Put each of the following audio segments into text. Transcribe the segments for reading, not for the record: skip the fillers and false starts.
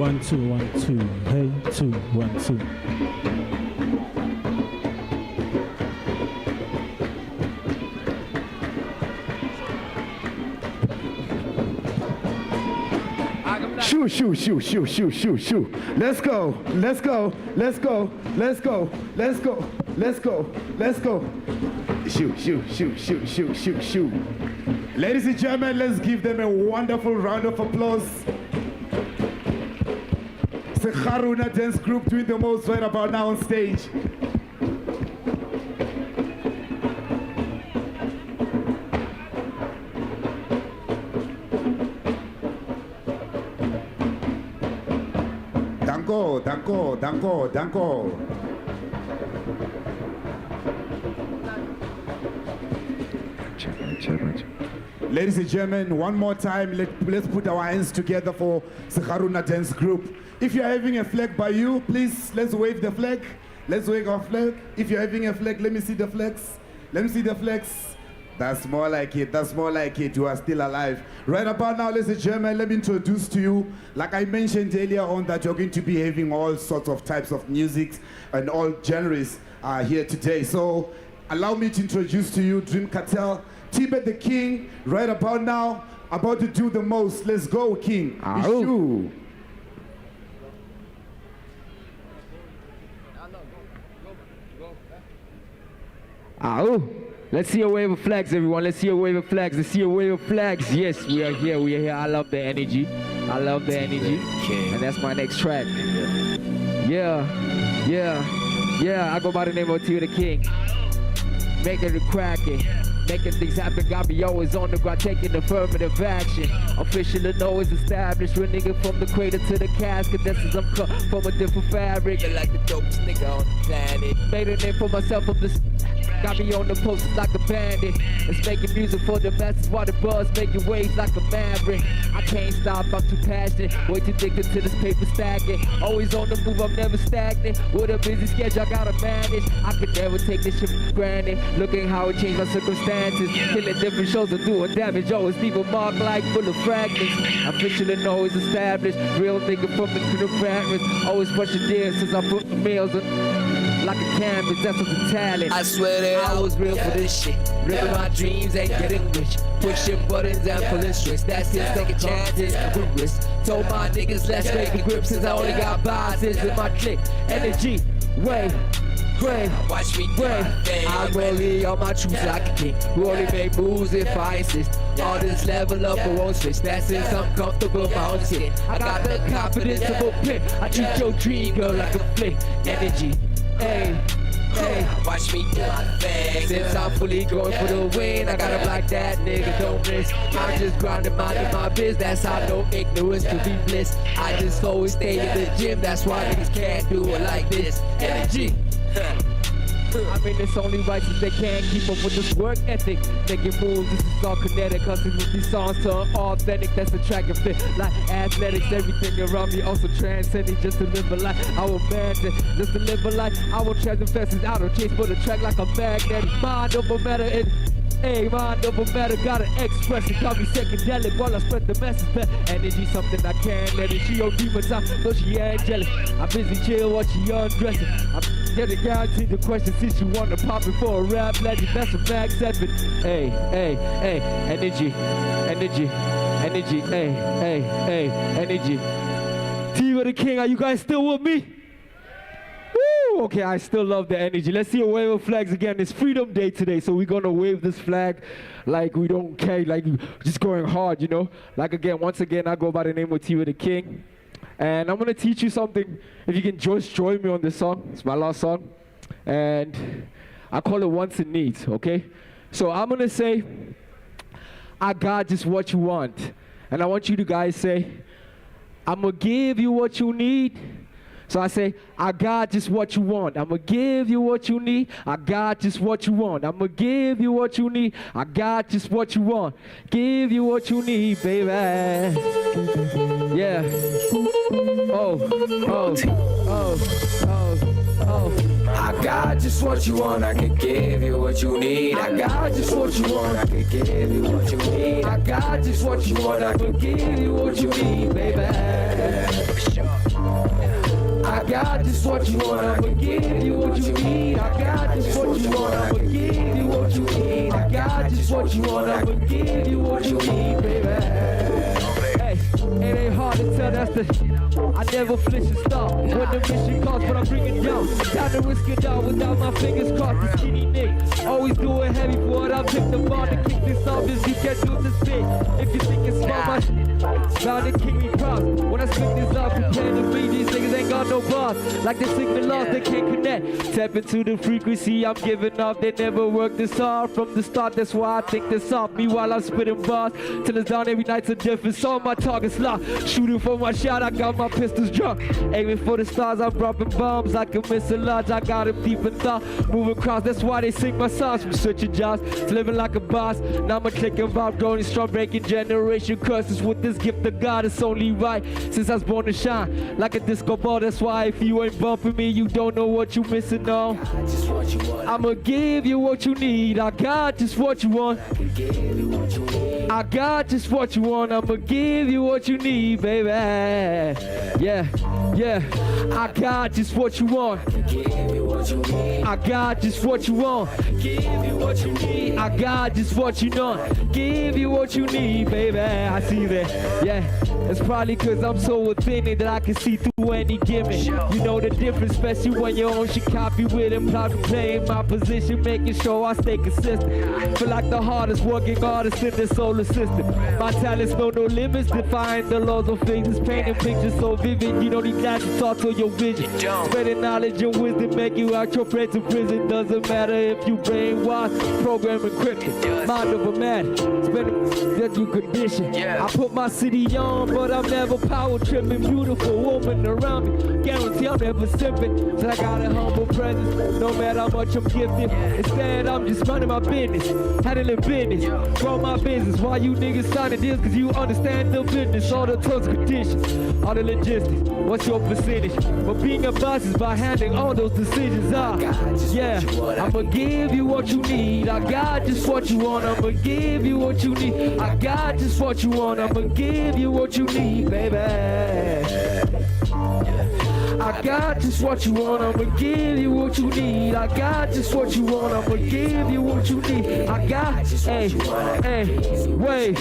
1 2 1 2. Hey 2 1 2. Shoo. Let's go. Shoo. Ladies and gentlemen, let's give them a wonderful round of applause. It's the Haruna dance group doing the most right about now on stage. Danko. Ladies and gentlemen, one more time, let's put our hands together for the Haruna dance group. If you're having a flag by you, please, let's wave the flag. Let's wave our flag. If you're having a flag, let me see the flags. That's more like it. You are still alive. Right about now, ladies and gentlemen, let me introduce to you, like I mentioned earlier on, that you're going to be having all sorts of types of music and all genres here today. So allow me to introduce to you Dream Cartel, Tibet the King, right about now, about to do the most. Let's go, King. Issue. Let's see a wave of flags, everyone. Let's see a wave of flags. Yes, we are here. I love the energy. And that's my next track. Yeah. I go by the name of Tibet the King. Making it cracking. Making things happen, got me always on the ground, taking affirmative action. Officially know it's established, real nigga from the cradle to the casket. That's as I'm cut from a different fabric. You're like the dopest nigga on the planet. Made a name for myself from the got me on the posters like a bandit. It's making music for the masses while the buzz making waves like a maverick. I can't stop, I'm too passionate. Way too addicted to this paper stacking. Always on the move, I'm never stagnant. With a busy schedule, I gotta manage. I could never take this shit for granted. Looking how it changed my circumstances. Killing different shows and doing damage. Always leave a mark like full of fragments. Officially know it's established. Real nigga from the parents. Always pushing deals since I put the meals on. Like a canvas, that's what's a talent. I swear that I was real for this shit. Living my dreams ain't getting rich. Pushing buttons and pulling strings. That's just taking chances with risk. Told my niggas let's make the grip since I only got biases in my click. Energy, wave. Watch me do my thing. I'm really on my truth like a king. Who only make moves if I insist. All this level up, I won't switch. That's since I'm comfortable with my own skin. I got the confidence of a pimp. I treat your dream girl like a flick. Energy, hey. Watch me do my thing. Since I'm fully going for the win, I gotta block that nigga, don't miss. I'm just grinding, minding my biz. That's how no ignorance to be bliss. I just always stay in the gym. That's why niggas can't do it like this. Energy. I mean, it's only right since they can't keep up with this work ethic. Making moves, this is all kinetic. Hustling with these songs turn authentic. That's the track and fit. Like athletics, everything around me also transcending. Just to live a life, I will abandon. Just to live a life, I will transfest out of chase for the track like a magnetic. Mind over matter and hey, mind over matter, gotta express it. Call me psychedelic while I spread the message. But energy, something I can't let it. She on demon time, though she angelic. I'm busy chill while she undressing. I'm getting guaranteed the question since you wanna pop it for a rap legend. That's a Mag 7. Hey, energy, hey, energy. T the King, are you guys still with me? Woo! Okay, I still love the energy. Let's see a wave of flags again. It's Freedom Day today, so we're gonna wave this flag like we don't care, like just going hard, you know? Like once again, I go by the name of T the King. And I'm gonna teach you something. If you can just join me on this song, it's my last song. And I call it Wants and Needs, okay? So I'm gonna say, I got just what you want. And I want you to guys say, I'm gonna give you what you need. So I say, I got just what you want. I'm gonna give you what you need. I got just what you want. I'm gonna give you what you need. I got just what you want. Give you what you need, baby. Yeah. Oh. I got just what you want, I can give you what you need. I got just what you want, I can give you what you need. I got just what you want, I can give you what you need, baby. I got just what you want, I can give you what you need. I got just what you want, I can give you what you need. I got just what you want, I can give you what you need, baby. Hey, it ain't hard to tell, that's the I never flinch and stop when the mission calls, but I bring it down. Time to risk it all without my fingers crossed. The skinny Nick, always doing heavy for what I picked up on to kick this off. Is you can't do this big. If you think it's smart, my bound to kick me props. When I spit this off, prepare to be. These niggas ain't got no bars. Like they signal lost, they can't connect. Tap into the frequency I'm giving off. They never worked this hard from the start. That's why I think this off me while I'm spitting bars. Till it's down every night's a difference. All my targets locked. Shooting for my shot, I got my pistols drunk. Aiming for the stars, I'm dropping bombs. I can miss a lot, I got him deep in thought. Moving across, that's why they sing my songs. From switching jobs, to living like a boss. Now I'm a clicking vibe, growing strong, breaking generation curses. With this gift of God, it's only right. Since I was born to shine, like a disco ball. That's why if you ain't bumping me, you don't know what you missing on. I'ma give you what you need. I got just what you want. I got just what you want. I'ma give you what you need, baby. Yeah, yeah. I got just what you want. I got just what you want. I got just what you want. Give you what you need, baby. I see that. Yeah. It's probably cause I'm so authentic that I can see through any gimmick. You know the difference, especially when your own shit copy with him. Proud to play my position, making sure I stay consistent. Feel like the hardest working artist in the solar system. My talents know no limits, defying the laws of physics. Painting pictures so vivid, you don't need that to talk to your vision. Spreading knowledge and wisdom, make you out your prey to prison. Doesn't matter if you brainwash, program encrypted. Mind over matter, spending that you condition. I put my city on, but I'm never power tripping. Beautiful woman around me, guarantee I'm never simping. So I got a humble presence, no matter how much I'm gifted. Instead, I'm just running my business, handling business, grow my business. Why you niggas signing deals? Cause you understand the business, all the terms, conditions, all the logistics. What's your percentage? But being a boss is by handling all those decisions. Yeah, I'ma give you what you need. I got just what you want. I'ma give you what you need. I got just what you want. I'ma give you what you need, baby. I got just what you want, I'ma give you what you need. I got just what you want, I'ma give you what you need. I got, hey, wait,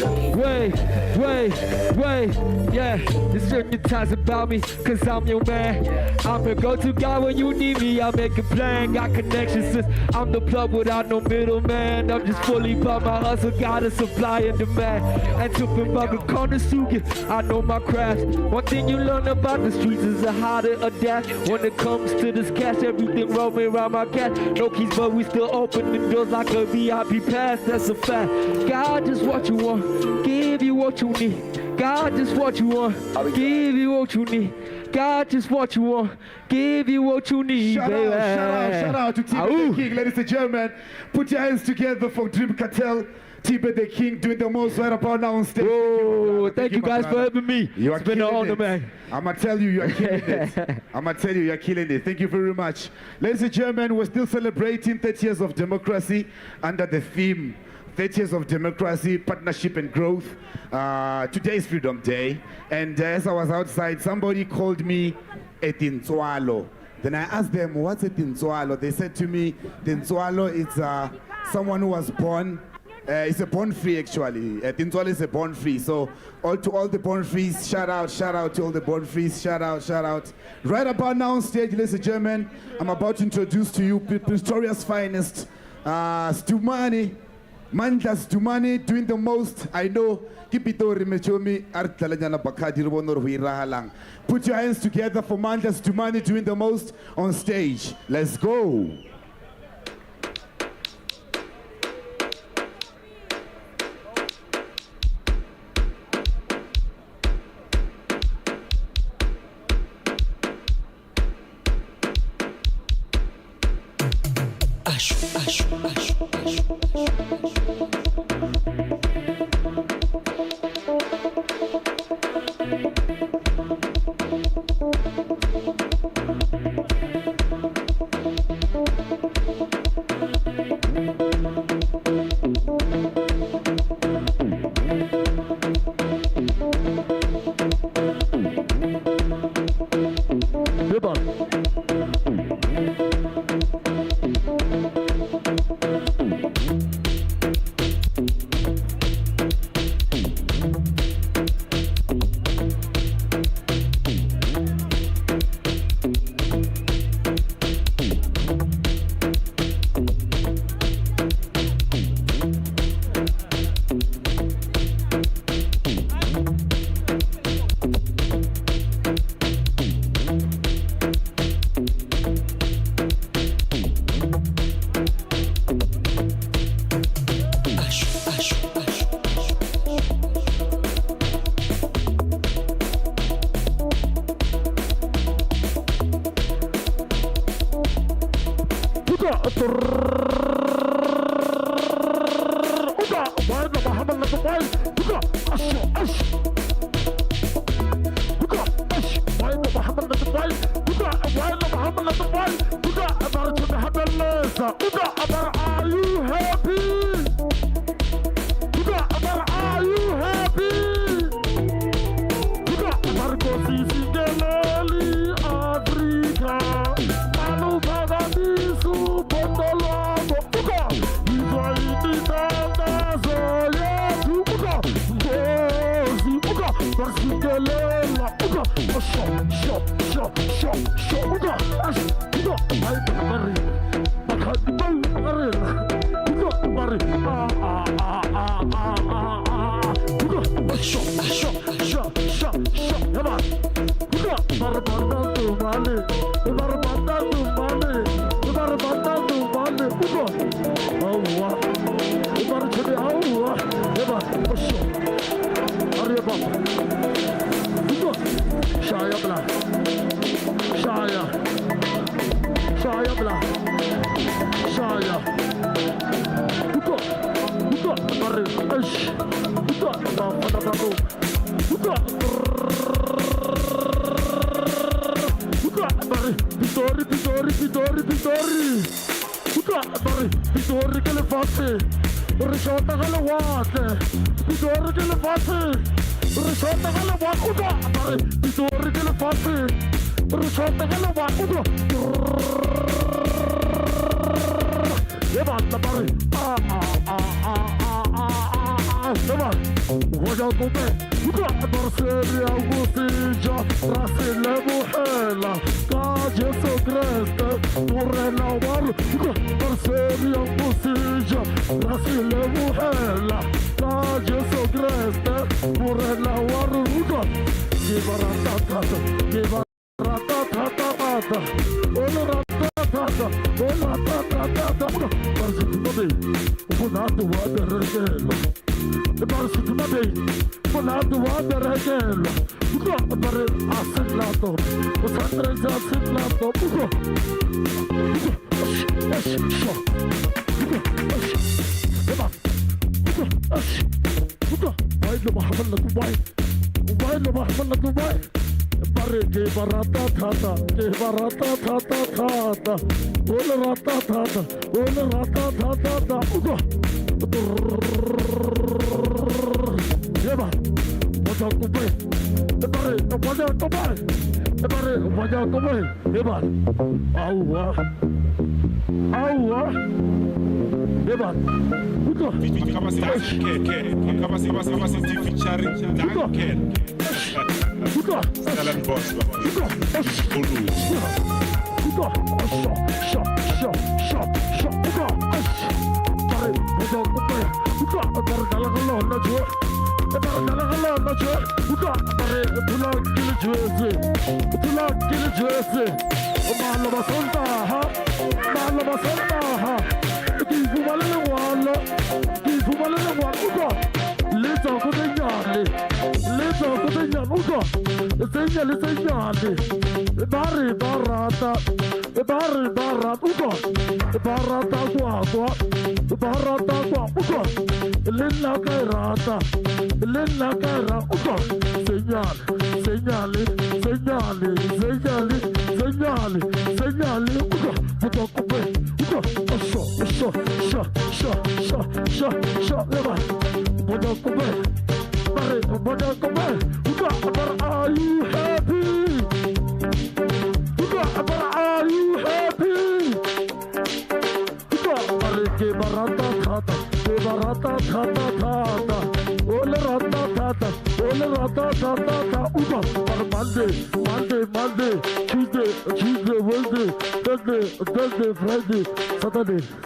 yeah. There's certain times about me, cause I'm your man. I'm the go-to guy when you need me, I make a plan. Got connections since I'm the plug without no middleman. I'm just fully by my hustle, got a supply and demand. And to promote the corner suit, I know my craft. One thing you learn about the streets is how to adapt. When it comes to this cash, everything roaming around my cat. No keys, but we still open the doors like a VIP pass. That's a fact. God just what you want, give you what you need. God just what you want, give you what you need. God just what you want, give you what you need, baby. Shout out to Tibet the King, ladies and gentlemen. Put your hands together for Dream Cartel. Tibet the King doing the most right about now on stage. Whoa, thank you guys for having me. It's been an honor, man. I'ma tell you, you are killing it. I'ma tell you, you're killing it. Thank you very much. Ladies and gentlemen, we're still celebrating 30 years of democracy under the theme 30 years of democracy, partnership and growth. Today is Freedom Day. And as I was outside, somebody called me a Tintswalo. Then I asked them, what's a Tintswalo? They said to me, Tintswalo is someone who was born. It's a born free actually. Tintswalo is a born free. So to all the born frees, shout out to all the born frees, shout out. Right about now on stage, ladies and gentlemen, I'm about to introduce to you Pretoria's finest, Stumani, Mandla Stumani, doing the most. I know, put your hands together for Mandla Stumani doing the most on stage. Let's go.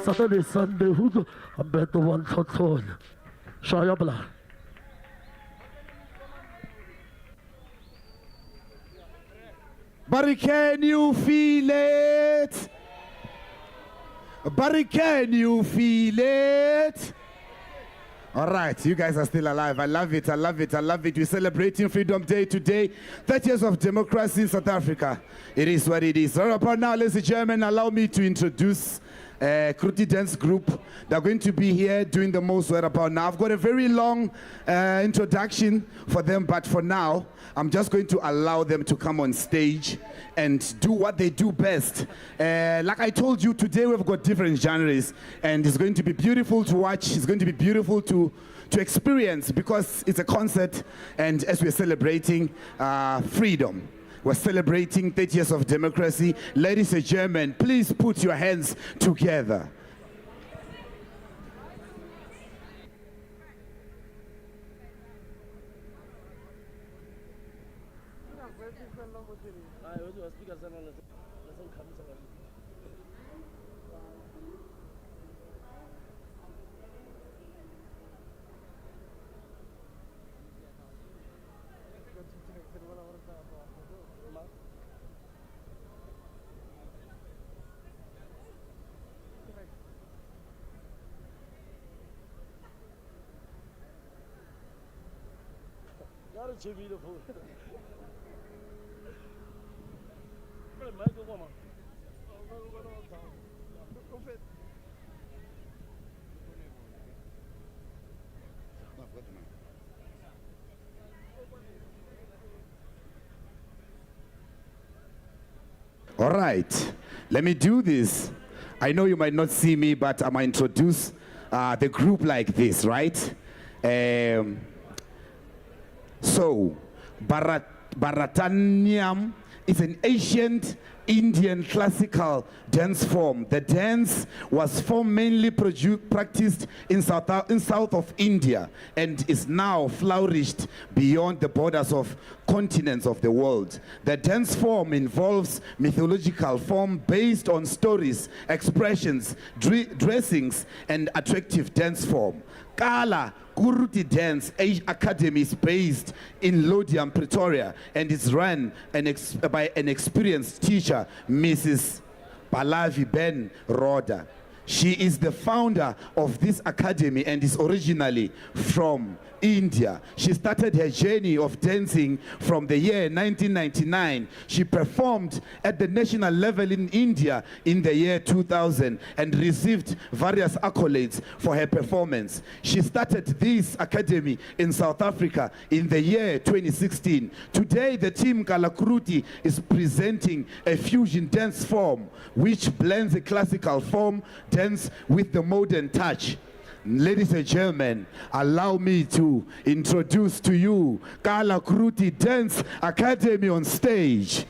Saturday, Sunday, who's a better one for tone? Shayabla. But can you feel it? But can you feel it? All right, you guys are still alive. I love it, I love it, I love it. We're celebrating Freedom Day today. 30 years of democracy in South Africa. It is what it is. All right, but now, ladies and gentlemen, allow me to introduce Kruti Dance Group. They're going to be here doing the most right about now. I've got a very long introduction for them, but for now, I'm just going to allow them to come on stage and do what they do best. Like I told you, today we've got different genres, and it's going to be beautiful to watch. It's going to be beautiful to experience, because it's a concert, and as we're celebrating freedom, we're celebrating 30 years of democracy. Ladies and gentlemen, please put your hands together. All right, let me do this. I know you might not see me, but I'm going to introduce the group like this, right? So, Bharatanatyam is an ancient Indian classical dance form. The dance was formerly practiced in south of India and is now flourished beyond the borders of continents of the world. The dance form involves mythological form based on stories, expressions, dressings, and attractive dance form. Kala Kruti Dance Academy is based in Lodium, Pretoria, and is run by an experienced teacher, Mrs. Pallavi Ben Roda. She is the founder of this academy and is originally from India. She started her journey of dancing from the year 1999. She performed at the national level in India in the year 2000 and received various accolades for her performance. She started this academy in South Africa in the year 2016. Today, the team Kruti is presenting a fusion dance form which blends a classical form dance with the modern touch. Ladies and gentlemen, allow me to introduce to you Kruti Dance Academy on stage.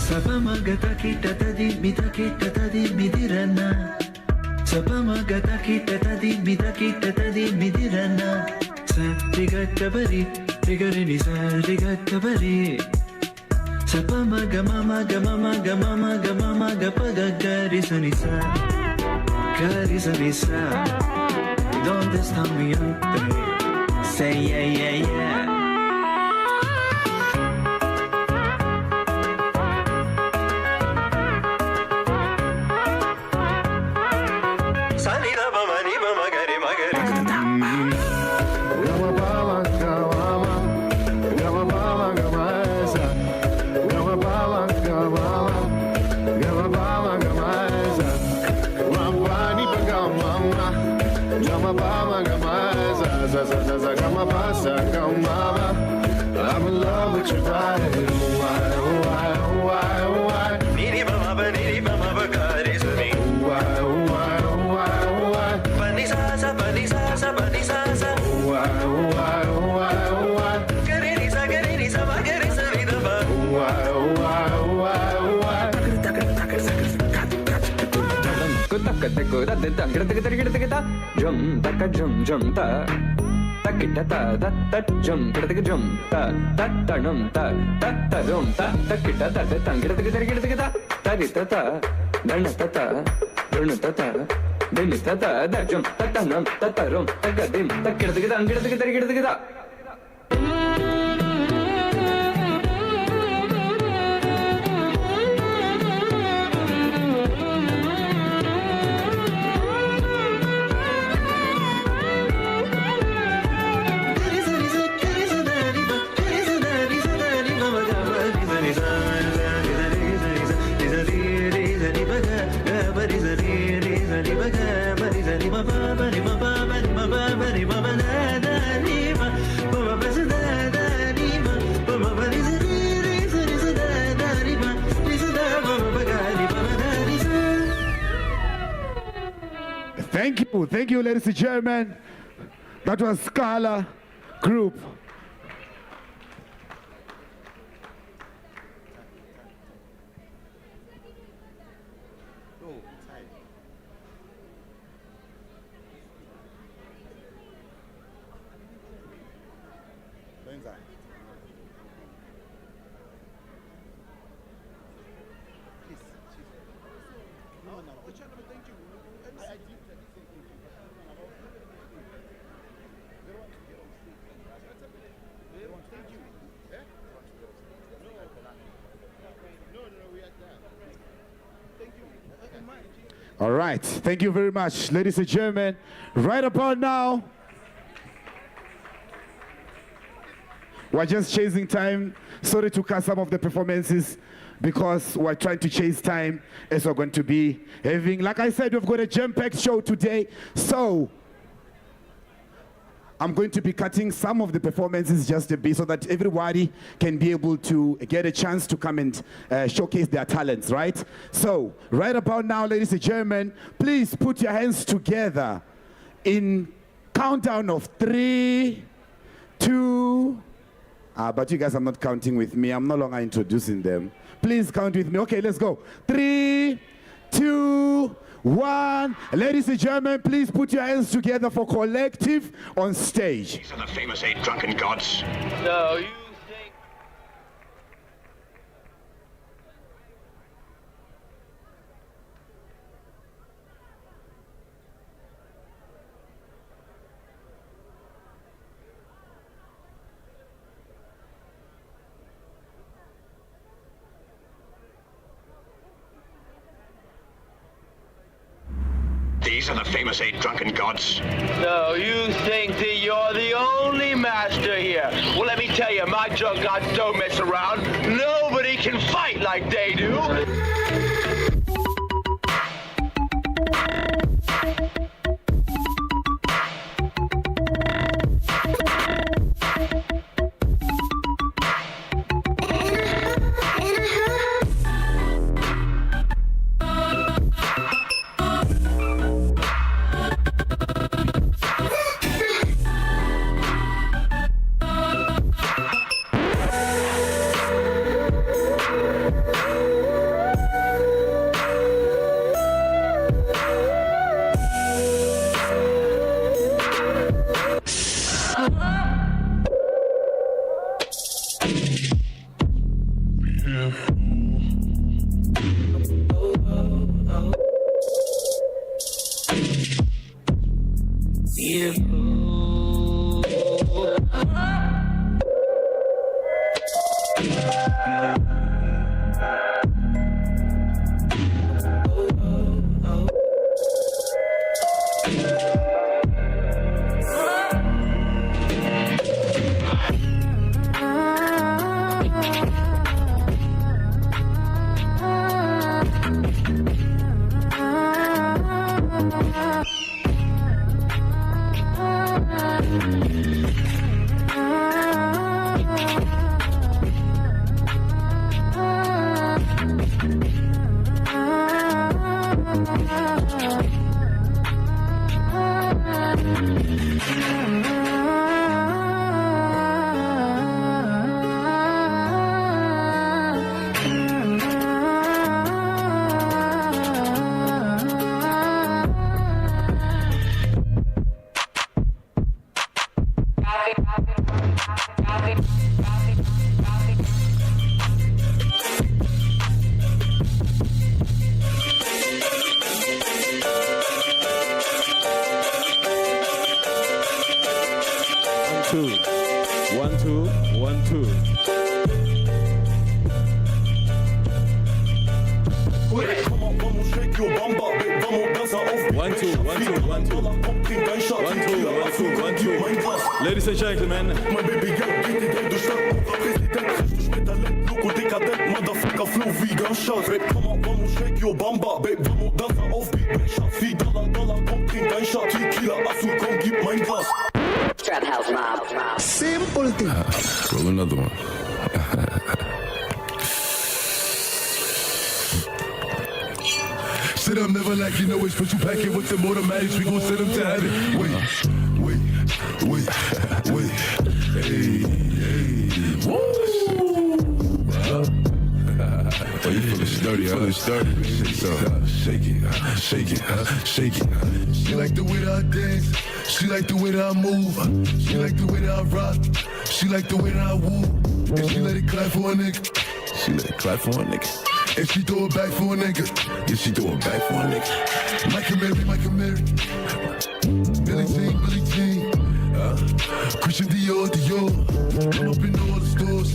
Sapamagata kita tadi midirana. Sapamagata kita tadi midirana. Sa rigatabari, rigarini sa rigatabari. Sapamagama gapagagari sanisa. Gari sanisa. Don't stop me up. Say yeah. I'm in love with your body. Why? Niri mama bagari sami. Why? Pani sa. Why? Gari sa magari sa vidaba. Why? Jum ta. Takita ta jum ta tanum ta rum ta takita ta tangita tarita danata runata denita da jum tanum rum tagadim takita. Thank you, ladies and gentlemen. That was Scala Group. All right, thank you very much, ladies and gentlemen. Right about now, we're just chasing time. Sorry to cut some of the performances because we're trying to chase time as we're going to be having, like I said, we've got a jam-packed show today. So I'm going to be cutting some of the performances just a bit so that everybody can be able to get a chance to come and showcase their talents, right? So, right about now, ladies and gentlemen, please put your hands together in countdown of 3, 2, but you guys are not counting with me. I'm no longer introducing them. Please count with me. Okay, let's go. 3, 2, 1. Ladies and gentlemen, please put your hands together for Collective on stage. These are the famous 8 drunken gods. So you think... These are the famous 8 drunken gods. So you think that you're the only master here? Well, let me tell you, my drunk gods don't mess around. Nobody can fight like they do. Ladies and gentlemen, mein Baby Girl geht die gelbe Stadt. Präsident, ich mit Talent, Loco dekadent, Motherfucker Flow wie Gunshot. Babe, komm on, vamos, shake your bamba. Babe, vamos, dansa auf Beat, Back Shots. Wie Dollar, komm, trink ein Shot. Tequila, Asu, komm, gib mein Glas. Trap House Mob. Simple thing. Roll another one. Sit up, never like you know it's special packet with them automatics. We gon' send them to heaven. Wait. Hey. Woo. Oh, you feeling sturdy, huh? Shake it. She like the way that I dance. She like the way that I move. She like the way that I rock. She like the way that I woo. And she let it clap for a nigga. And she throw it back for a nigga. Yeah, she throw it back for a nigga. Michael Mary. Billie Jean. Christian Dior. I'm up in all the stores.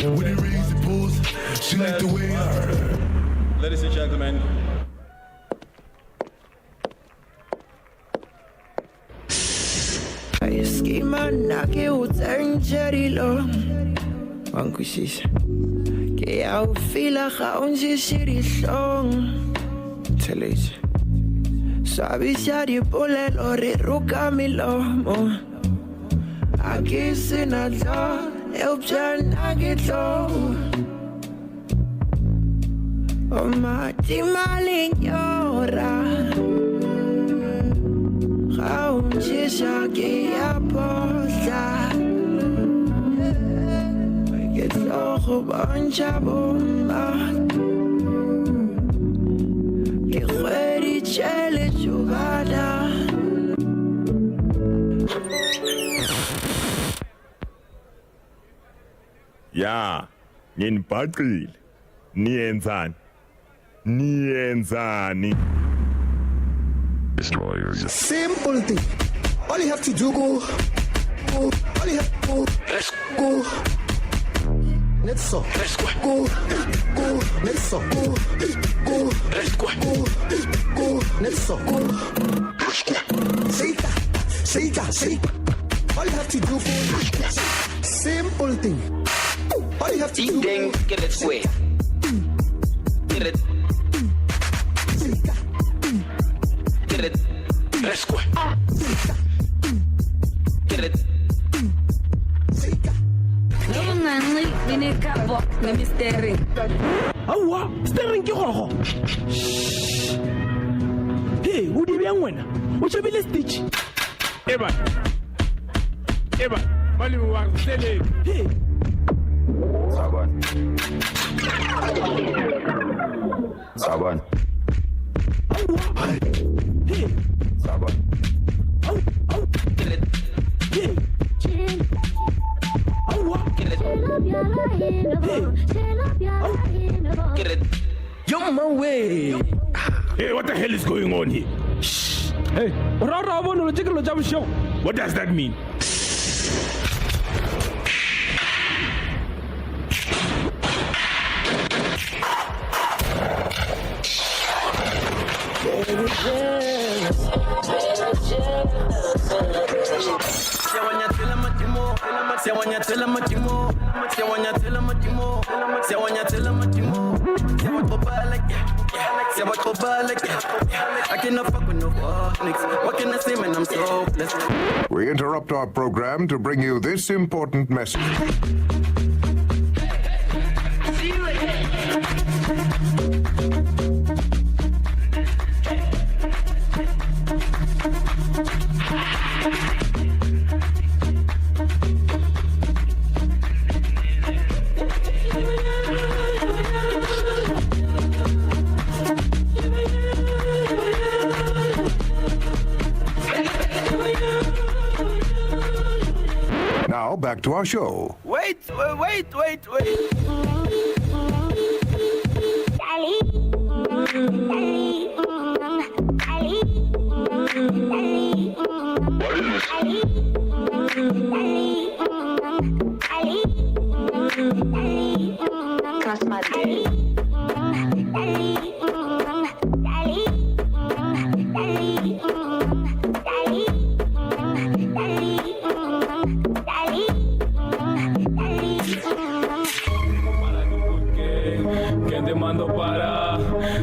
When it rains, it pours. She like the way I. Ladies and gentlemen. Schema nake utseng cherry long. Wankushisha. Ke ya u feel ga ons shiri song. Tellage. Sabi shari polelo re ruka milomo. Akisi na dlo, elpjan agitlo. O ma timali nyora. Gaunjisha ke ya posa. Get logo banja bomba. Ke ready chele jugada. Ja, nginibhaqile. Niyenzani? Destroyers. Simple thing. All you have to do go. All you have to go. Let's go. let's go, go, let's go, go, let's go, shake. All you have to do for simple thing. All you have to do. Get it square. Get it. Get it. Let's go. Get it. No manly, dine kapo, na misteri. Awa, steering ki go. Hey, o di bien wena. O chebile stitch. Eba, mali wa sele. Hey. Saban. Hey. Saban. Get it. Hey. Get it. Get it. Yo, my way. Hey, what the hell is going on here? Shh. Hey, what does that mean? We interrupt our program to bring you this important message. Now back to our show. Wait. ¿Quién te mandó para?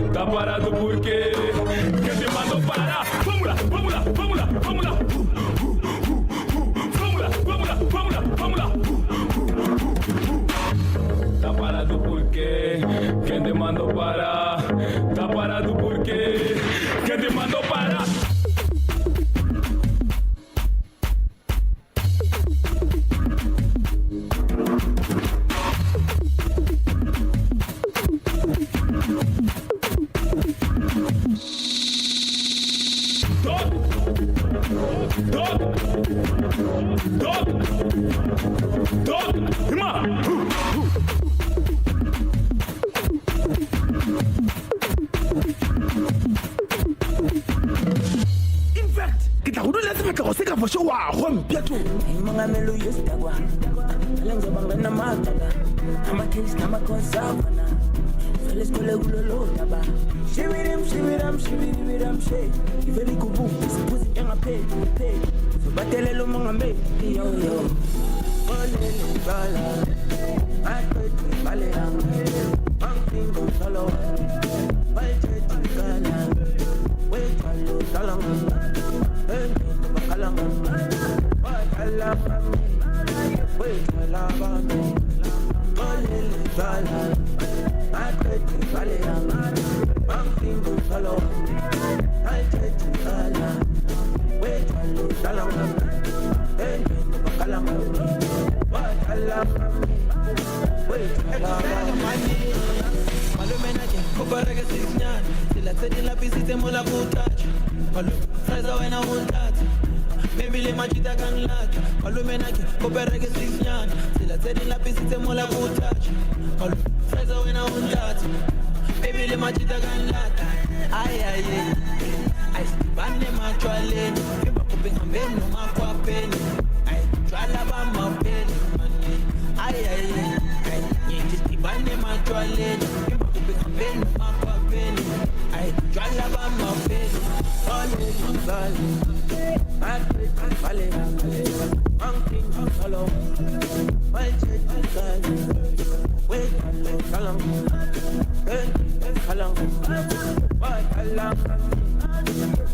Está parado porque. ¿Quién te mandó para? Fórmula. Está parado porque. ¿Quién te mandó para? Está parado porque. ¿Quién te mandó para?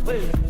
Wait.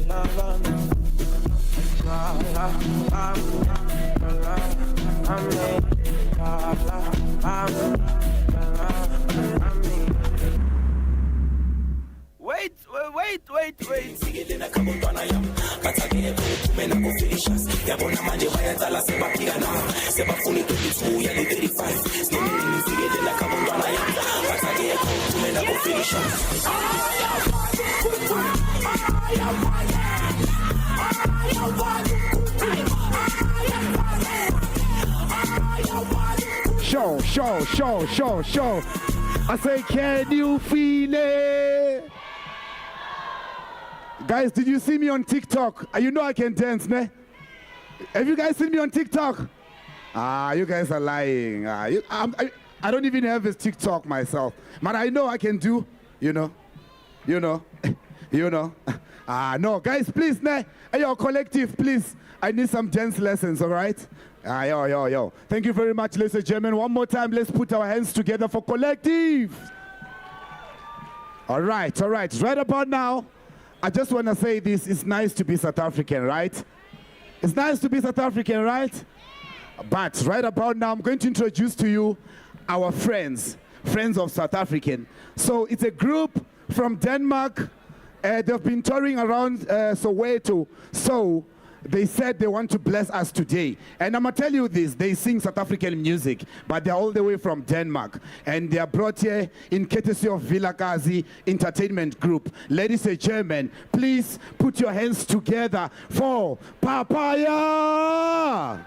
Show. I say, can you feel it? Guys, did you see me on TikTok? You know I can dance, ne? Have you guys seen me on TikTok? You guys are lying. I don't even have a TikTok myself. Man, I know I can do, you know. No, guys, please, ne? Hey, yo, collective, please. I need some dance lessons, all right? Yo. Thank you very much, ladies and gentlemen. One more time, let's put our hands together for collective. All right. Right about now, I just want to say this. It's nice to be South African, right? It's nice to be South African, right? But right about now, I'm going to introduce to you our friends of South African. So it's a group from Denmark. They've been touring around Soweto. So they said they want to bless us today. And I'm going to tell you this, they sing South African music, but they're all the way from Denmark. And they are brought here in courtesy of Vilakazi Entertainment Group. Ladies and gentlemen, please put your hands together for Papaya!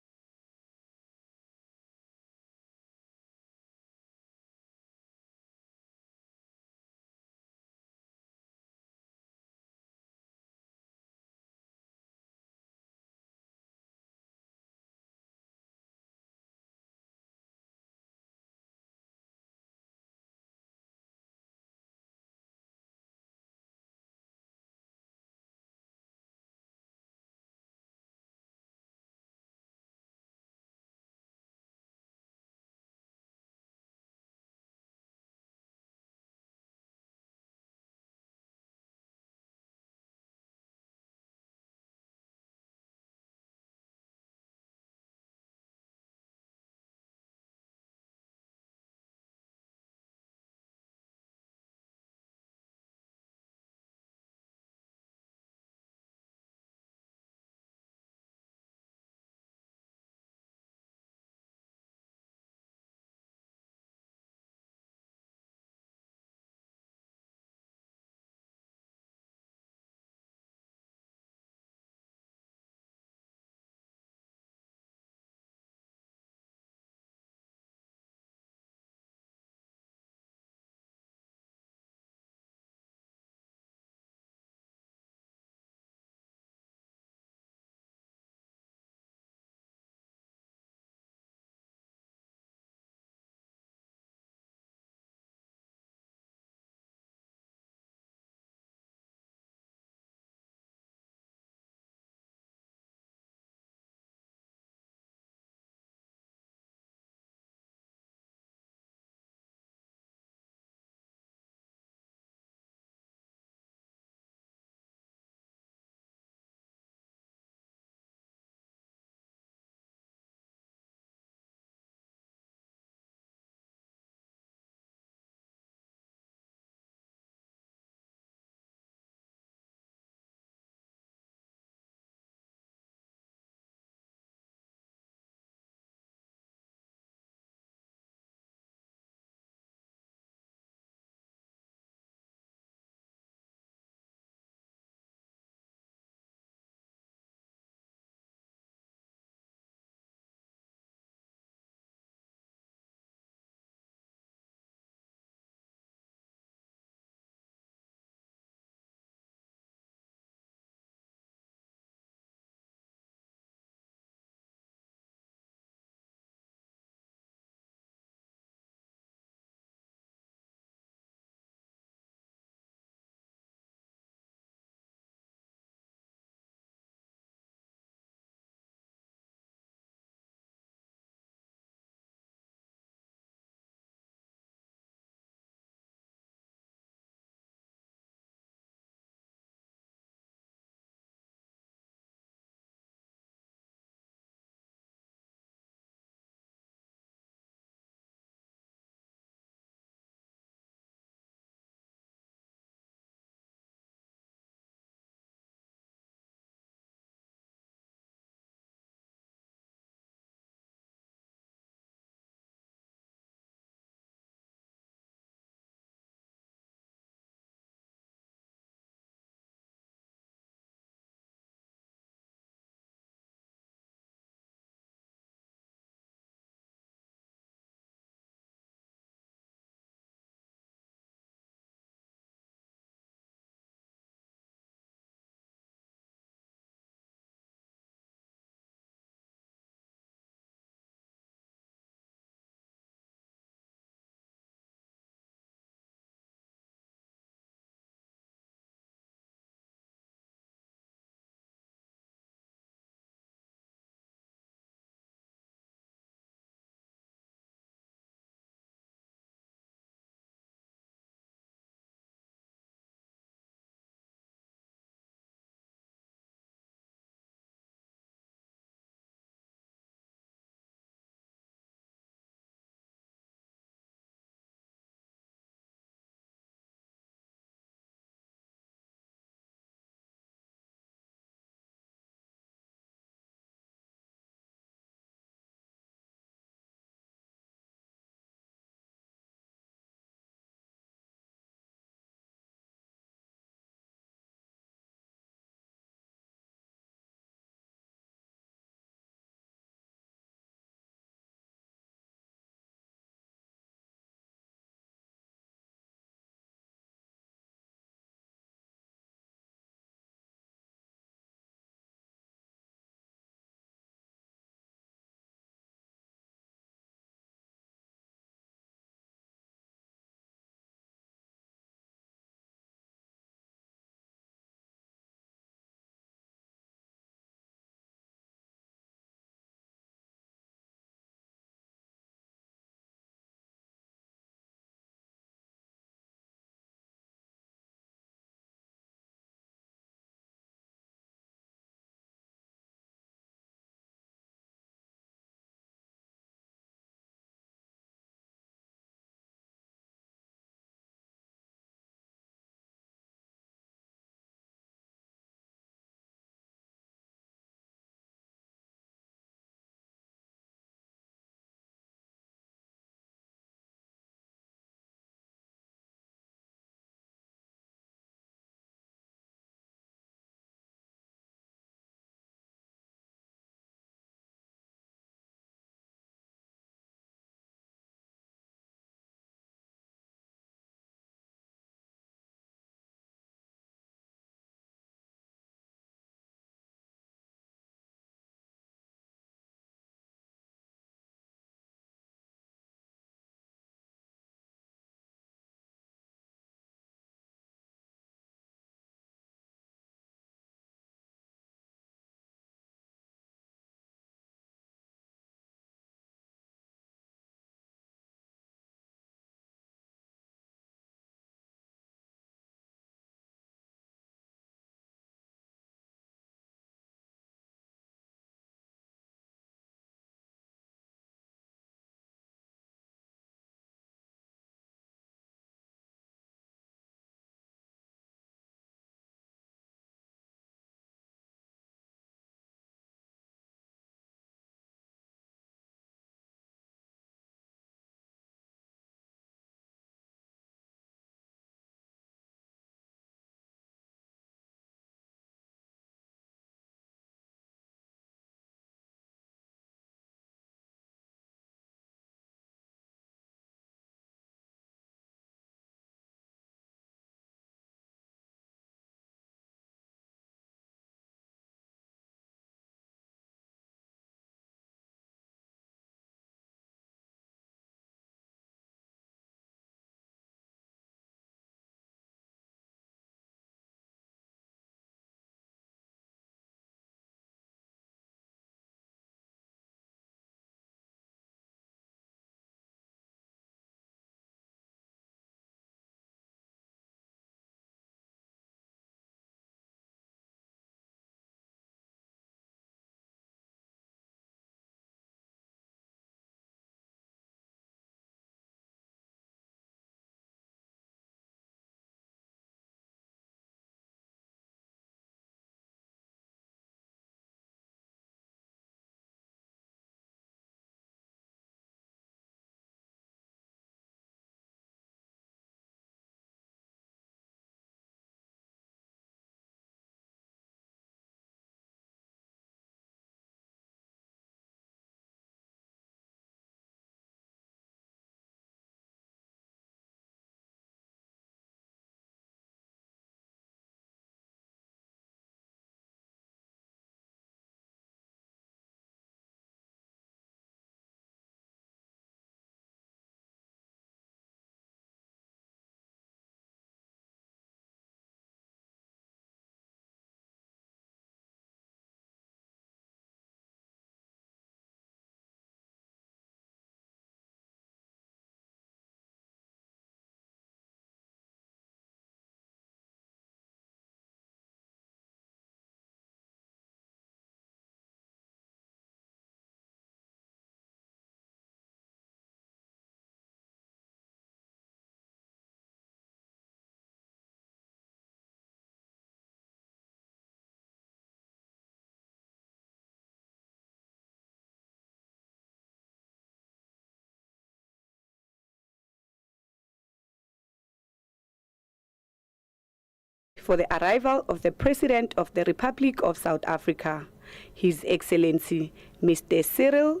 for the arrival of the President of the Republic of South Africa, His Excellency Mr. Cyril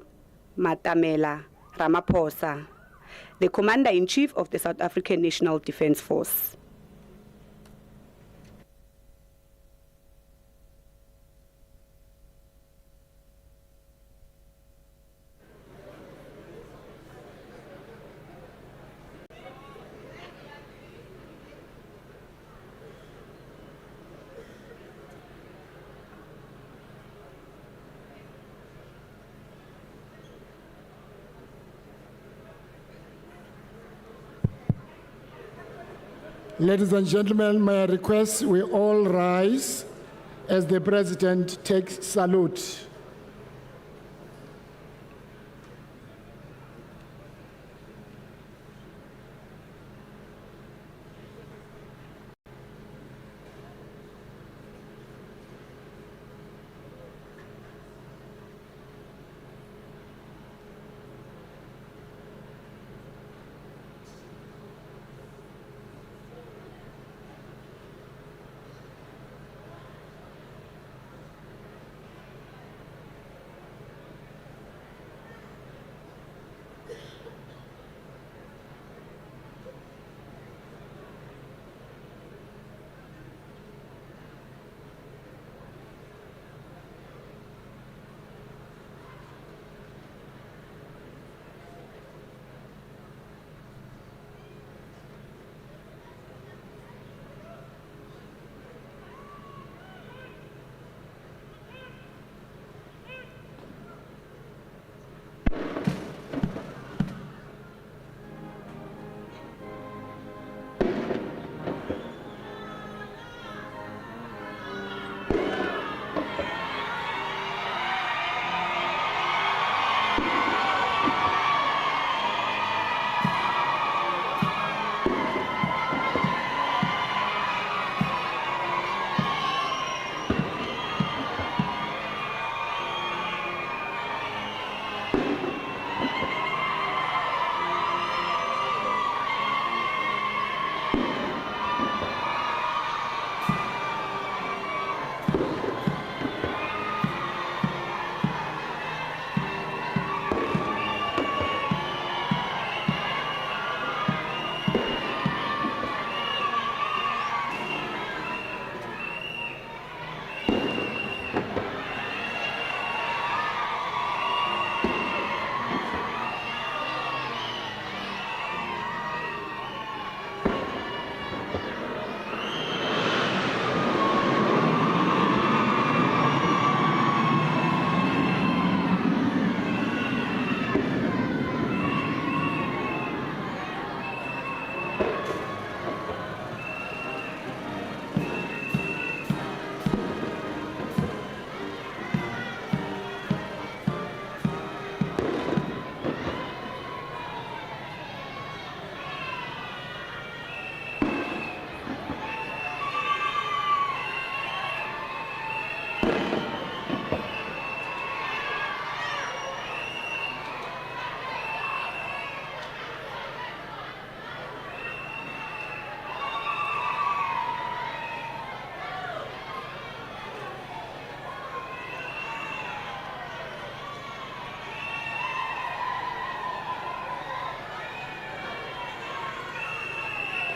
Matamela Ramaphosa, the Commander-in-Chief of the South African National Defence Force. Ladies and gentlemen, may I request we all rise as the President takes salute.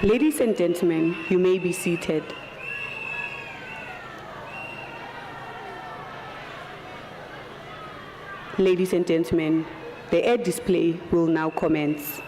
Ladies and gentlemen, you may be seated. Ladies and gentlemen, the air display will now commence.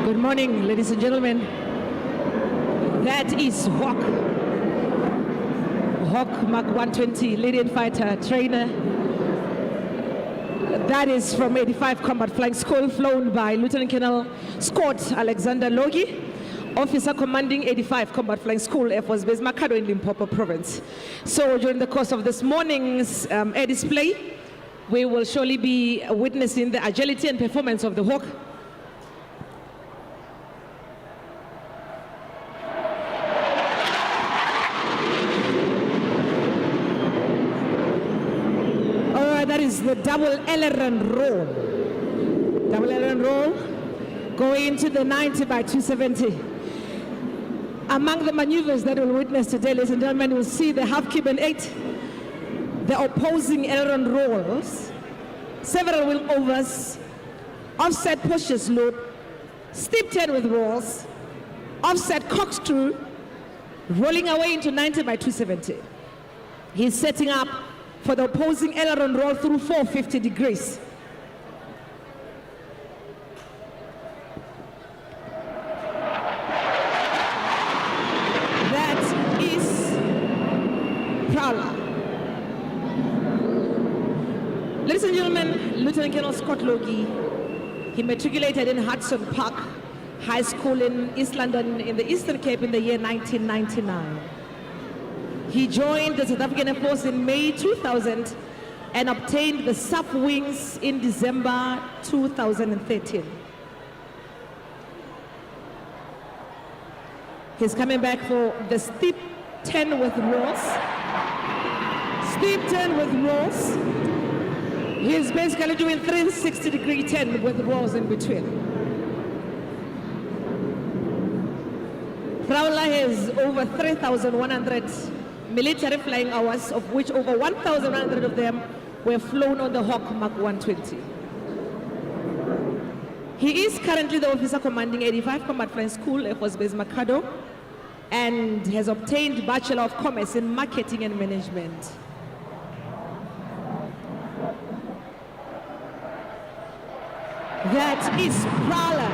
Good morning, ladies and gentlemen. That is Hawk Mark 120 Lydian fighter trainer That is from 85 Combat Flying School, flown by Lieutenant Colonel Scott Alexander Logie, Officer Commanding 85 Combat Flying School, Air Force Base, Makado in Limpopo Province. So during the course of this morning's air display, we will surely be witnessing the agility and performance of the Hawk. That is the double aileron roll. Double aileron roll, going to the 90 by 270. Among the maneuvers that we'll witness today, ladies and gentlemen, you'll see the half Cuban 8, the opposing aileron rolls, several wheel overs, offset pushes loop, steep turn with rolls, offset corkscrew, rolling away into 90 by 270. He's setting up for the opposing aileron roll through 450 degrees. That is Prowler. Ladies and gentlemen, Lieutenant Colonel Scott Logie, he matriculated in Hudson Park High School in East London in the Eastern Cape in the year 1999. He joined the South African Air Force in May 2000 and obtained the SAP wings in December 2013. He's coming back for the steep turn with rolls. Steep turn with rolls. He's basically doing 360-degree turn with rolls in between. Prowler has over 3,100 military flying hours, of which over 1,100 of them were flown on the Hawk Mark 120. He is currently the officer commanding 85 Combat Flying School, Air Force Base Makado, and has obtained Bachelor of Commerce in Marketing and Management. That is Prowler.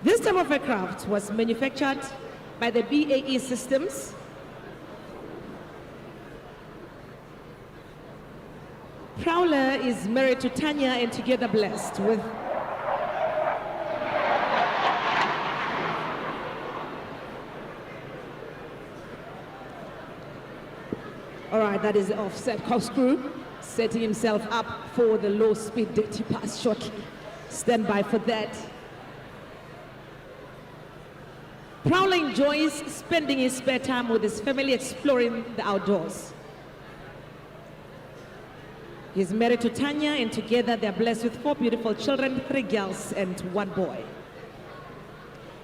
This type of aircraft was manufactured by the BAE Systems. Prowler is married to Tanya and together blessed with all right, that is the offset corkscrew, setting himself up for the low speed dirty pass shortly. Stand by for that. Prowler enjoys spending his spare time with his family exploring the outdoors. He's married to Tanya and together they're blessed with 4 beautiful children, 3 girls and 1 boy.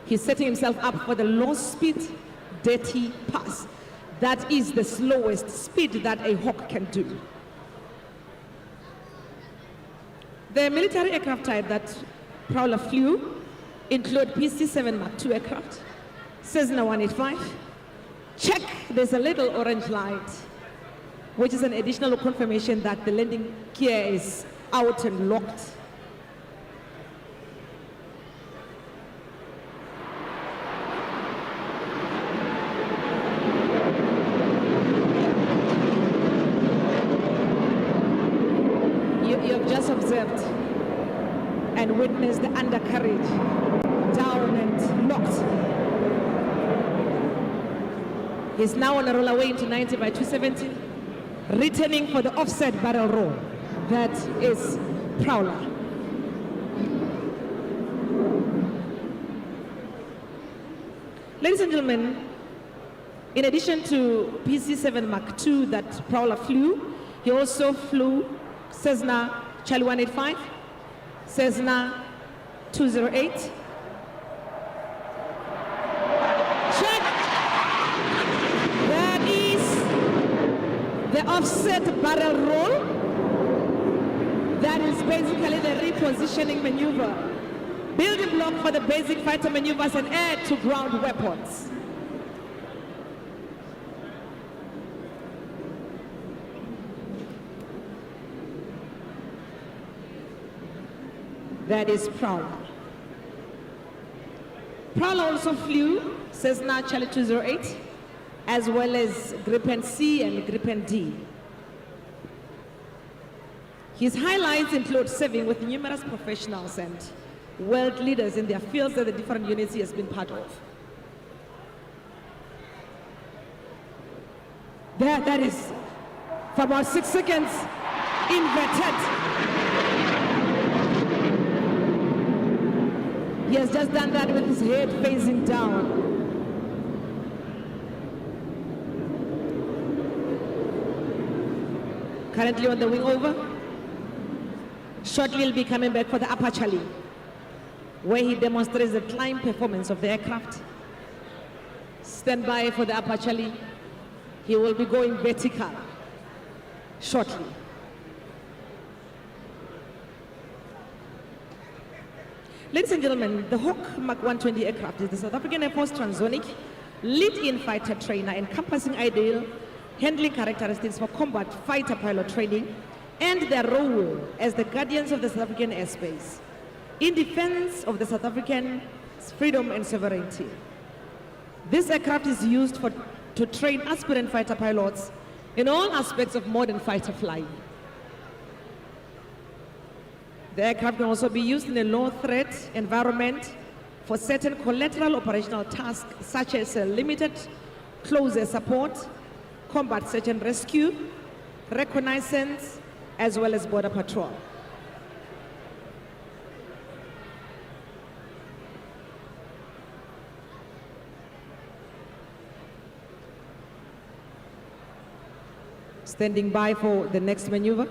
He's setting himself up for the low speed dirty pass. That is the slowest speed that a Hawk can do. The military aircraft type that Prowler flew include PC-7 Mark II aircraft, Cessna 185. Check, there's a little orange light, which is an additional confirmation that the landing gear is out and locked. You have just observed and witnessed the undercarriage down and locked. He's now on a roll away into 90 by 270, returning for the offset barrel roll. That is Prowler. Ladies and gentlemen, in addition to PC-7 Mark II that Prowler flew, he also flew Cessna Charlie 185, Cessna 208. Check! That is the offset barrel roll. That is basically the repositioning maneuver. Building block for the basic fighter maneuvers and air-to-ground weapons. that is Prowler. Prowler also flew Cessna Charlie 208, as well as Gripen C and Gripen D. His highlights include serving with numerous professionals and world leaders in their fields that the different units he has been part of. That is, for about 6 seconds, inverted. He has just done that with his head facing down. Currently on the wing over. Shortly he'll be coming back for the upper Charlie, where he demonstrates the climb performance of the aircraft. Stand by for the upper Charlie. He will be going vertical shortly. Ladies and gentlemen, the Hawk Mach 120 aircraft is the South African Air Force transonic lead-in fighter trainer encompassing ideal handling characteristics for combat fighter pilot training and their role as the guardians of the South African airspace in defense of the South African freedom and sovereignty. This aircraft is used to train aspirant fighter pilots in all aspects of modern fighter flying. The aircraft can also be used in a low-threat environment for certain collateral operational tasks such as limited close air support, combat search and rescue, reconnaissance, as well as border patrol. Standing by for the next maneuver.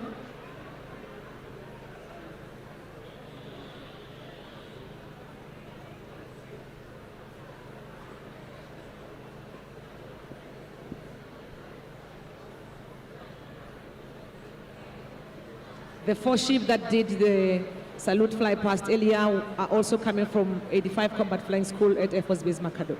The 4 ships that did the salute fly past earlier are also coming from 85 Combat Flying School at Air Force Base Makado.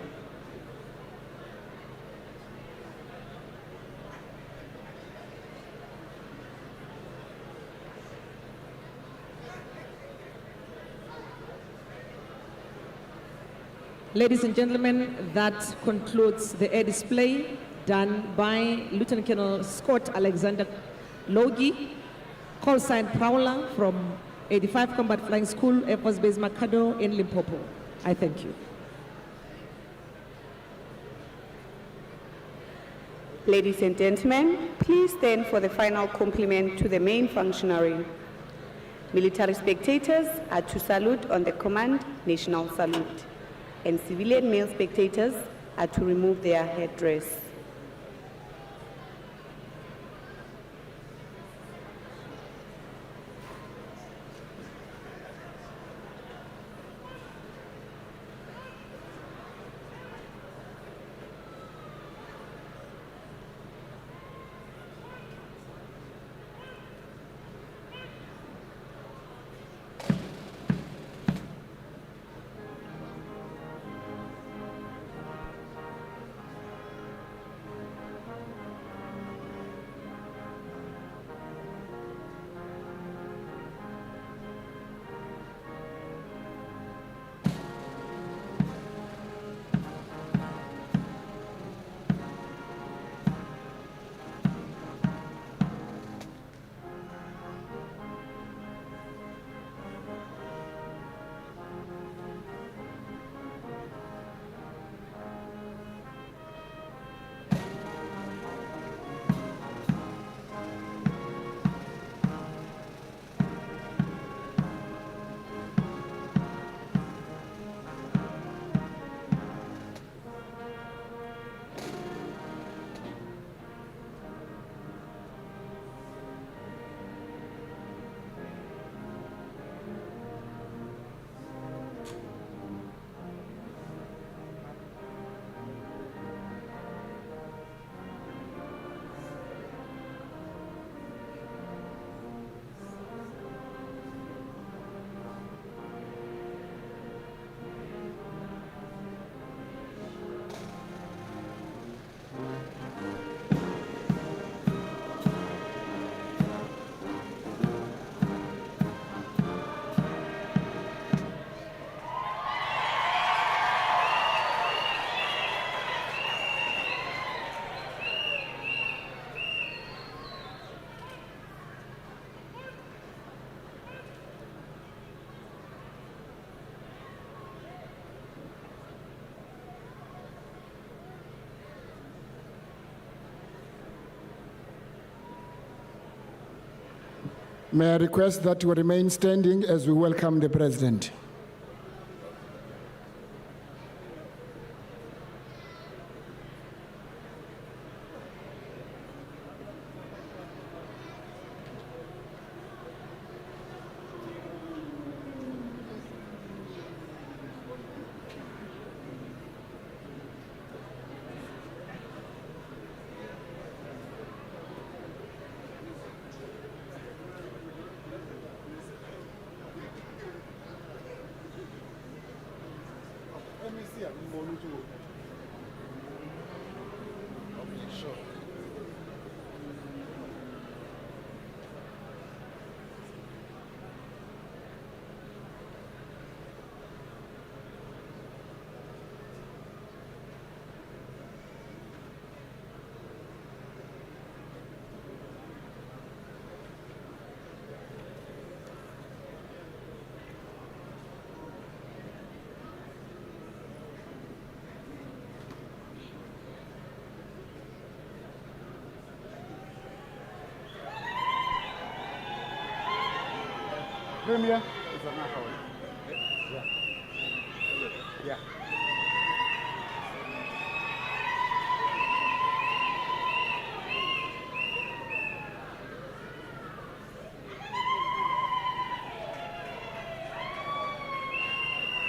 Ladies and gentlemen, that concludes the air display done by Lieutenant Colonel Scott Alexander Logie, call sign Prowler from 85 Combat Flying School, Air Force Base Makado in Limpopo. I thank you. Ladies and gentlemen, please stand for the final compliment to the main functionary. Military spectators are to salute on the command national salute, and civilian male spectators are to remove their headdress. May I request that you remain standing as we welcome the President. Premier. Yeah.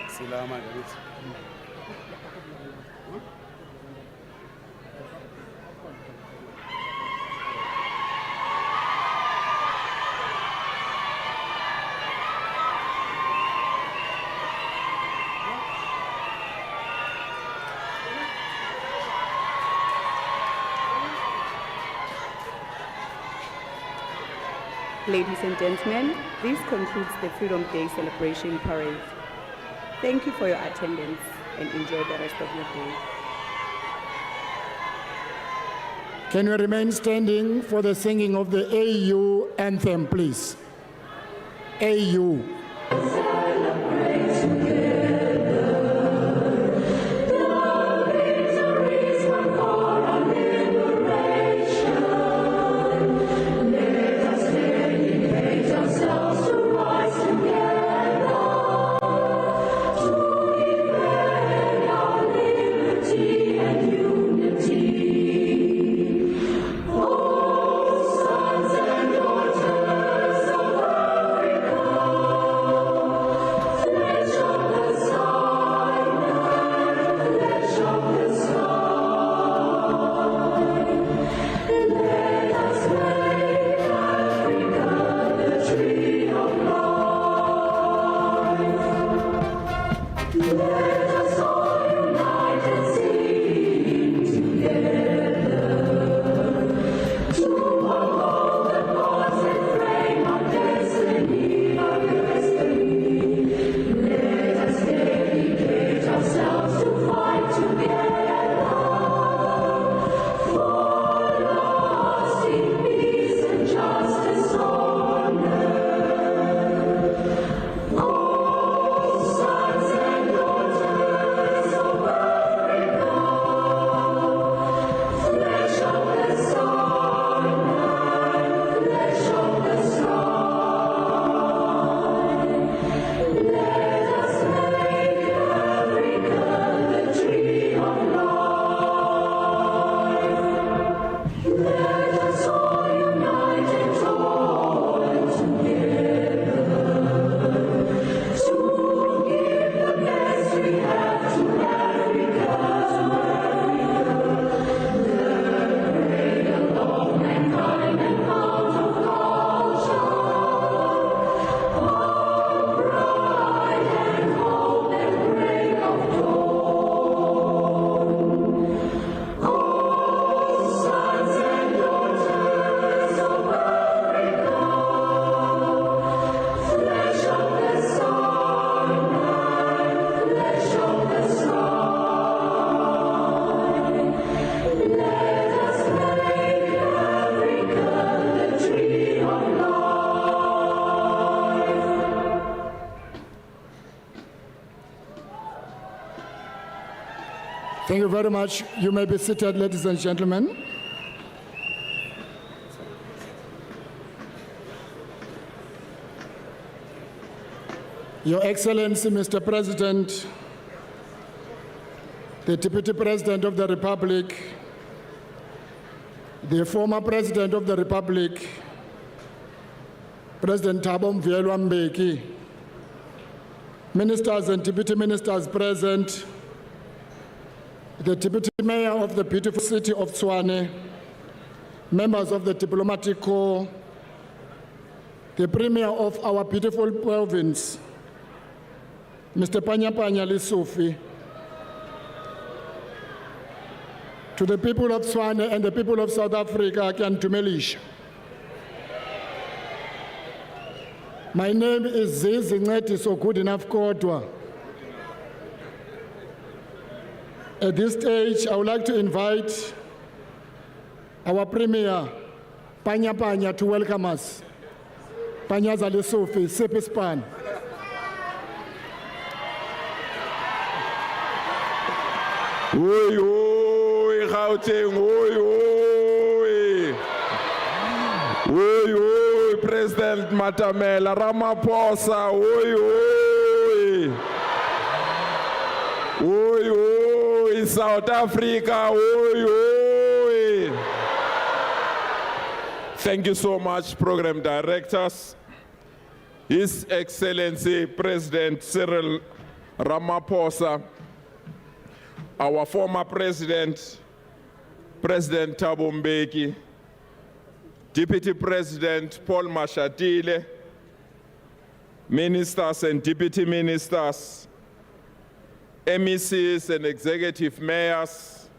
Salama alaikum. Ladies and gentlemen, this concludes the Freedom Day celebration parade. Thank you for your attendance and enjoy the rest of your day. Can you remain standing for the singing of the AU anthem, please? AU. Thank you very much. You may be seated, ladies and gentlemen. Your Excellency, Mr. President, the Deputy President of the Republic, the former President of the Republic, President Thabo Mbeki, ministers and deputy ministers present, the Deputy Mayor of the beautiful city of Tshwane, members of the diplomatic corps, the Premier of our beautiful province, Mr. Panya Lesufi, to the people of Tshwane and the people of South Africa, Kyantumelisha. My name is Zizi, so good enough Kodwa. At this stage, I would like to invite our Premier, Panya, to welcome us. Panya Lesufi, Sipispan. Oi, oi, Gauteng, oi, oi. Oi, oi, President Matamela, Ramaphosa, oi, oi. Oi, oi, South Africa, oi, oi. Thank you so much, program directors. His Excellency President Cyril Ramaphosa, our former president, President Thabo Mbeki, Deputy President Paul Mashatile, ministers and deputy ministers, MECs and executive mayors,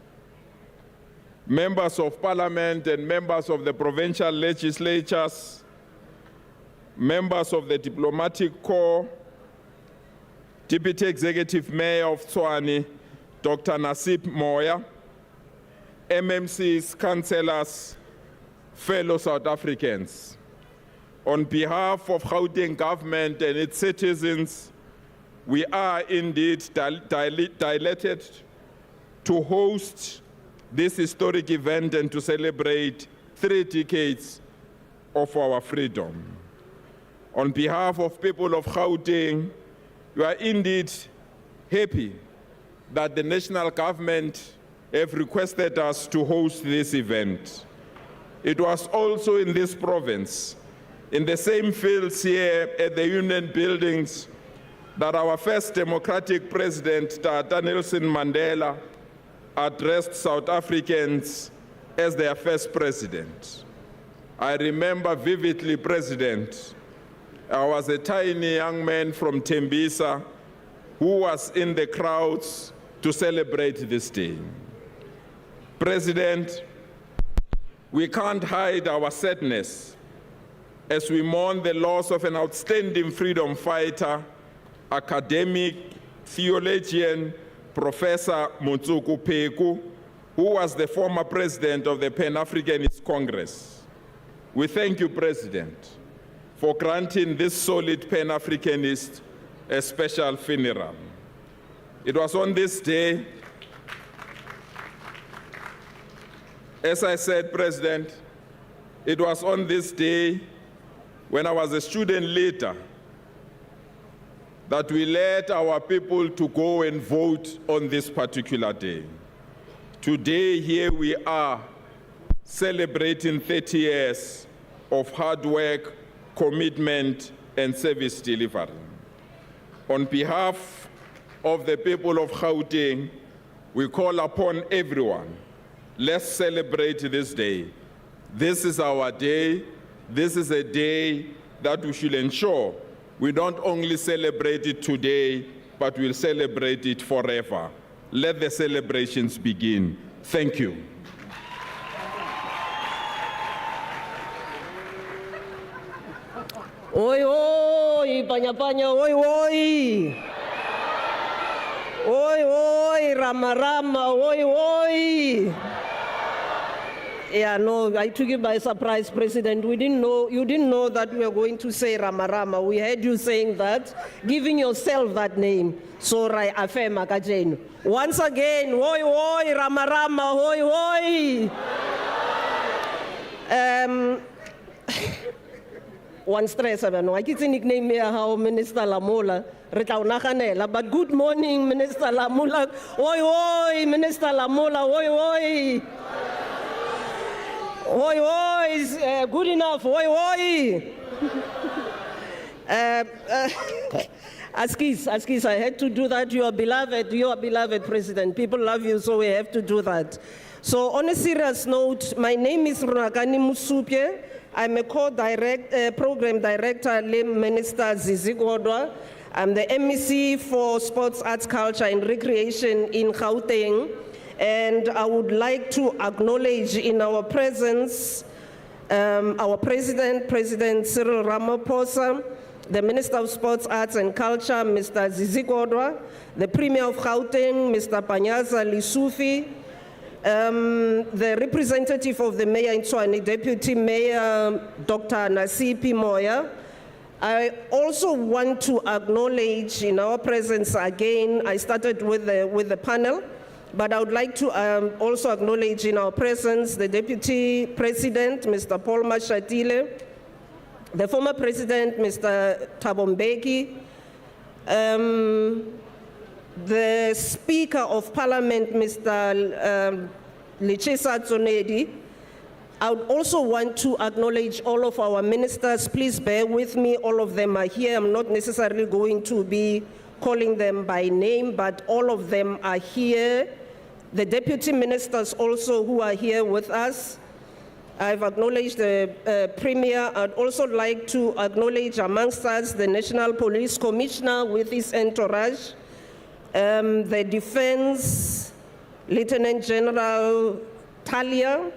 members of parliament and members of the provincial legislatures, members of the diplomatic corps, Deputy Executive Mayor of Tshwane, Dr. Nasip Moya, MMCs, councillors, fellow South Africans. On behalf of Gauteng government and its citizens, we are indeed delighted to host this historic event and to celebrate 3 decades of our freedom. On behalf of people of Gauteng, we are indeed happy that the national government have requested us to host this event. It was also in this province, in the same fields here at the Union Buildings, that our first democratic president, Tata Nelson Mandela, addressed South Africans as their first president. I remember vividly, President, I was a tiny young man from Tembisa who was in the crowds to celebrate this day. President, we can't hide our sadness as we mourn the loss of an outstanding freedom fighter, academic, theologian, Professor Motsuku Peku, who was the former president of the Pan-Africanist Congress. We thank you, President, for granting this solid Pan-Africanist a special funeral. It was on this day, as I said, President, it was on this day when I was a student leader that we led our people to go and vote on this particular day. Today, here we are celebrating 30 years of hard work, commitment, and service delivery. On behalf of the people of Gauteng, we call upon everyone, let's celebrate this day. This is our day. This is a day that we should ensure we don't only celebrate it today, but we'll celebrate it forever. Let the celebrations begin. Thank you. Oi, oi, Panya, oi, oi. Oi, oi, Rama, oi, oi. Yeah, no, I took you by surprise, President. We didn't know, you didn't know that we were going to say Rama. We heard you saying that, giving yourself that name. So, Afema Kajenu. Once again, oi, oi, Rama, oi, oi. one stress, I get a nickname here, how Minister Lamola, but good morning, Minister Lamola. Oi, oi, Minister Lamola, oi, oi. Oi, oi, good enough, oi, oi. Askis, I had to do that. You are beloved President. People love you, so we have to do that. So on a serious note, my name is Runagani Musupye. I'm a program director, Minister Zizi Godwa. I'm the MEC for Sports, Arts, Culture and Recreation in Gauteng. And I would like to acknowledge in our presence our President Cyril Ramaphosa, the Minister of Sports, Arts and Culture, Mr. Zizi Godwa, the Premier of Gauteng, Mr. Panyaza Lisufi, the representative of the Mayor in Tshwane, Deputy Mayor Dr. Nasipi Moya. I also want to acknowledge in our presence again, I started with the panel, but I would like to also acknowledge in our presence the Deputy President, Mr. Paul Mashatile, the former President, Mr. Thabo Mbeki, the Speaker of Parliament, Mr. Lechisa Tsonedi. I would also want to acknowledge all of our ministers. Please bear with me, all of them are here. I'm not necessarily going to be calling them by name, but all of them are here. The deputy ministers also who are here with us. I've acknowledged the Premier. I'd also like to acknowledge amongst us the National Police Commissioner with his entourage, the Defense Lieutenant General Talia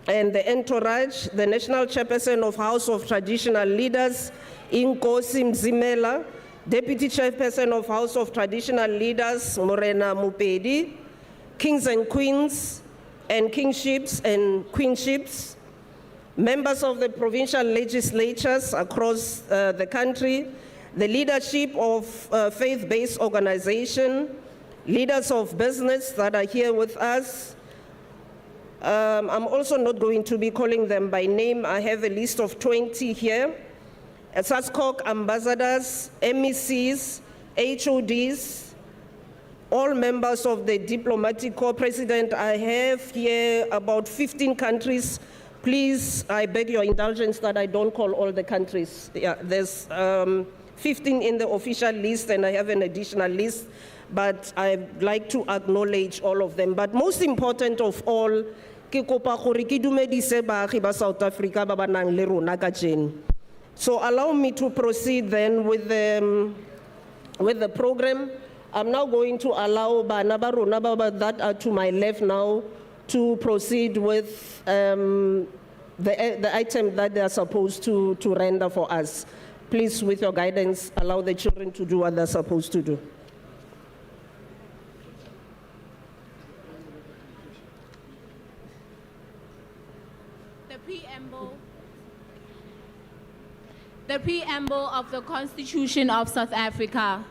and the entourage, the National Chairperson of House of Traditional Leaders, Inkosi Mzimela, Deputy Chairperson of House of Traditional Leaders, Morena Mupedi, Kings and Queens and Kingships and Queenships, members of the provincial legislatures across the country, the leadership of faith-based organization, leaders of business that are here with us. I'm also not going to be calling them by name. I have a list of 20 here. SASCOC ambassadors, MECs, HODs, all members of the diplomatic corps. President, I have here about 15 countries. Please, I beg your indulgence that I don't call all the countries. Yeah, there's 15 in the official list and I have an additional list, but I'd like to acknowledge all of them. But most important of all, ke kopa gore ke dumedise baagi ba South Africa ba ba nang le rona ka jeno. So allow me to proceed then with the program. I'm now going to allow bana ba rona ba that are to my left now to proceed with the item that they are supposed to render for us. Please, with your guidance, allow the children to do what they're supposed to do. The preamble of the Constitution of South Africa.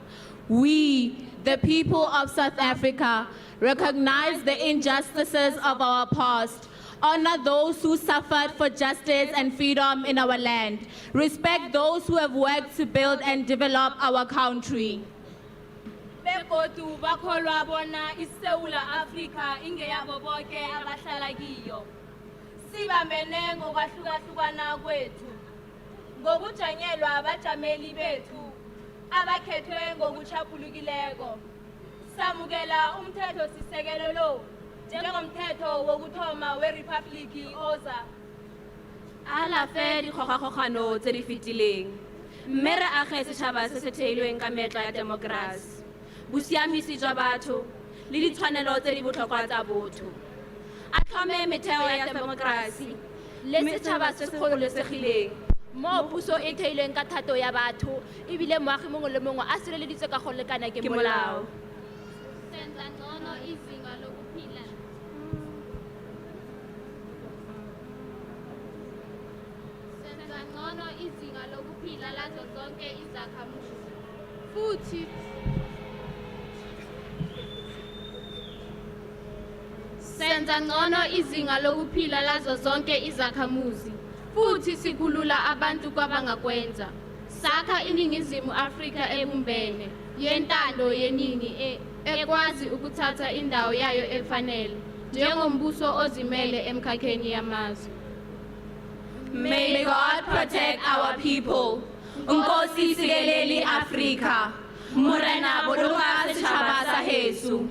We, the people of South Africa, recognize the injustices of our past, honor those who suffered for justice and freedom in our land, respect those who have worked to build and develop our country. Begodu bakholwa bona iSewula Afrika ingeyabo bonke abahlala kiyo. Sibambene ngokwahlukahlukana kwethu. Ngokujanyelwa abajameli bethu abakhethwe ngokuchapulukileko. Samukela umthetho sisekelo lo njengomthetho wokuthoma weRepublic oza. Alafe dikgogakgogano tse di fetileng. Mme re age setšhaba se se theilweng ka meetlo ya demokrasi, bosiamisi jwa batho le ditshwanelo tse di botlhokwa tsa botho. A tlhome metheo ya demokrasi le setšhaba se se gololesegileng mo puso e theilweng ka thato ya batho ebile moagi mongwe le mongwe a sireleditswe ka go lekana ke molao. Senza ngcono izinga lokuphila. Senza ngcono izinga lokuphila lazo zonke izakhamuzi. Futhi senza ngcono izinga lokuphila lazo zonke izakhamuzi. futhi sikhulula abantu kwabangakwenza. Sakha iningizimu Afrika ebumbene, yentando yeningi ekwazi ukuthatha indawo yayo efanele, njengombuso ozimele emkhakheni yamazwe. May God protect our people. Nkosi sikeleli Afrika. Morena boloka setjhaba sa heso.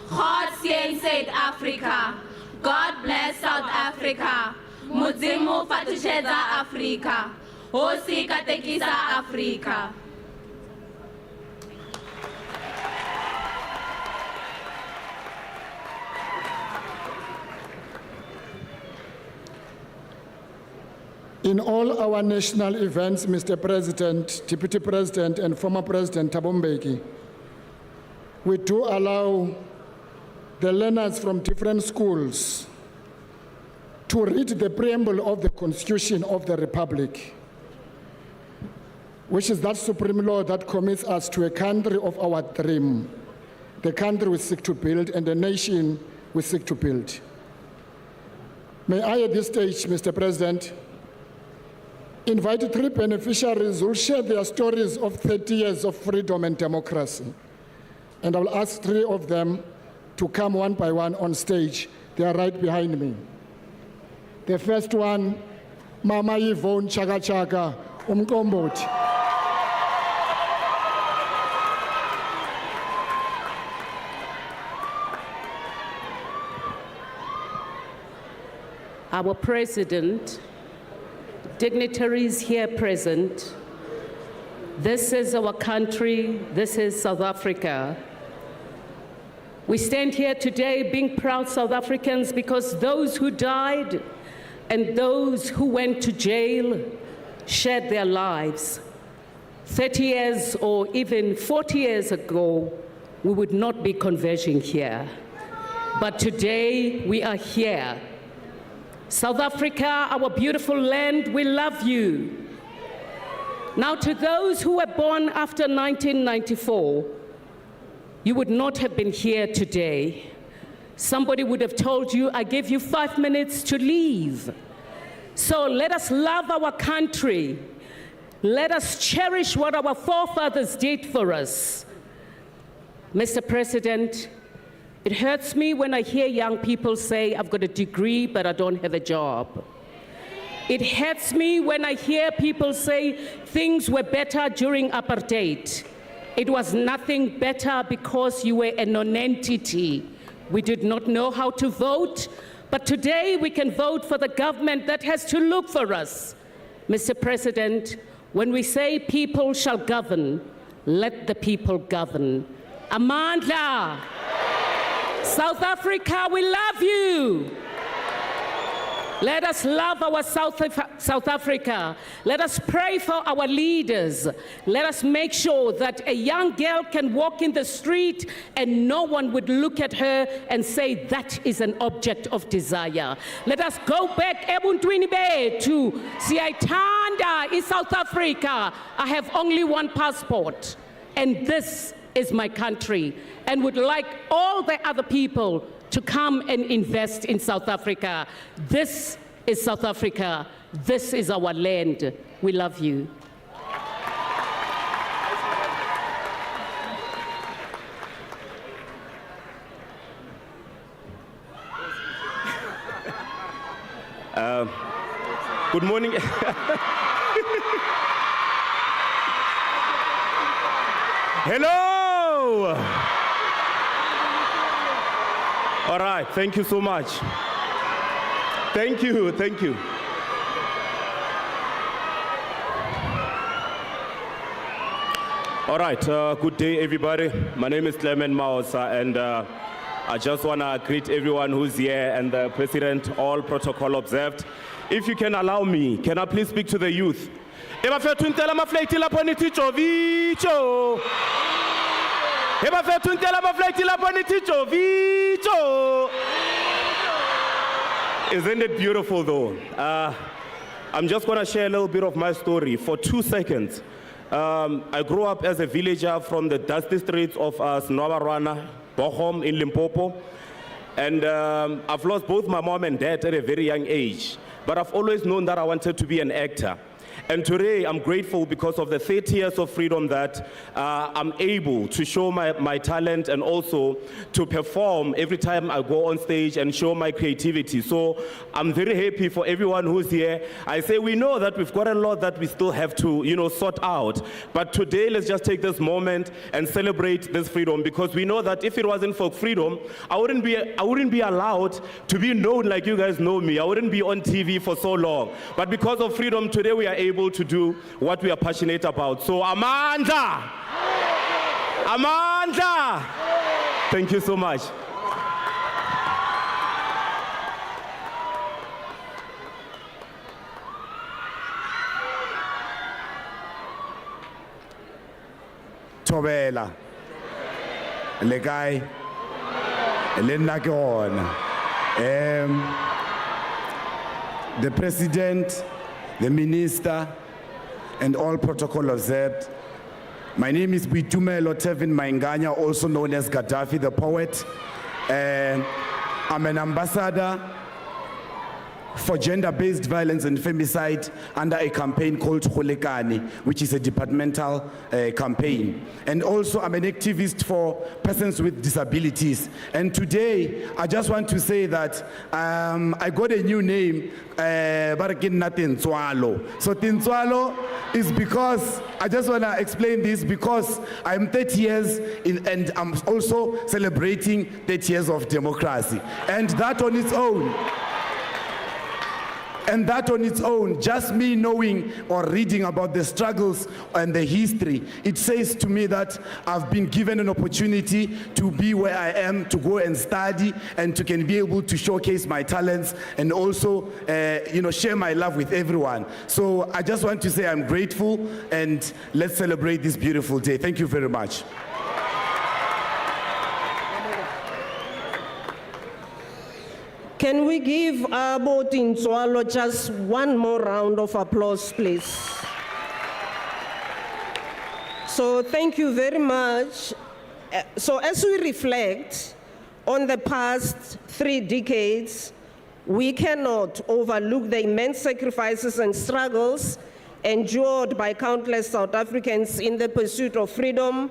God save Africa. God bless South Africa. Modimo fatošetša Africa. Hosi katekisa Africa. In all our national events, Mr. President, Deputy President, and former President Thabo Mbeki, we do allow the learners from different schools to read the preamble of the Constitution of the Republic, which is that supreme law that commits us to a country of our dream, the country we seek to build and the nation we seek to build. May I at this stage, Mr. President, invite 3 beneficiaries who will share their stories of 30 years of freedom and democracy. And I will ask 3 of them to come one by one on stage. They are right behind me. The first one, Mama Yvonne Chaka Chaka, Umkomboti. Our President, dignitaries here present, this is our country, this is South Africa. We stand here today being proud South Africans because those who died and those who went to jail shared their lives. 30 years or even 40 years ago, we would not be converging here. But today, we are here. South Africa, our beautiful land, we love you. Now, to those who were born after 1994, you would not have been here today. Somebody would have told you, I give you 5 minutes to leave. So let us love our country. Let us cherish what our forefathers did for us. Mr. President, it hurts me when I hear young people say, I've got a degree, but I don't have a job. It hurts me when I hear people say things were better during apartheid. It was nothing better because you were a non-entity. We did not know how to vote, but today we can vote for the government that has to look for us. Mr. President, when we say people shall govern, let the people govern. Amandla! South Africa, we love you. Let us love our South Africa. Let us pray for our leaders. Let us make sure that a young girl can walk in the street and no one would look at her and say that is an object of desire. Let us go back ebuntwini bethu siyayithanda in South Africa. I have only one passport, and this is my country, and would like all the other people to come and invest in South Africa. This is South Africa. This is our land. We love you. Good morning. Hello. All right, thank you so much. Thank you, thank you. All right, good day, everybody. My name is Clement Maosa, and I just want to greet everyone who's here and the President, all protocol observed. If you can allow me, can I please speak to the youth? Isn't it beautiful though? I'm just going to share a little bit of my story for 2 seconds. I grew up as a villager from the dusty streets of Snowarwana, Bochum in Limpopo. And I've lost both my mom and dad at a very young age. but I've always known that I wanted to be an actor. And today, I'm grateful because of the 30 years of freedom that I'm able to show my talent and also to perform every time I go on stage and show my creativity. So I'm very happy for everyone who's here. I say we know that we've got a lot that we still have to, sort out. But today, let's just take this moment and celebrate this freedom, because we know that if it wasn't for freedom, I wouldn't be allowed to be known like you guys know me. I wouldn't be on TV for so long. But because of freedom, today we are able to do what we are passionate about. So Amanda! Amanda! Thank you so much. Thobela. Le kae? Le nna ke gona. The president, the minister, and all protocol observed. My name is Bitumelo Tevin Mainganya, also known as Gaddafi the poet. I'm an ambassador for gender-based violence and femicide under a campaign called Kholekane, which is a departmental campaign. And also I'm an activist for persons with disabilities. And today, I just want to say that I got a new name, Barakinna Tintswalo. So Tintswalo is because, I just want to explain this because I'm 30 years and I'm also celebrating 30 years of democracy. And that on its own, just me knowing or reading about the struggles and the history, it says to me that I've been given an opportunity to be where I am, to go and study, and to can be able to showcase my talents and also, share my love with everyone. So I just want to say I'm grateful, and let's celebrate this beautiful day. Thank you very much. Can we give Abo Tintswalo just one more round of applause, please? So thank you very much. So as we reflect on the past 3 decades, we cannot overlook the immense sacrifices and struggles endured by countless South Africans in the pursuit of freedom,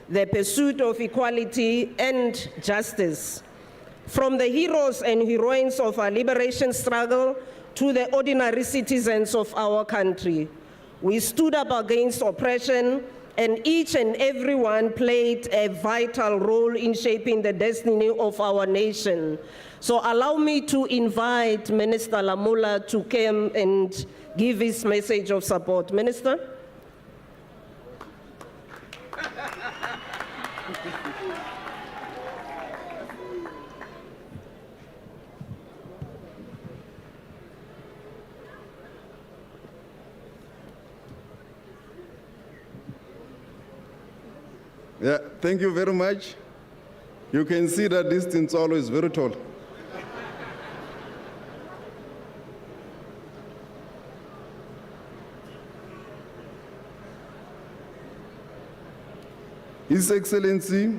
the pursuit of equality and justice. From the heroes and heroines of our liberation struggle to the ordinary citizens of our country, we stood up against oppression, and each and every one played a vital role in shaping the destiny of our nation. So allow me to invite Minister Lamula to come and give his message of support. Minister? Yeah, thank you very much. You can see that this Tintswalo is very tall. His Excellency,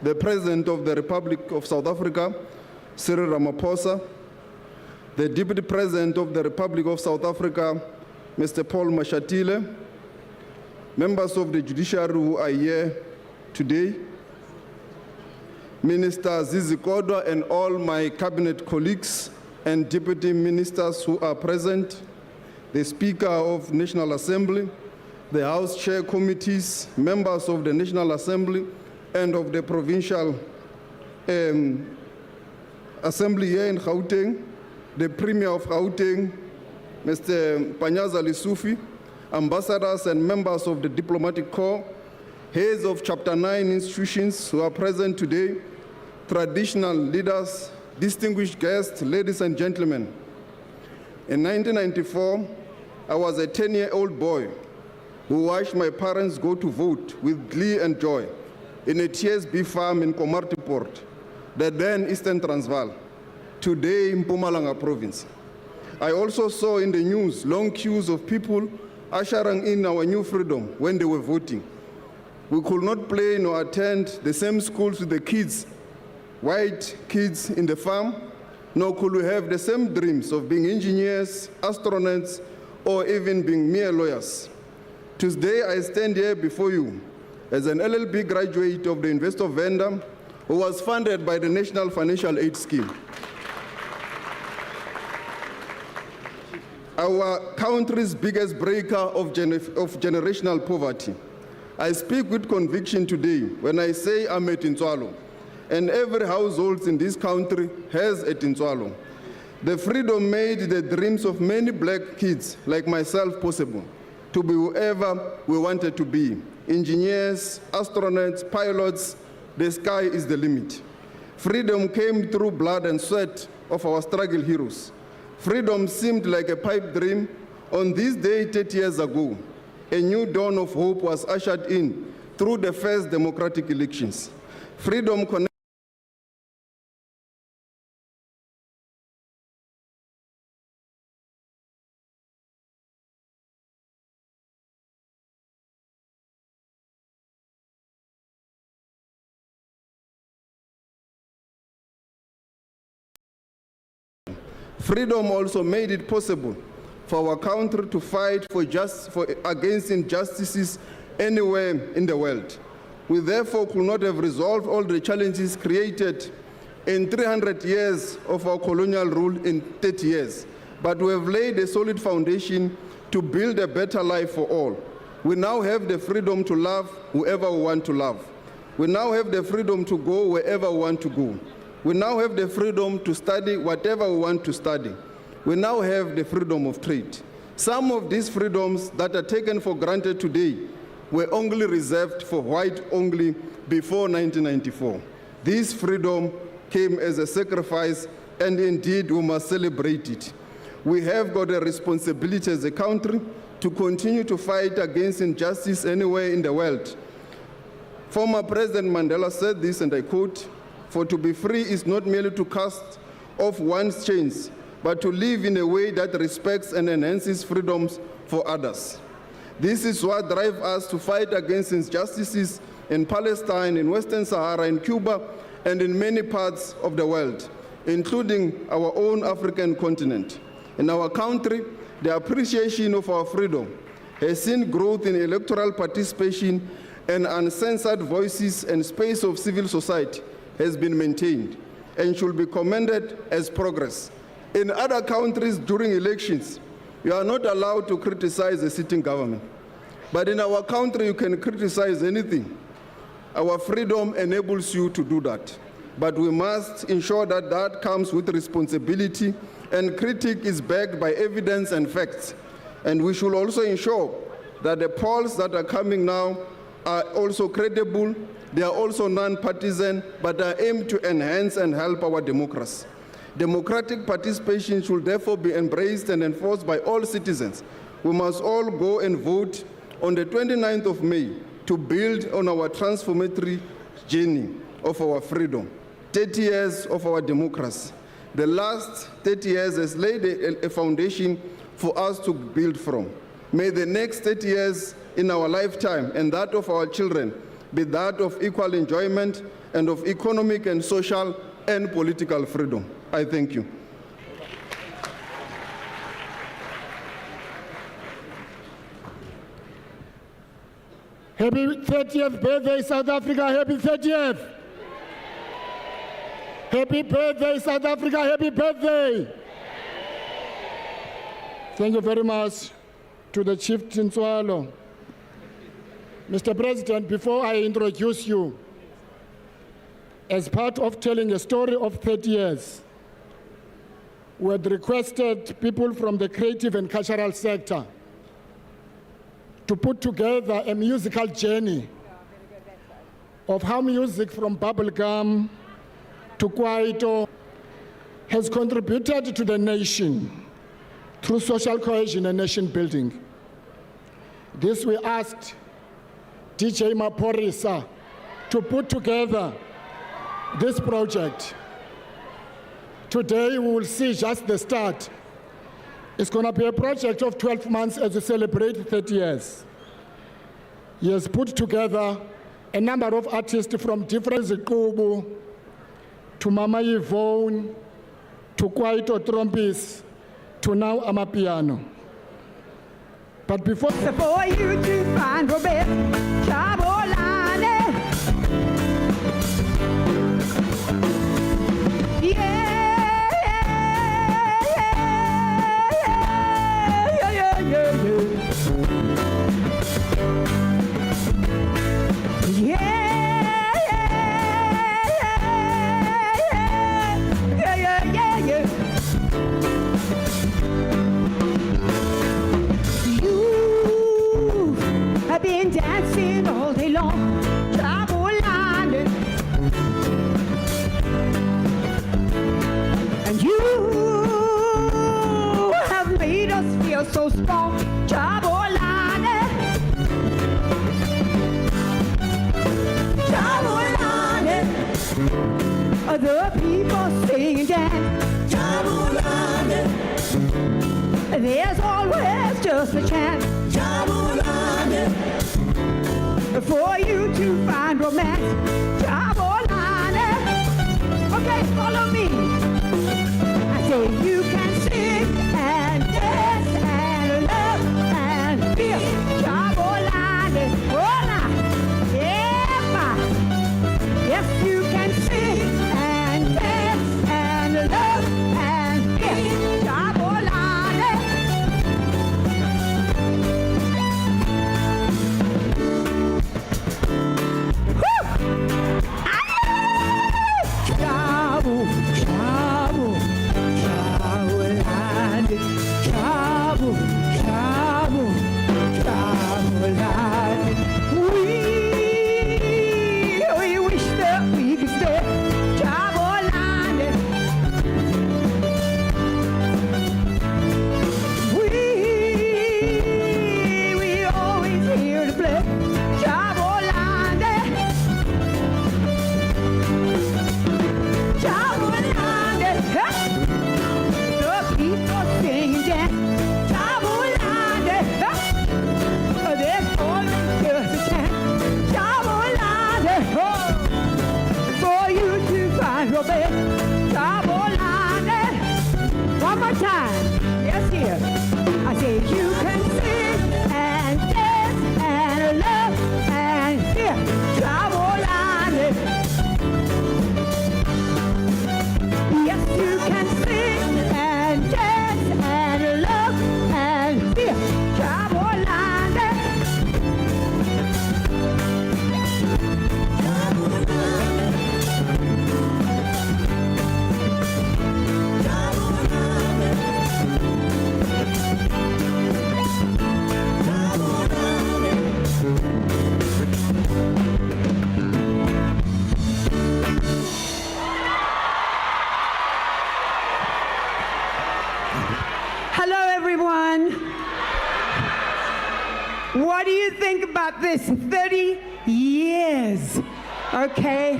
the President of the Republic of South Africa, Cyril Ramaphosa, the Deputy President of the Republic of South Africa, Mr. Paul Mashatile, members of the judiciary who are here today, Minister Zizi Kodwa and all my cabinet colleagues and deputy ministers who are present, the Speaker of National Assembly, the House Chair Committees, members of the National Assembly and of the Provincial Assembly here in Gauteng, the Premier of Gauteng, Mr. Panyaza Lissufi, ambassadors and members of the diplomatic corps, heads of Chapter 9 institutions who are present today, traditional leaders, distinguished guests, ladies and gentlemen. In 1994, I was a 10-year-old boy who watched my parents go to vote with glee and joy in a TSB farm in Komatipoort, the then Eastern Transvaal, today in Mpumalanga province. I also saw in the news long queues of people ushering in our new freedom when they were voting. We could not play nor attend the same schools with the kids, white kids in the farm, nor could we have the same dreams of being engineers, astronauts, or even being mere lawyers. Today, I stand here before you as an LLB graduate of the University of Venda, who was funded by the National Financial Aid Scheme. Our country's biggest breaker of generational poverty. I speak with conviction today when I say I'm a Tintswalo, and every household in this country has a Tintswalo. The freedom made the dreams of many black kids like myself possible to be whoever we wanted to be. Engineers, astronauts, pilots, the sky is the limit. Freedom came through blood and sweat of our struggle heroes. Freedom seemed like a pipe dream. On this day 30 years ago, a new dawn of hope was ushered in through the first democratic elections. Freedom connected. Freedom also made it possible for our country to fight against injustices anywhere in the world. We therefore could not have resolved all the challenges created in 300 years of our colonial rule in 30 years, but we have laid a solid foundation to build a better life for all. We now have the freedom to love whoever we want to love. We now have the freedom to go wherever we want to go. We now have the freedom to study whatever we want to study. We now have the freedom of trade. Some of these freedoms that are taken for granted today were only reserved for white only before 1994. This freedom came as a sacrifice, and indeed we must celebrate it. We have got a responsibility as a country to continue to fight against injustice anywhere in the world. Former President Mandela said this, and I quote, "For to be free is not merely to cast off one's chains, but to live in a way that respects and enhances freedoms for others." This is what drives us to fight against injustices in Palestine, in Western Sahara, in Cuba, and in many parts of the world, including our own African continent. In our country, the appreciation of our freedom has seen growth in electoral participation, and uncensored voices and space of civil society has been maintained and should be commended as progress. In other countries during elections, you are not allowed to criticize the sitting government. But in our country, you can criticize anything. Our freedom enables you to do that. But we must ensure that that comes with responsibility, and critique is backed by evidence and facts. And we should also ensure that the polls that are coming now are also credible. They are also non-partisan, but are aimed to enhance and help our democracy. Democratic participation should therefore be embraced and enforced by all citizens. We must all go and vote on the 29th of May to build on our transformatory journey of our freedom. 30 years of our democracy. The last 30 years has laid a foundation for us to build from. May the next 30 years in our lifetime and that of our children be that of equal enjoyment and of economic and social and political freedom. I thank you. Happy 30th birthday, South Africa. Happy 30th. Happy birthday, South Africa. Happy birthday. Thank you very much to the Chief Tintswalo. Mr. President, before I introduce you, as part of telling a story of 30 years, we had requested people from the creative and cultural sector to put together a musical journey of how music from bubblegum to kwaito has contributed to the nation through social cohesion and nation building. This we asked DJ Maporisa to put together this project. Today we will see just the start. It's going to be a project of 12 months as we celebrate 30 years. He has put together a number of artists from different Zikubu to Mama Yvonne, to kwaito trompis, to now amapiano. But before For you to find Robert Chabolane. I've been dancing all day long, Chabolane. And you have made us feel so strong, Chabolane. Chabolane. The people sing and dance, Chabolane. There's always just a chance, Chabolane, for you to find romance, Chabolane. Okay, follow me. I say you can sing and dance and love and feel, Chabolane. Hola, yeah, yes, you can sing and dance and love and feel, Chabolane. We wish that we could stay, Chabolane. We always here to play, Chabolane. Chabolane. The people sing and dance, Chabolane. There's always just a chance, Chabolane. For you to find Robert, Chabolane. One more time. Yes, here. I say you can sing and dance and love and fear, Chabolane. Yes, you can sing and dance and love and fear, Chabolane. Hello, everyone. What do you think about this? 30 years, okay?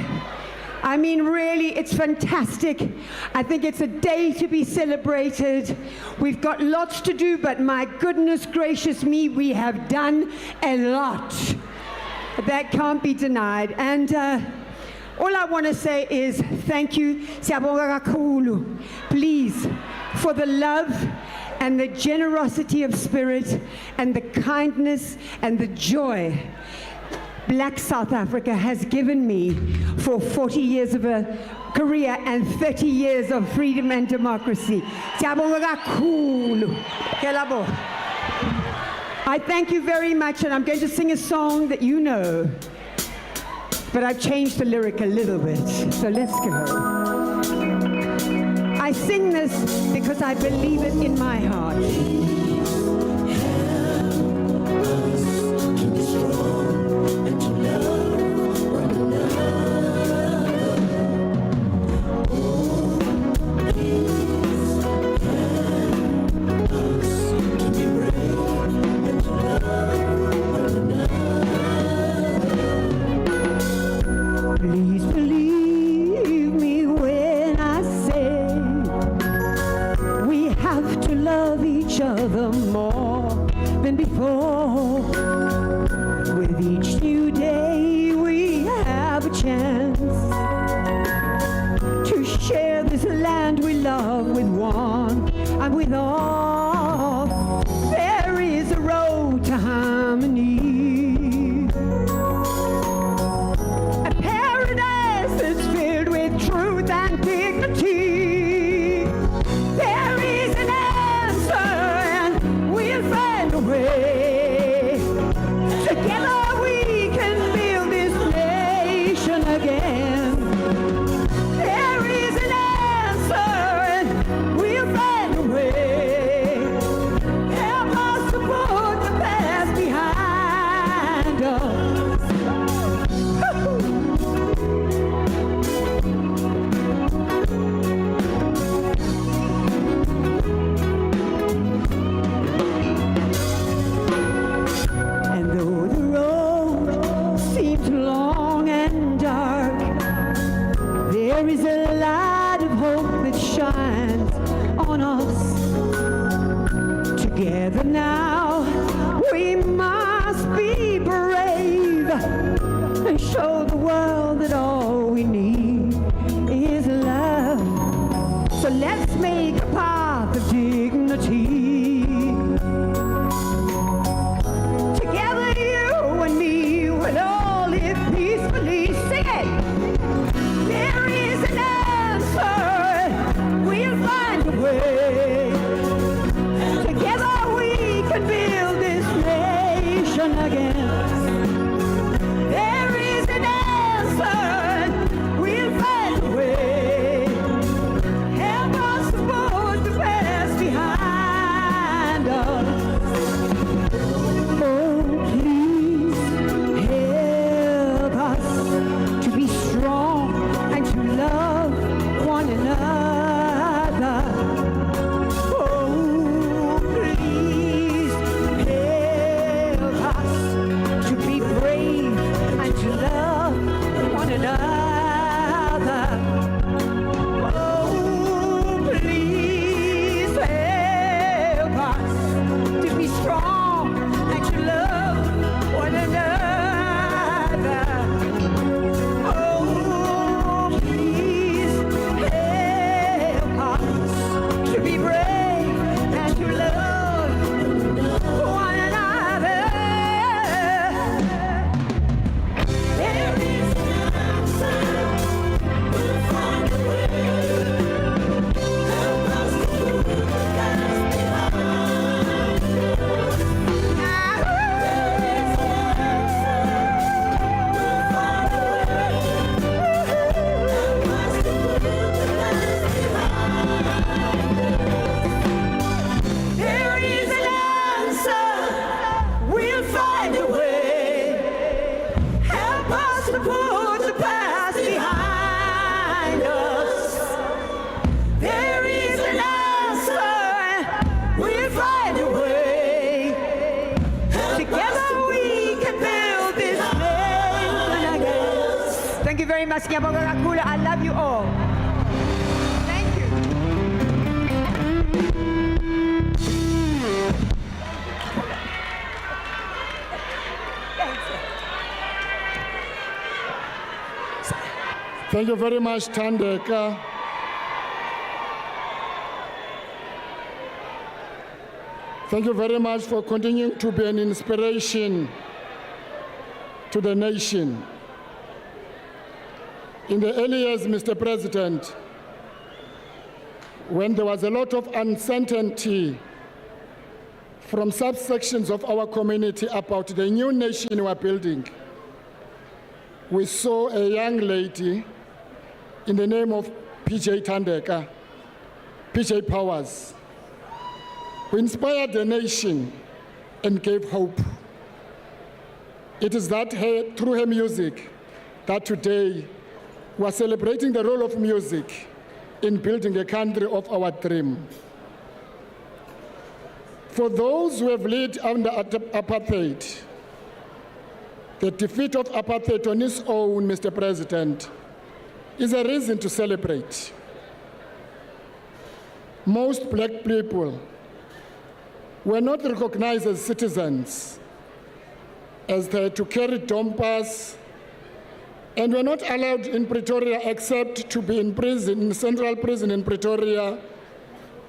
I mean, really, it's fantastic. I think it's a day to be celebrated. We've got lots to do, but my goodness gracious me, we have done a lot. That can't be denied. And all I want to say is thank you, Siyabonga kakhulu. Please, for the love and the generosity of spirit and the kindness and the joy Black South Africa has given me for 40 years of a career and 30 years of freedom and democracy. Siyabonga kakhulu. Kelabo. I thank you very much, and I'm going to sing a song that you know, but I've changed the lyric a little bit, so let's go. I sing this because I believe it in my heart. Please believe me when I say we have to love each other. harmony. A paradise that's filled with truth and dignity. There is an answer and we'll find a way. Together we can build this nation again. There is an answer and we'll find a way. Help us to put the past behind us. And though the road seems long and dark, there is a light of hope that shines on us. Together now, we must be brave and show the world that all we need is love. So let's make a path of dignity. Together, you and me will all live peacefully. Sing it. There is an answer. We'll find a way. Together we can build this nation again. There is an answer. We'll find a way. Help us to put the past behind us. Oh, please help us to be strong and to love one another. Oh, please help us to be brave and to love one another. Oh, please help us to be strong and to love one another. Oh, please help us to be brave and to love one another. There is an answer. We'll find a way. Help us to put the past behind us. There is an answer. We'll find a way. Help us to put the past behind us. There is an answer. We'll find a way. Together we can build this nation again. Thank you very much. Ngiyabonga kakhulu. I love you all. Thank you. Thank you very much, Thandeka. Thank you very much for continuing to be an inspiration to the nation. In the early years, Mr. President, when there was a lot of uncertainty from subsections of our community about the new nation we are building, we saw a young lady in the name of PJ Thandeka, PJ Powers, who inspired the nation and gave hope. It is that through her music that today we are celebrating the role of music in building a country of our dream. For those who have lived under apartheid, the defeat of apartheid on its own, Mr. President, is a reason to celebrate. Most black people were not recognized as citizens, as they had to carry dompas and were not allowed in Pretoria except to be in prison, in central prison in Pretoria,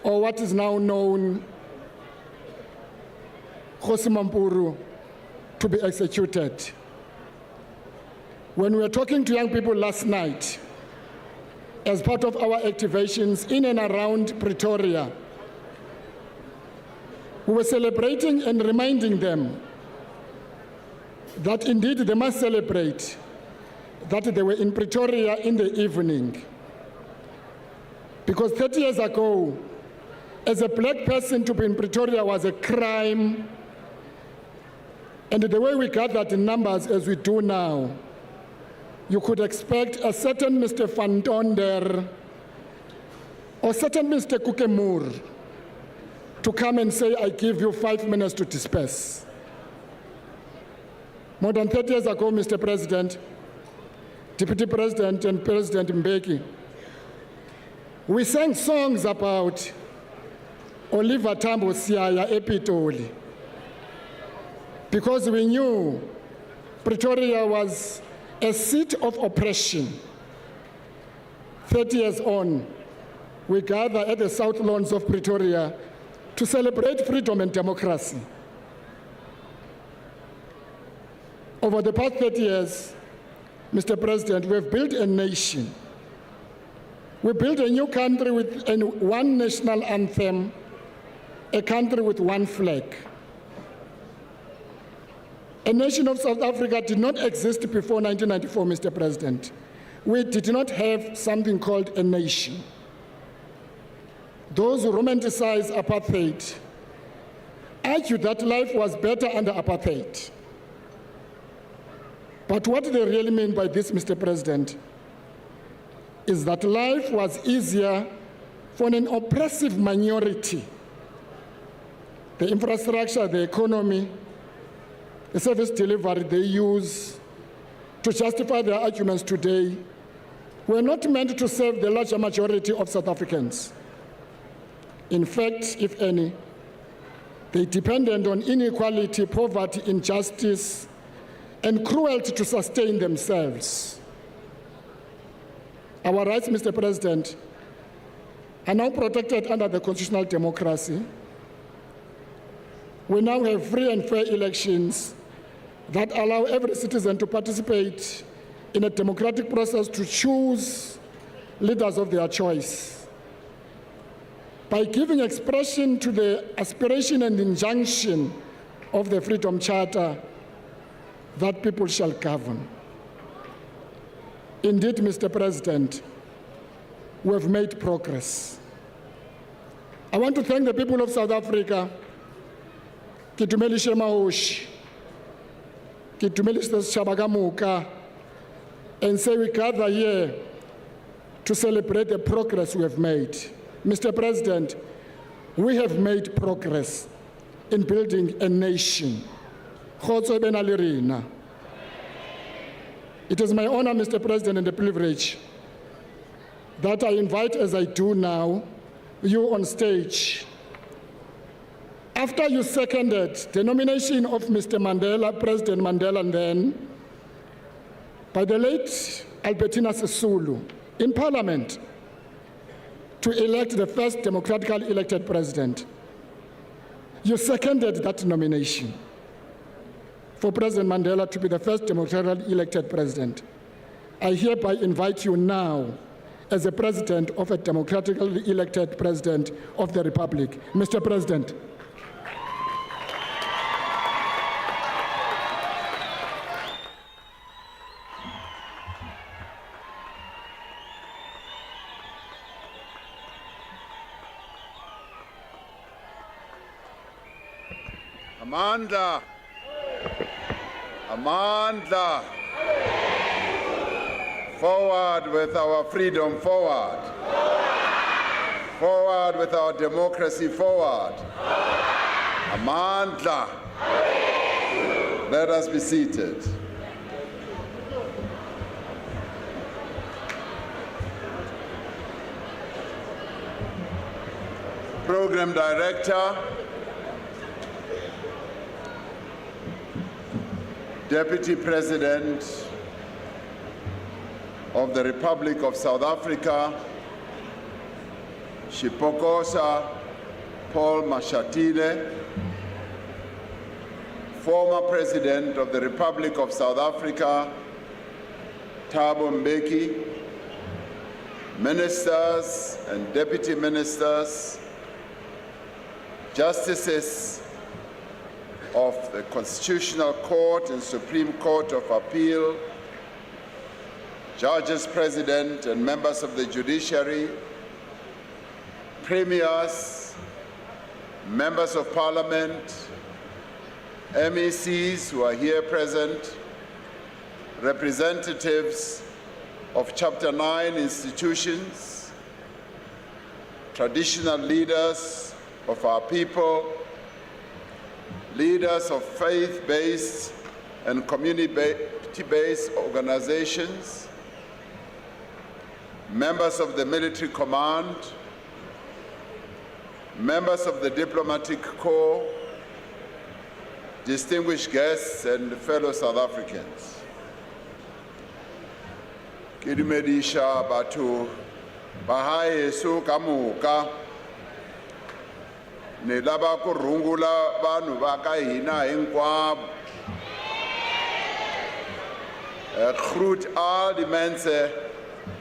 or what is now known Kgosi Mampuru to be executed. When we were talking to young people last night, as part of our activations in and around Pretoria, we were celebrating and reminding them that indeed they must celebrate that they were in Pretoria in the evening. Because 30 years ago, as a black person to be in Pretoria was a crime. And the way we gathered in numbers as we do now, you could expect a certain Mr. Van Tonder or certain Mr. Kukemur to come and say, I give you 5 minutes to disperse. More than 30 years ago, Mr. President, Deputy President and President Mbeki, we sang songs about Oliver Tambo Siaya Epitoli because we knew Pretoria was a seat of oppression. 30 years on, we gather at the South Lawns of Pretoria to celebrate freedom and democracy. Over the past 30 years, Mr. President, we have built a nation. We built a new country with one national anthem, a country with one flag. A nation of South Africa did not exist before 1994, Mr. President. We did not have something called a nation. Those who romanticize apartheid argue that life was better under apartheid. But what they really mean by this, Mr. President, is that life was easier for an oppressive minority. The infrastructure, the economy, the service delivery they use to justify their arguments today were not meant to serve the larger majority of South Africans. In fact, if any, they depended on inequality, poverty, injustice, and cruelty to sustain themselves. Our rights, Mr. President, are now protected under the constitutional democracy. We now have free and fair elections that allow every citizen to participate in a democratic process to choose leaders of their choice. By giving expression to the aspiration and injunction of the Freedom Charter, that people shall govern. Indeed, Mr. President, we have made progress. I want to thank the people of South Africa, Kitumelishe Maoshi, Kitumelishe Shabagamuka, and say we gather here to celebrate the progress we have made. Mr. President, we have made progress in building a nation. It is my honor, Mr. President, and a privilege that I invite, as I do now, you on stage. After you seconded the nomination of Mr. Mandela, President Mandela then, by the late Albertina Sisulu in Parliament to elect the first democratically elected president, you seconded that nomination for President Mandela to be the first democratically elected president. I hereby invite you now as a president of a democratically elected president of the Republic. Mr. President. Amandla. Amandla. Forward with our freedom, forward. Forward with our democracy, forward. Amandla. Let us be seated. Program Director, Deputy President of the Republic of South Africa, Shipokosa Paul Mashatile, former President of the Republic of South Africa, Thabo Mbeki, ministers and deputy ministers, justices of the Constitutional Court and Supreme Court of Appeal, judges, president, and members of the judiciary, premiers, members of parliament, MECs who are here present, representatives of Chapter 9 institutions, traditional leaders of our people, leaders of faith-based and community-based organizations, members of the military command, members of the diplomatic corps, distinguished guests and fellow South Africans. Ke dumedisha batho ba haeso ka moka ne lava ku rhungula vanhu va ka hina hinkwavo. Groet al die mense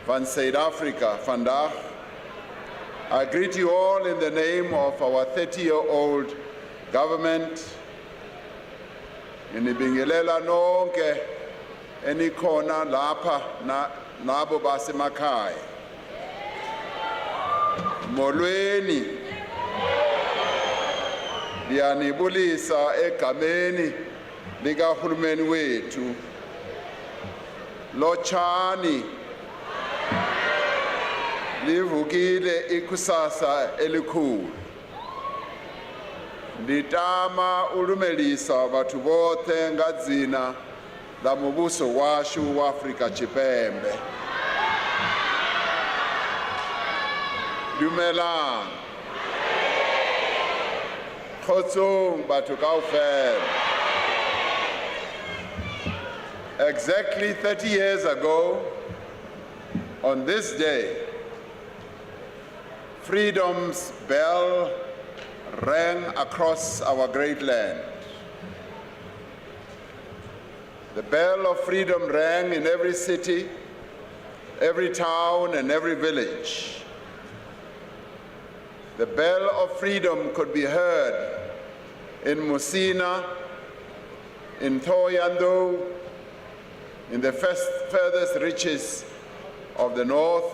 van Suid-Afrika vandag. I greet you all in the name of our 30-year-old government. Nibingelela nonke enikhona lapha nabo basemakhaya. Molweni liyanibulisa egameni likahulumeni wethu. Lotshani livukile ikusasa elikhulu. Nditama ulumelisa bathu bote ngadzina la mubuso washu wa Afrika Chipembe. Dumelang. Khotsong batho kaofela. Exactly 30 years ago, on this day, freedom's bell rang across our great land. The bell of freedom rang in every city, every town, and every village. The bell of freedom could be heard in Musina, in Thohoyandou, in the furthest reaches of the north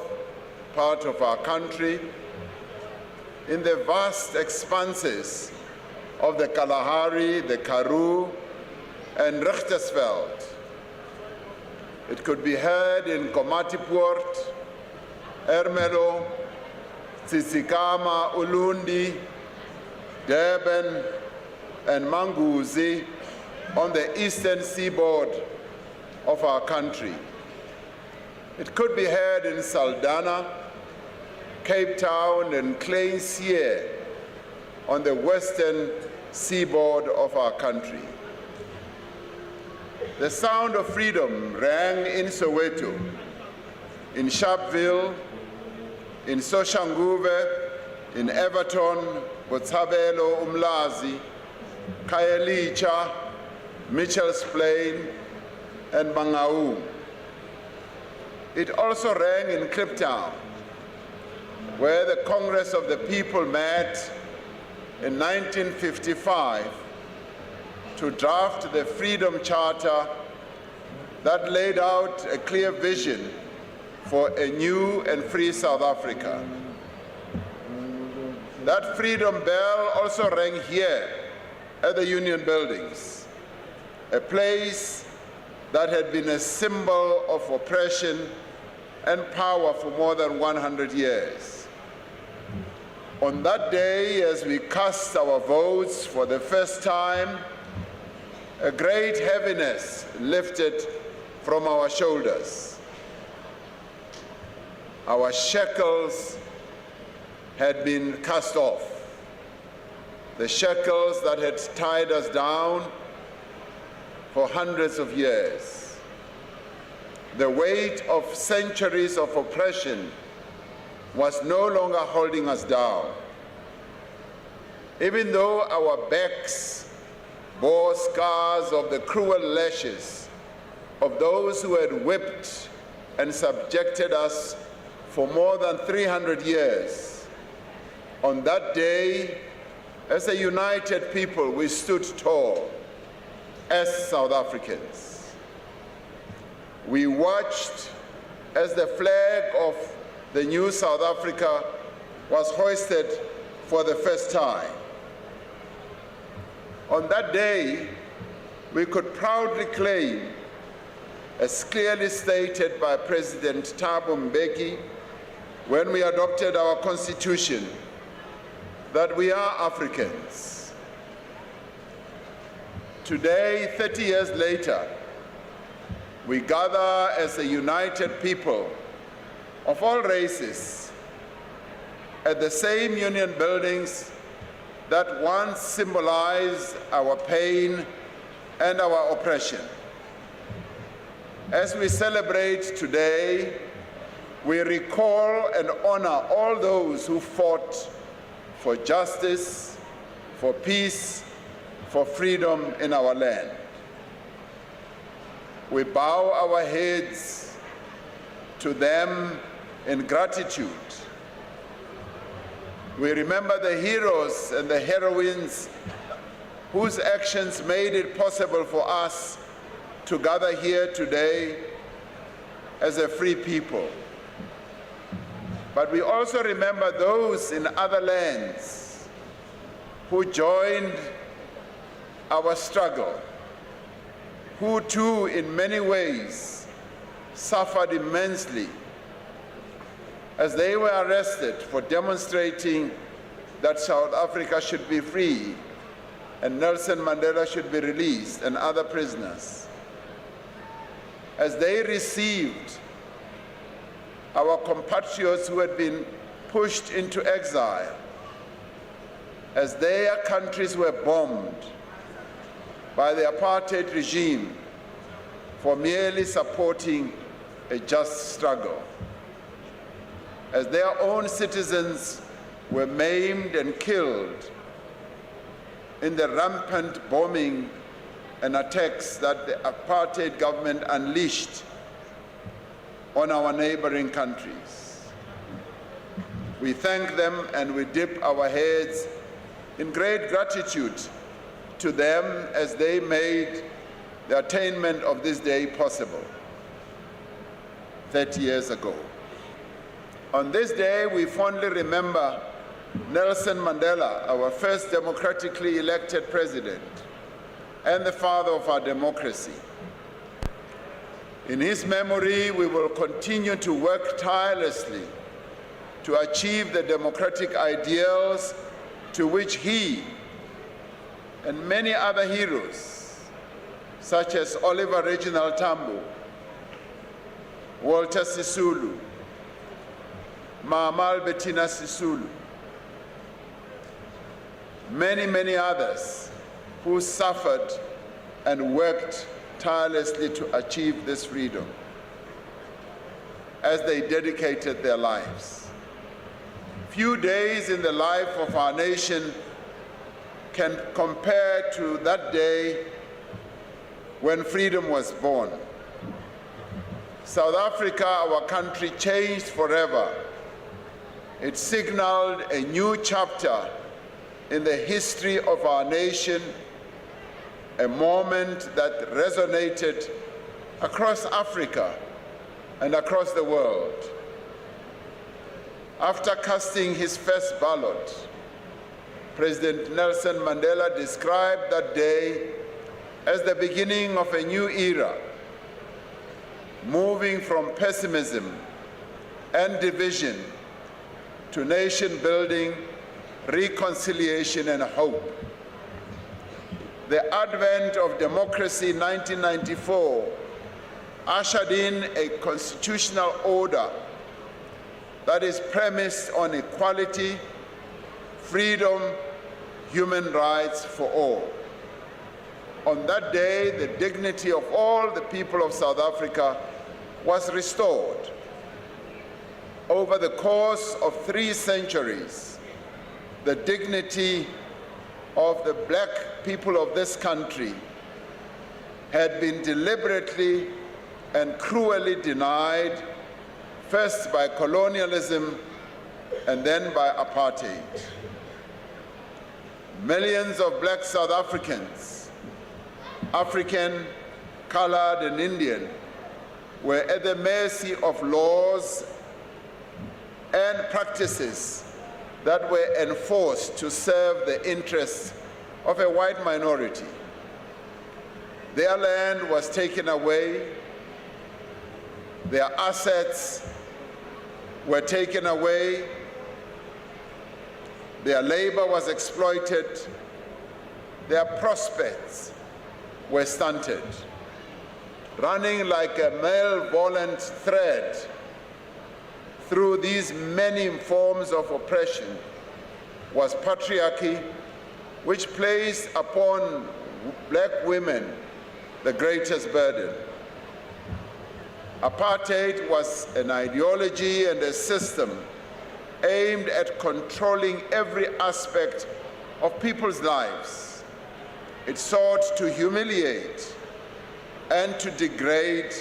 part of our country, in the vast expanses of the Kalahari, the Karoo, and Richtersveld. It could be heard in Komatipoort, Ermelo, Tsitsikamma, Ulundi, Durban, and Manguzi on the eastern seaboard of our country. It could be heard in Saldanha, Cape Town, and Klein-Sier on the western seaboard of our country. The sound of freedom rang in Soweto, in Sharpeville, in Soshanguve, in Everton, Botshabelo, Umlazi, Khayelitsha, Mitchell's Plain, and Mangaung. It also rang in Kliptown, where the Congress of the People met in 1955 to draft the Freedom Charter that laid out a clear vision for a new and free South Africa. That freedom bell also rang here at the Union Buildings, a place that had been a symbol of oppression and power for more than 100 years. On that day, as we cast our votes for the first time, a great heaviness lifted from our shoulders. Our shackles had been cast off. The shackles that had tied us down for hundreds of years. The weight of centuries of oppression was no longer holding us down. Even though our backs bore scars of the cruel lashes of those who had whipped and subjected us for more than 300 years. On that day, as a united people, we stood tall as South Africans. We watched as the flag of the new South Africa was hoisted for the first time. On that day, we could proudly claim, as clearly stated by President Thabo Mbeki when we adopted our constitution, that we are Africans. Today, 30 years later, we gather as a united people of all races at the same union buildings that once symbolized our pain and our oppression. As we celebrate today, we recall and honor all those who fought for justice, for peace, for freedom in our land. We bow our heads to them in gratitude. We remember the heroes and the heroines whose actions made it possible for us to gather here today as a free people. But we also remember those in other lands who joined our struggle, who too in many ways suffered immensely as they were arrested for demonstrating that South Africa should be free and Nelson Mandela should be released and other prisoners. As they received our compatriots who had been pushed into exile, as their countries were bombed by the apartheid regime for merely supporting a just struggle, as their own citizens were maimed and killed in the rampant bombing and attacks that the apartheid government unleashed on our neighboring countries. We thank them and we dip our heads in great gratitude to them as they made the attainment of this day possible 30 years ago. On this day, we fondly remember Nelson Mandela, our first democratically elected president and the father of our democracy. In his memory, we will continue to work tirelessly to achieve the democratic ideals to which he and many other heroes, such as Oliver Reginald Tambo, Walter Sisulu, Mama Albertina Sisulu, many others who suffered and worked tirelessly to achieve this freedom as they dedicated their lives. Few days in the life of our nation can compare to that day when freedom was born. South Africa, our country, changed forever. It signaled a new chapter in the history of our nation, a moment that resonated across Africa and across the world. After casting his first ballot, President Nelson Mandela described that day as the beginning of a new era, moving from pessimism and division to nation building, reconciliation, and hope. The advent of democracy in 1994 ushered in a constitutional order that is premised on equality, freedom, human rights for all. On that day, the dignity of all the people of South Africa was restored. Over the course of 3 centuries, the dignity of the black people of this country had been deliberately and cruelly denied, first by colonialism and then by apartheid. Millions of black South Africans, African, colored, and Indian, were at the mercy of laws and practices that were enforced to serve the interests of a white minority. Their land was taken away, their assets were taken away, their labor was exploited, their prospects were stunted. Running like a malevolent thread through these many forms of oppression was patriarchy, which placed upon black women the greatest burden. Apartheid was an ideology and a system aimed at controlling every aspect of people's lives. It sought to humiliate and to degrade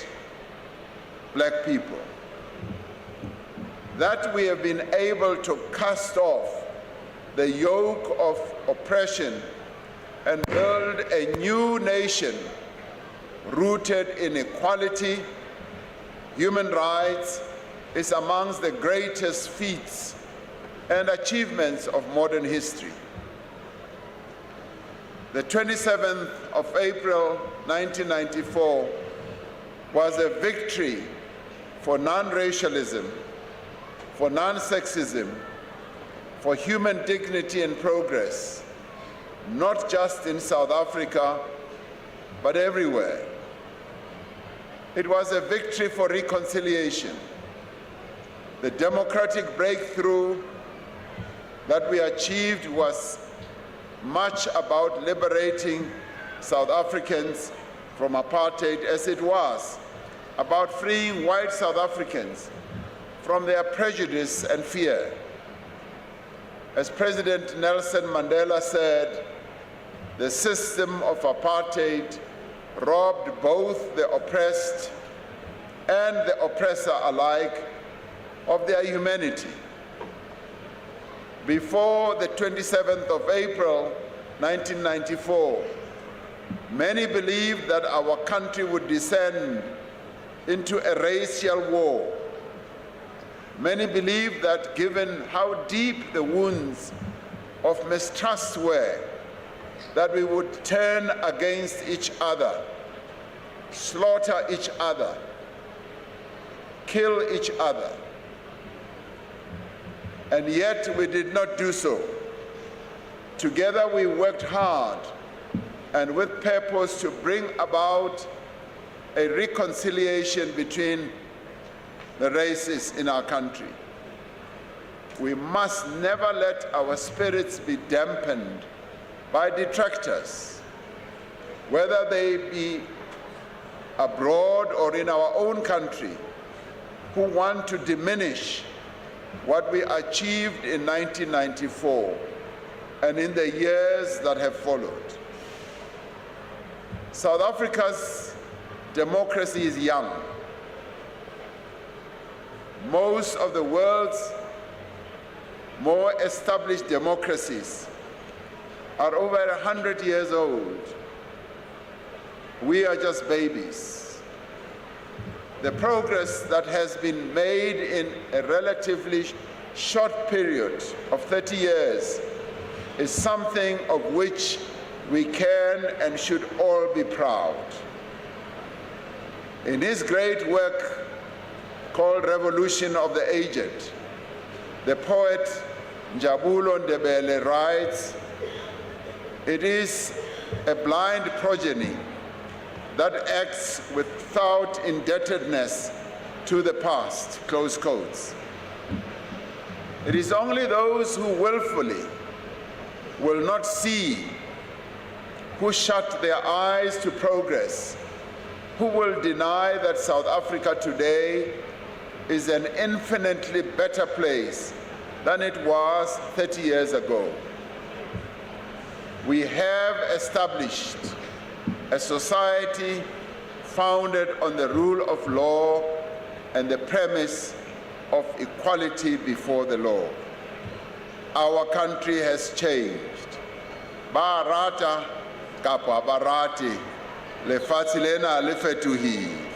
black people. That we have been able to cast off the yoke of oppression and build a new nation rooted in equality, human rights, is amongst the greatest feats and achievements of modern history. The 27th of April 1994 was a victory for non-racialism, for non-sexism, for human dignity and progress, not just in South Africa, but everywhere. It was a victory for reconciliation. The democratic breakthrough that we achieved was much about liberating South Africans from apartheid, as it was about freeing white South Africans from their prejudice and fear. As President Nelson Mandela said, the system of apartheid robbed both the oppressed and the oppressor alike of their humanity. Before the 27th of April 1994, many believed that our country would descend into a racial war. Many believed that given how deep the wounds of mistrust were, that we would turn against each other, slaughter each other, kill each other. And yet we did not do so. Together we worked hard and with purpose to bring about a reconciliation between the races in our country. We must never let our spirits be dampened by detractors, whether they be abroad or in our own country, who want to diminish what we achieved in 1994 and in the years that have followed. South Africa's democracy is young. Most of the world's more established democracies are over 100 years old. We are just babies. The progress that has been made in a relatively short period of 30 years is something of which we can and should all be proud. In his great work called Revolution of the Aged, the poet Njabulo Ndebele writes, "It is a blind progeny that acts without indebtedness to the past," close quotes. It is only those who willfully will not see, who shut their eyes to progress, who will deny that South Africa today is an infinitely better place than it was 30 years ago. we have established a society founded on the rule of law and the premise of equality before the law. Our country has changed. Barata kapa barati lefatshe lena le fetohile.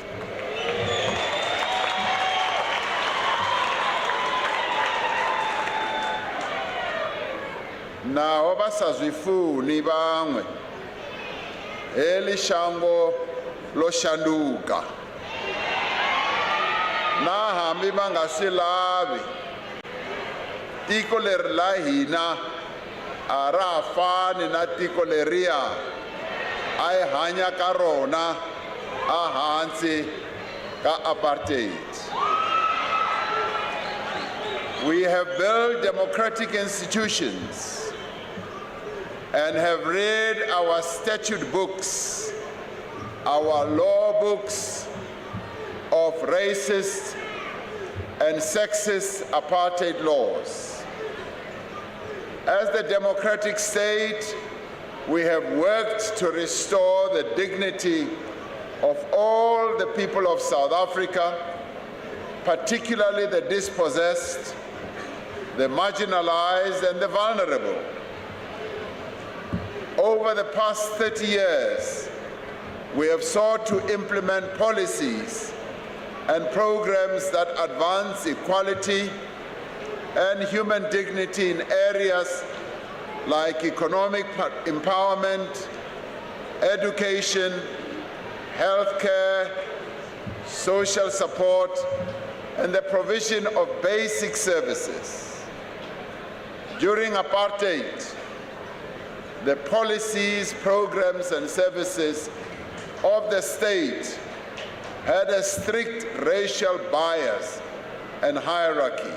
Naho basazwifuni bangwe elishango lo shanduka nahambi bangaswilavi tiko leri la hina a ra ha fani na tiko leriya a hi hanya ka rona a hansi ka apartheid. We have built democratic institutions and have read our statute books, our law books of racist and sexist apartheid laws. As the democratic state, we have worked to restore the dignity of all the people of South Africa, particularly the dispossessed, the marginalized, and the vulnerable. Over the past 30 years, we have sought to implement policies and programs that advance equality and human dignity in areas like economic empowerment, education, healthcare, social support, and the provision of basic services. During apartheid, the policies, programs, and services of the state had a strict racial bias and hierarchy.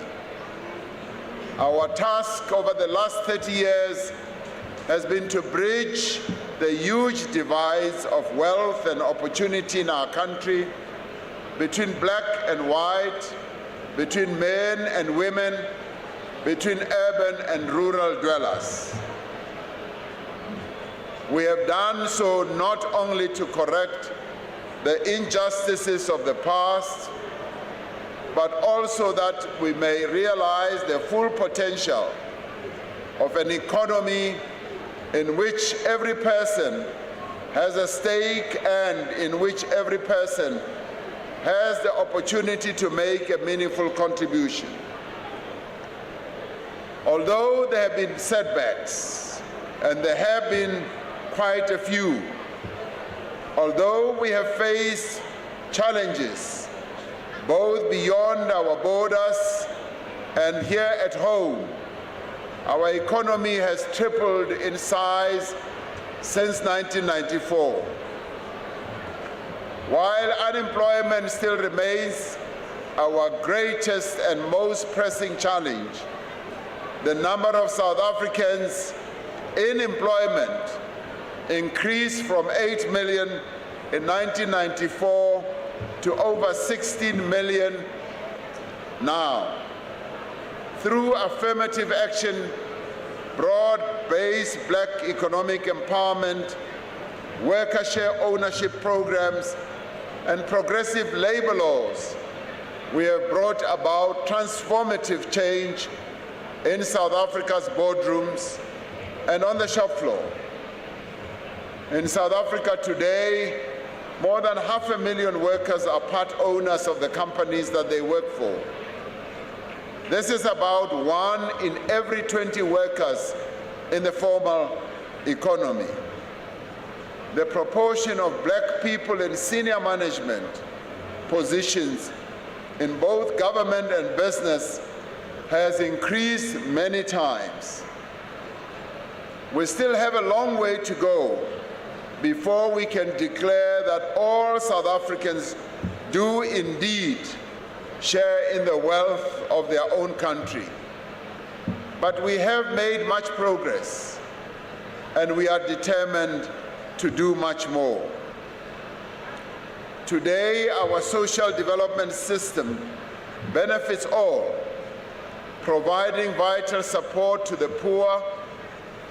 Our task over the last 30 years has been to bridge the huge divides of wealth and opportunity in our country between black and white, between men and women, between urban and rural dwellers. We have done so not only to correct the injustices of the past, but also that we may realize the full potential of an economy in which every person has a stake and in which every person has the opportunity to make a meaningful contribution. Although there have been setbacks, and there have been quite a few, although we have faced challenges both beyond our borders and here at home, our economy has tripled in size since 1994. While unemployment still remains our greatest and most pressing challenge, the number of South Africans in employment increased from 8 million in 1994 to over 16 million now. Through affirmative action, broad-based black economic empowerment, worker share ownership programs, and progressive labor laws, we have brought about transformative change in South Africa's boardrooms and on the shop floor. In South Africa today, more than 500,000 workers are part owners of the companies that they work for. This is about 1 in every 20 workers in the formal economy. The proportion of black people in senior management positions in both government and business has increased many times. We still have a long way to go before we can declare that all South Africans do indeed share in the wealth of their own country. But we have made much progress, and we are determined to do much more. Today, our social development system benefits all, providing vital support to the poor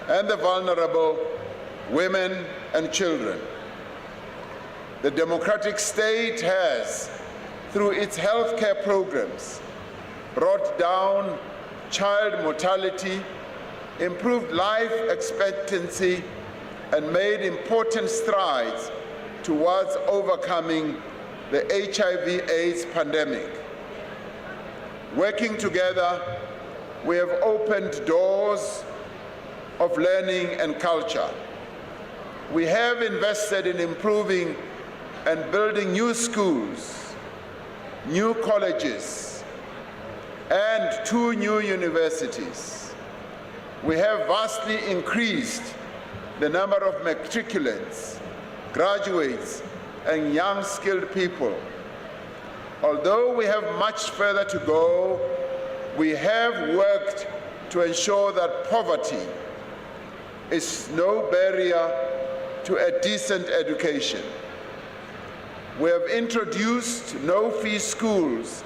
and the vulnerable, women and children. The democratic state has, through its healthcare programs, brought down child mortality, improved life expectancy, and made important strides towards overcoming the HIV/AIDS pandemic. Working together, we have opened doors of learning and culture. We have invested in improving and building new schools, new colleges, and 2 new universities. We have vastly increased the number of matriculants, graduates, and young skilled people. Although we have much further to go, we have worked to ensure that poverty is no barrier to a decent education. We have introduced no-fee schools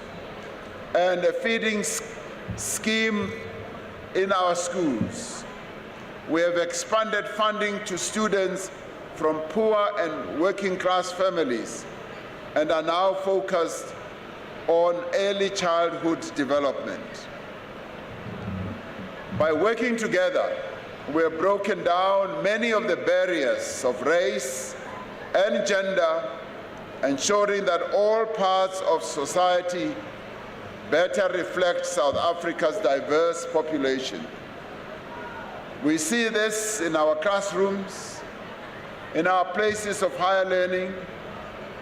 and a feeding scheme in our schools. We have expanded funding to students from poor and working class families and are now focused on early childhood development. By working together, we have broken down many of the barriers of race and gender, ensuring that all parts of society better reflect South Africa's diverse population. We see this in our classrooms, in our places of higher learning,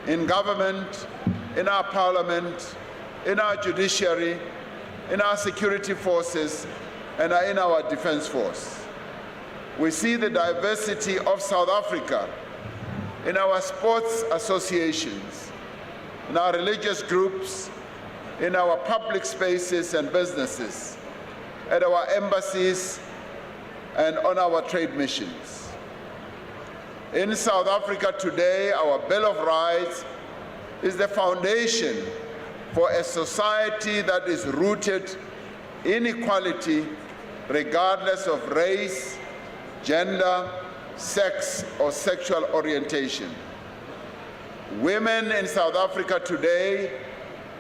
in government, in our parliament, in our judiciary, in our security forces, and in our defense force. We see the diversity of South Africa in our sports associations, in our religious groups, in our public spaces and businesses, at our embassies, and on our trade missions. In South Africa today, our Bill of Rights is the foundation for a society that is rooted in equality regardless of race, gender, sex, or sexual orientation. Women in South Africa today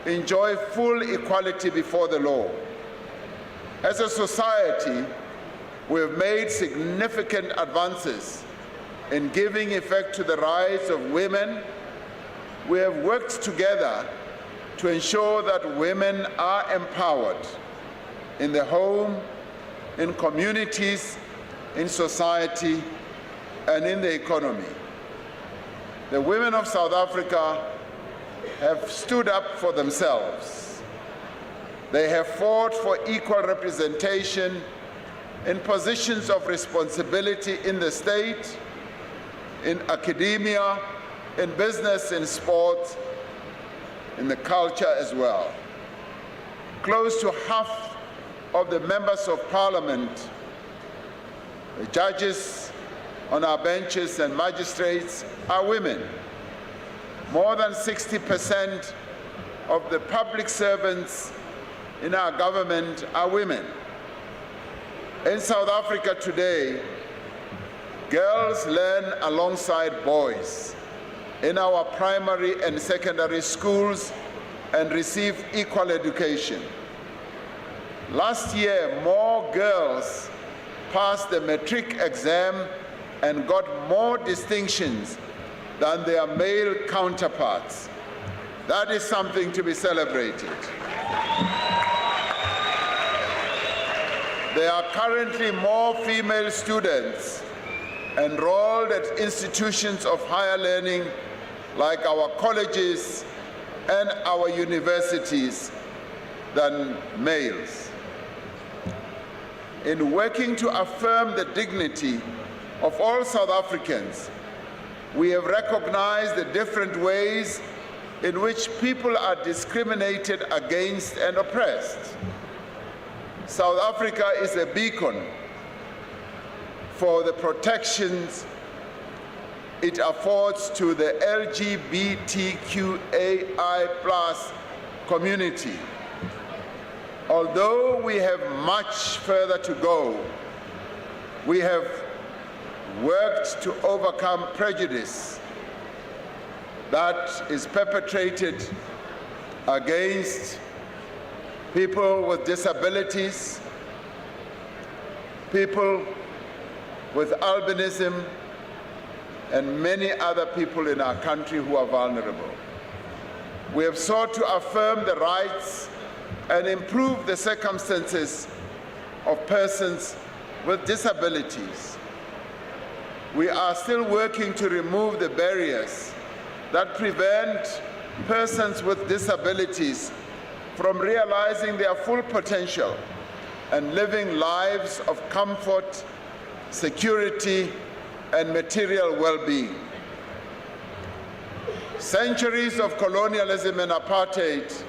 enjoy full equality before the law. As a society, we have made significant advances in giving effect to the rights of women. We have worked together to ensure that women are empowered in the home, in communities, in society, and in the economy. The women of South Africa have stood up for themselves. They have fought for equal representation in positions of responsibility in the state, in academia, in business, in sport, in the culture as well. Close to half of the members of parliament, the judges on our benches and magistrates are women. More than 60% of the public servants in our government are women. In South Africa today, girls learn alongside boys in our primary and secondary schools and receive equal education. Last year, more girls passed the matric exam and got more distinctions than their male counterparts. That is something to be celebrated. There are currently more female students enrolled at institutions of higher learning like our colleges and our universities than males. In working to affirm the dignity of all South Africans, we have recognized the different ways in which people are discriminated against and oppressed. South Africa is a beacon for the protections it affords to the LGBTQAI+ community. Although we have much further to go, We have worked to overcome prejudice that is perpetrated against people with disabilities, people with albinism, and many other people in our country who are vulnerable. We have sought to affirm the rights and improve the circumstances of persons with disabilities. We are still working to remove the barriers that prevent persons with disabilities from realizing their full potential and living lives of comfort, security, and material well-being. Centuries of colonialism and apartheid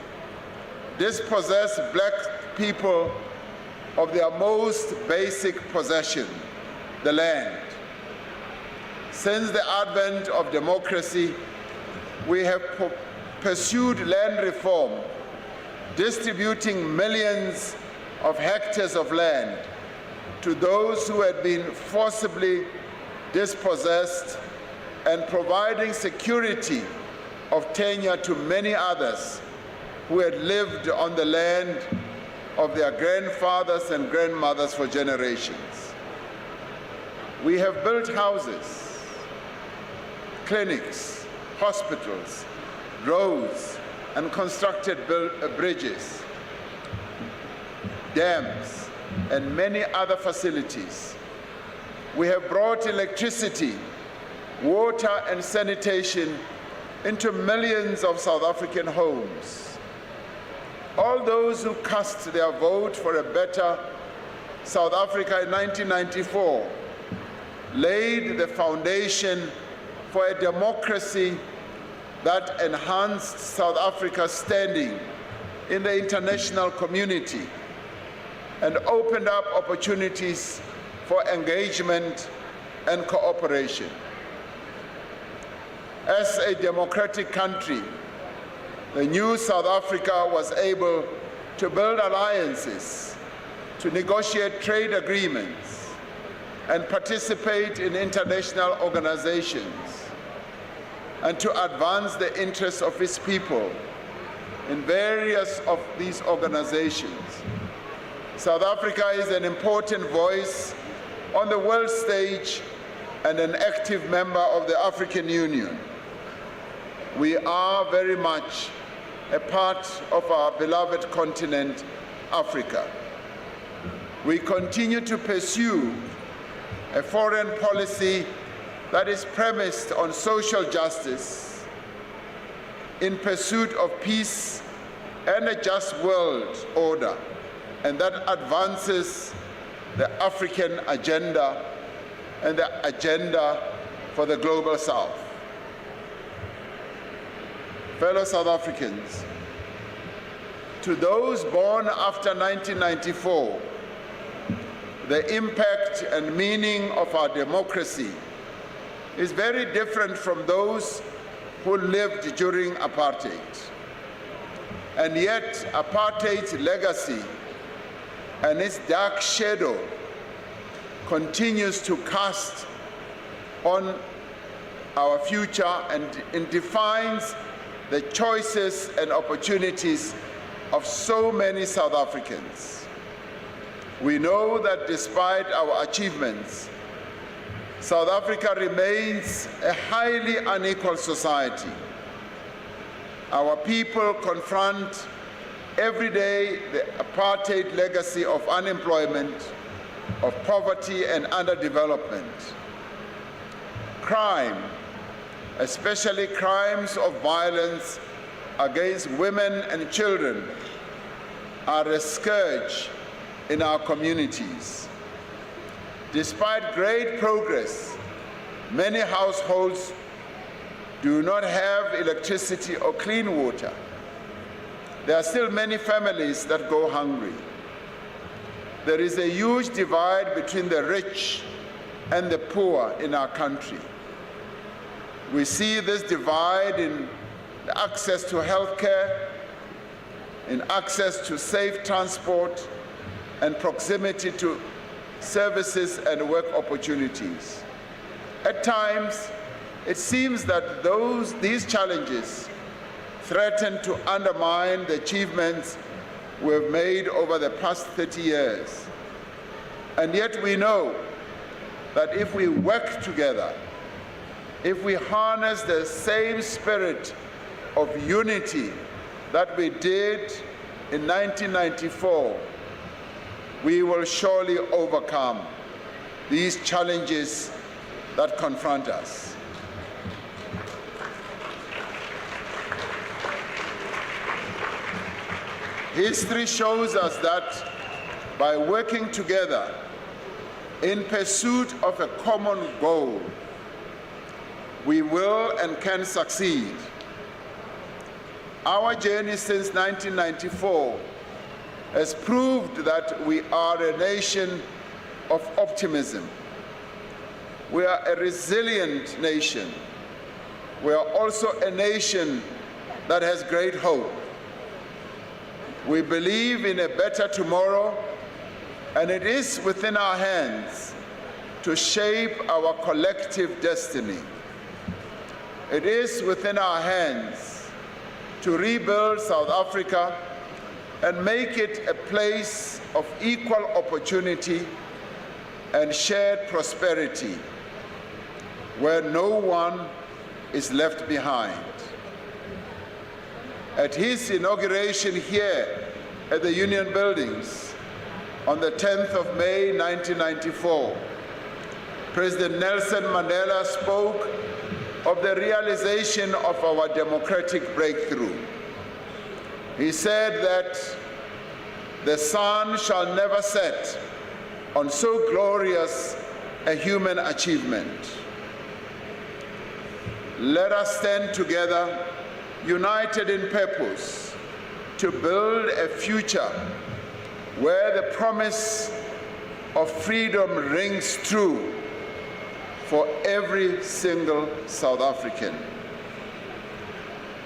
dispossessed black people of their most basic possession, the land. Since the advent of democracy, we have pursued land reform, distributing millions of hectares of land to those who had been forcibly dispossessed and providing security of tenure to many others who had lived on the land of their grandfathers and grandmothers for generations. We have built houses, clinics, hospitals, roads, and constructed bridges, dams, and many other facilities. We have brought electricity, water, and sanitation into millions of South African homes. All those who cast their vote for a better South Africa in 1994 laid the foundation for a democracy that enhanced South Africa's standing in the international community and opened up opportunities for engagement and cooperation. As a democratic country, the new South Africa was able to build alliances, to negotiate trade agreements, and participate in international organizations, and to advance the interests of its people in various of these organizations. South Africa is an important voice on the world stage and an active member of the African Union. We are very much a part of our beloved continent, Africa. We continue to pursue a foreign policy that is premised on social justice in pursuit of peace and a just world order, and that advances the African agenda and the agenda for the global South. Fellow South Africans, to those born after 1994, the impact and meaning of our democracy is very different from those who lived during apartheid. And yet, apartheid's legacy and its dark shadow continues to cast on our future and defines the choices and opportunities of so many South Africans. We know that despite our achievements, South Africa remains a highly unequal society. Our people confront every day the apartheid legacy of unemployment, of poverty and underdevelopment. Crime, especially crimes of violence against women and children, are a scourge in our communities. Despite great progress, many households do not have electricity or clean water. There are still many families that go hungry. There is a huge divide between the rich and the poor in our country. We see this divide in access to health care, in access to safe transport, and proximity to services, and work opportunities. At times, it seems that these challenges threaten to undermine the achievements we've made over the past 30 years. And yet we know that if we work together, if we harness the same spirit of unity that we did in 1994, we will surely overcome these challenges that confront us. History shows us that by working together in pursuit of a common goal, we will and can succeed. Our journey since 1994 has proved that we are a nation of optimism. We are a resilient nation. We are also a nation that has great hope. We believe in a better tomorrow, and it is within our hands to shape our collective destiny. It is within our hands to rebuild South Africa and make it a place of equal opportunity and shared prosperity, where no one is left behind. At his inauguration here at the Union Buildings on the 10th of May 1994, President Nelson Mandela spoke of the realization of our democratic breakthrough. He said that the sun shall never set on so glorious a human achievement. Let us stand together, united in purpose, to build a future where the promise of freedom rings true for every single South African.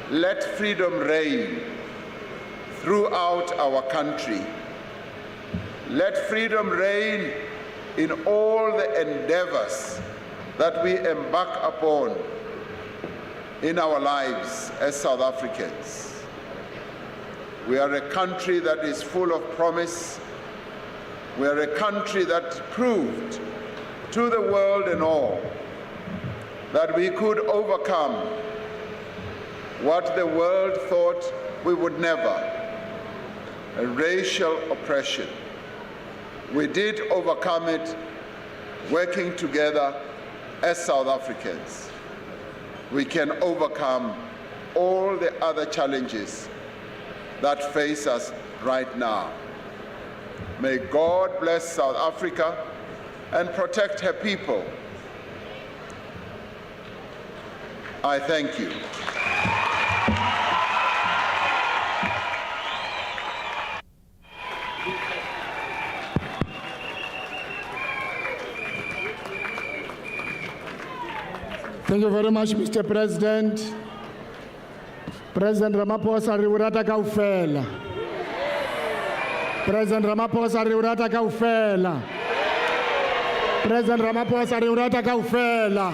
Let freedom reign throughout our country. Let freedom reign in all the endeavors that we embark upon in our lives as South Africans. We are a country that is full of promise. We are a country that proved to the world and all that we could overcome what the world thought we would never, a racial oppression. We did overcome it working together as South Africans. We can overcome all the other challenges that face us right now. May God bless South Africa and protect her people. I thank you. Thank you very much, Mr. President. President Ramaphosa riurata kaufela. President Ramaphosa riurata kaufela. President Ramaphosa riurata kaufela.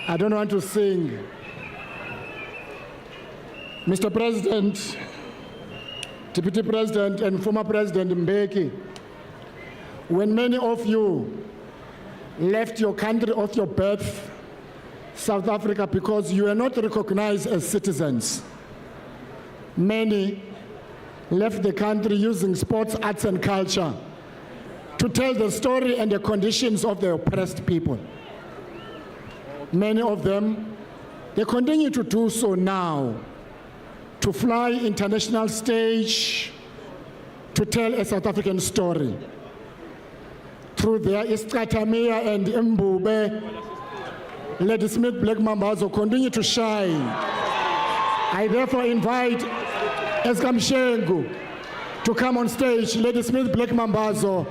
I don't want to sing. Mr. President, Deputy President and former President Mbeki, when many of you left your country of your birth, South Africa, because you were not recognized as citizens, many left the country using sports, arts, and culture to tell the story and the conditions of the oppressed people. Many of them, they continue to do so now, to fly international stage, to tell a South African story. Through their Istratamia and Mbube, Lady Smith Black Mambazo continue to shine. I therefore invite Eskam Shengu to come on stage. Lady Smith Black Mambazo.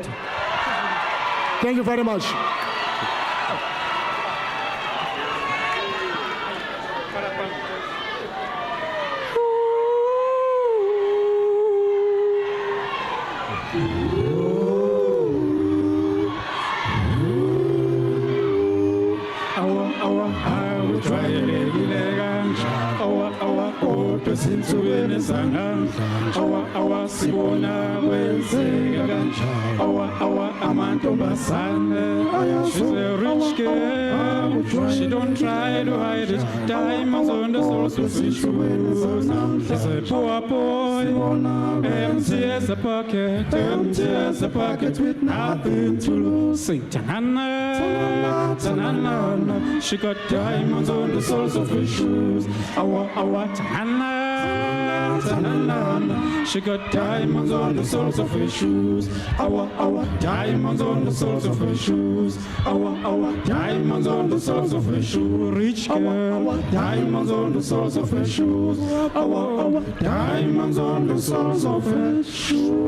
Thank you very much. kujwayelekile kanja awa kodwa sinsukweni zangamhla awa sibona kwenzeka kanja awa amantombazane she's a rich girl she don't try to hide it diamonds on the soles of his shoes she's a poor boy empty as a pocket with nothing to lose sing tanana tanana she got diamonds on the soles of her shoes awa tanana tanana she got diamonds on the soles of her shoes awa diamonds on the soles of her shoes awa diamonds on the soles of her shoes rich girl diamonds on the soles of her shoes awa diamonds on the soles of her shoes.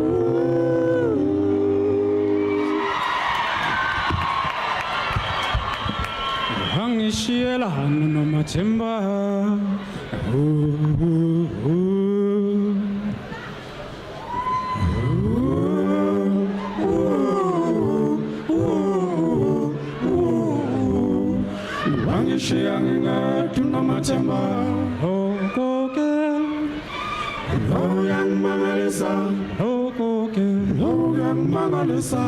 Hangishiela hanu matemba Hangishianga tuna matemba okoke Loyang mangalesa okoke Loyang mangalesa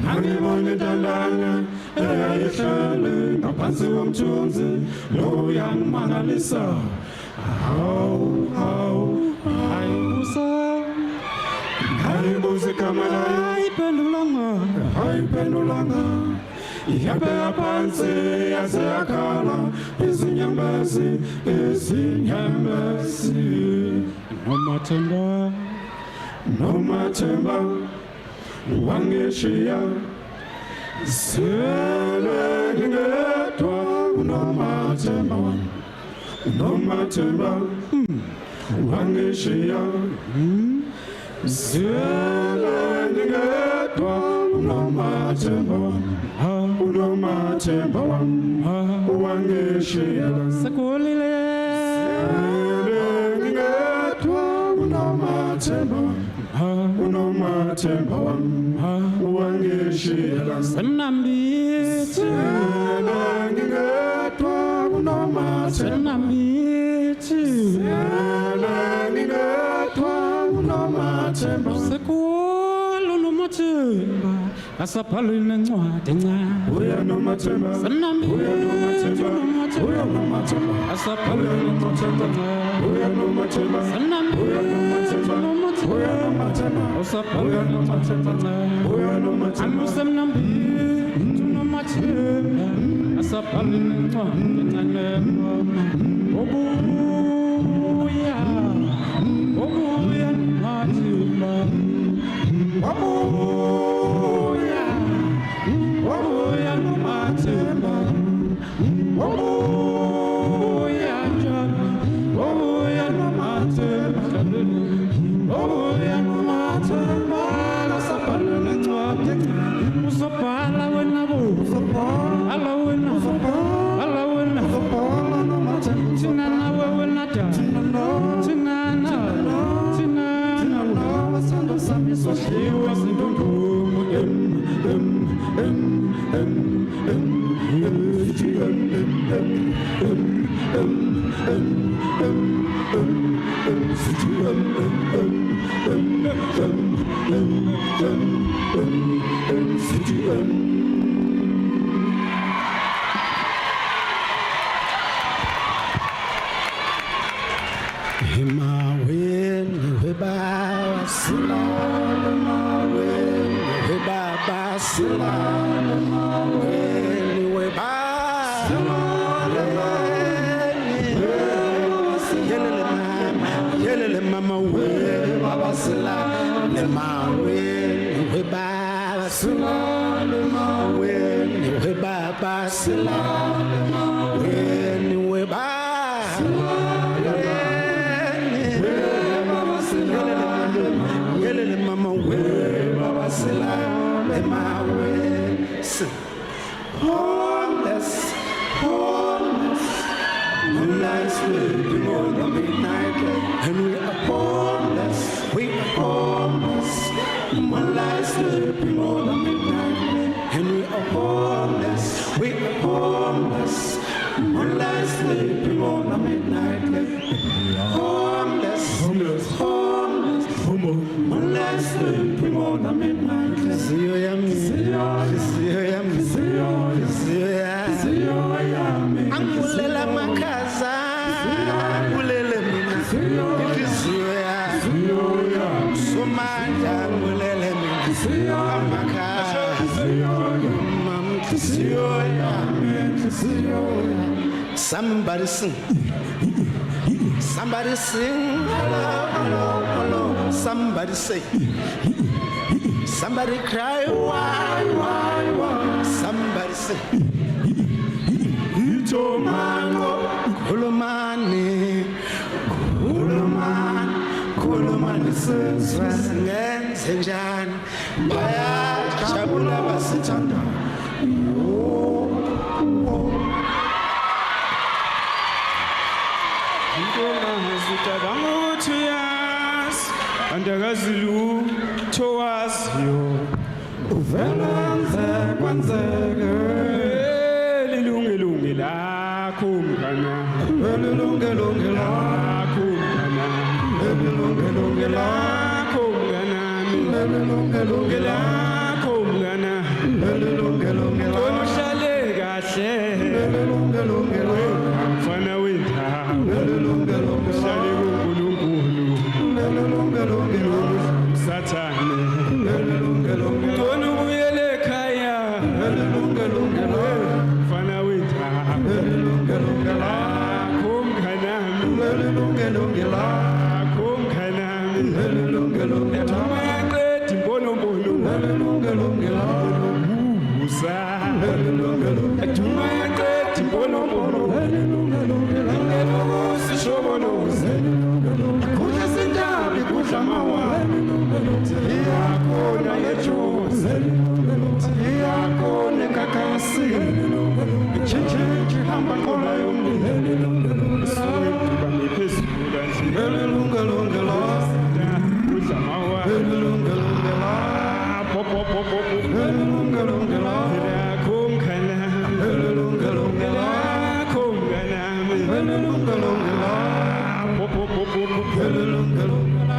Hangibone dandana eyayihlale ngaphansi komthunzi loyang mangalisa hayibuze kamala hayipendulanga ihambela phansi yaze yakhala izinyembezi nomathemba wangeshiya sele ngedwa unomathemba wangeshiya sele ngedwa unomathemba wangeshiya sekulile sele ngedwa unomathemba wangeshiya senambithi ngedwa unomathemba sekulu nomathemba asaphalwe nencwadi encane uya nomathemba senambithi asaphalwe nencwadi encane uya nomathemba usaphalwe nencwadi encane amusemnambithi nomathemba asaphalwe nencwadi encane obuya nomathemba Obuya nomathemba obuya njalo obuya nomathemba asaphala nencwadi usaphala wena bo ala wena thina nawe wena thina wasando sami sohliwa sindundumo Homeless, moonlight sleeping on the midnight light, and we are homeless, moonlight sleeping on the midnight light, and we are homeless, homeless, moonlight sleeping on a midnight lake. Homeless, homeless, homeless, moonlight sleeping on a midnight lake. Angulela makaza, angulele mina, inhliziyo yami. Somanda angulele mina, amakaza. Somebody sing. Somebody sing. Hello, hello, hello. Somebody say. Somebody cry. Why? Somebody say. Itomango, Kulomani, Kulomani, Senjan, Baya, Chabula Basitanda. Andagazilu towaziyo uvelanze kwanzeke lilungelunge lakho mkhana lilungelunge lakho mkhana lilungelunge lakho mkhana lilungelunge lakho mkhana lilungelunge lakho uhlale kahle lilungelunge mfana wetha lilungelunge uhlale Satane, Tonu Buyele Kaya, Fana Wita, Kum Kanam, Kum Kanam, Tumangre, Timbono Bolu, Musa, Tumangre, Timbono Bolu, Shobono, Kujasindabi, Kujamawa. Iyakona yejuze, iyakona kakasi, chichi hamba kola yombi, suwekuba miphezulu nje, lungelungela, uzamawa, lungelungela, popopopo, lungelungela, kumkhana, lungelungela, kumkhana, lungelungela, popopopo, lungelungela.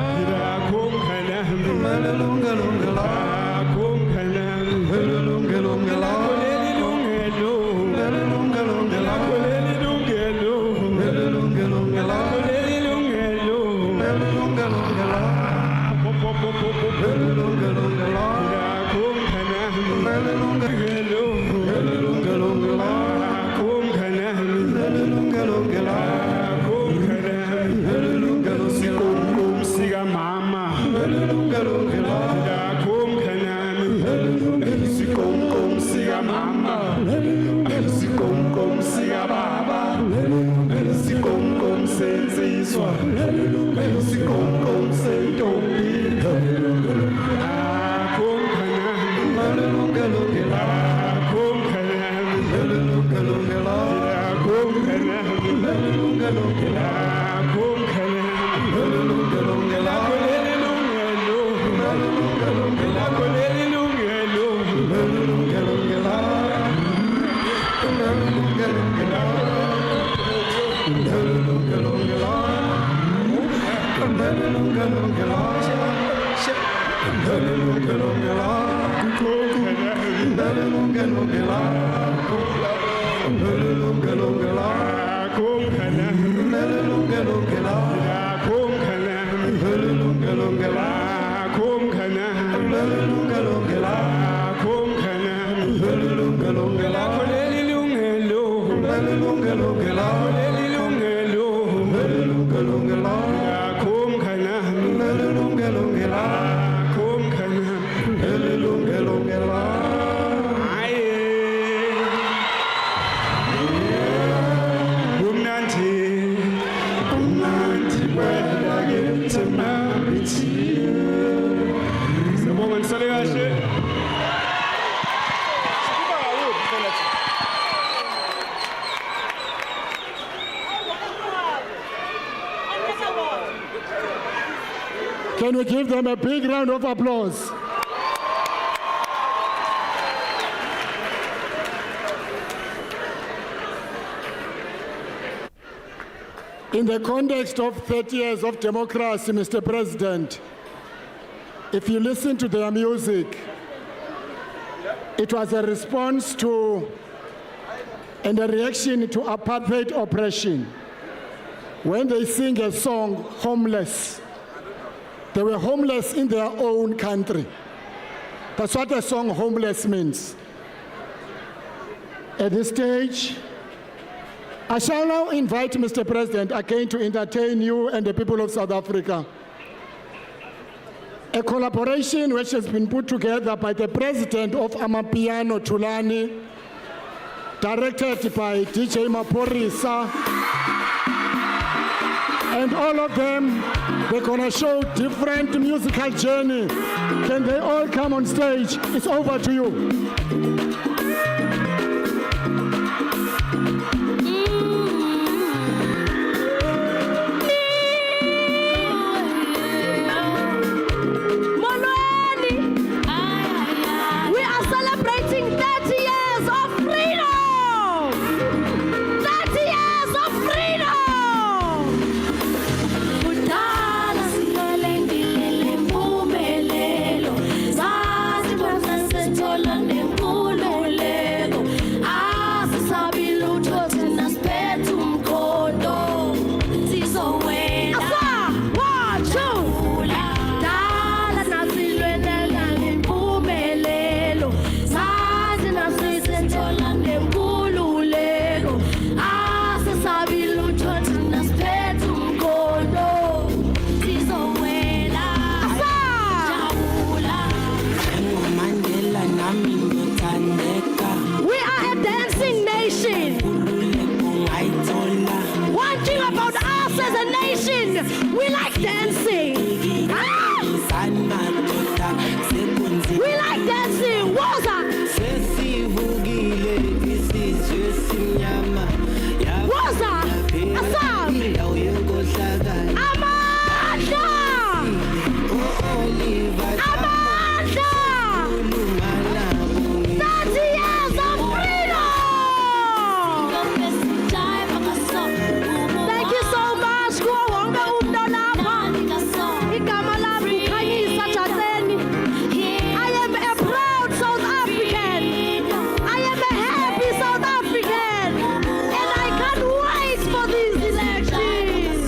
Can we give them a big round of applause? In the context of 30 years of democracy, Mr. President, if you listen to their music, it was a response to and a reaction to apartheid oppression. When they sing a song, Homeless, they were homeless in their own country. That's what the song Homeless means. At this stage, I shall now invite Mr. President again to entertain you and the people of South Africa. A collaboration which has been put together by the president of Amapiano, Tulani, directed by DJ Maporisa, and all of them, they're gonna show different musical journey. Can they all come on stage? It's over to you. We like dancing. Ah! We like dancing. Waza. Waza. Asam. Amanda. Amanda. 30 years of freedom. Thank you so much. I am a proud South African. I am a happy South African. And I can't wait for these elections.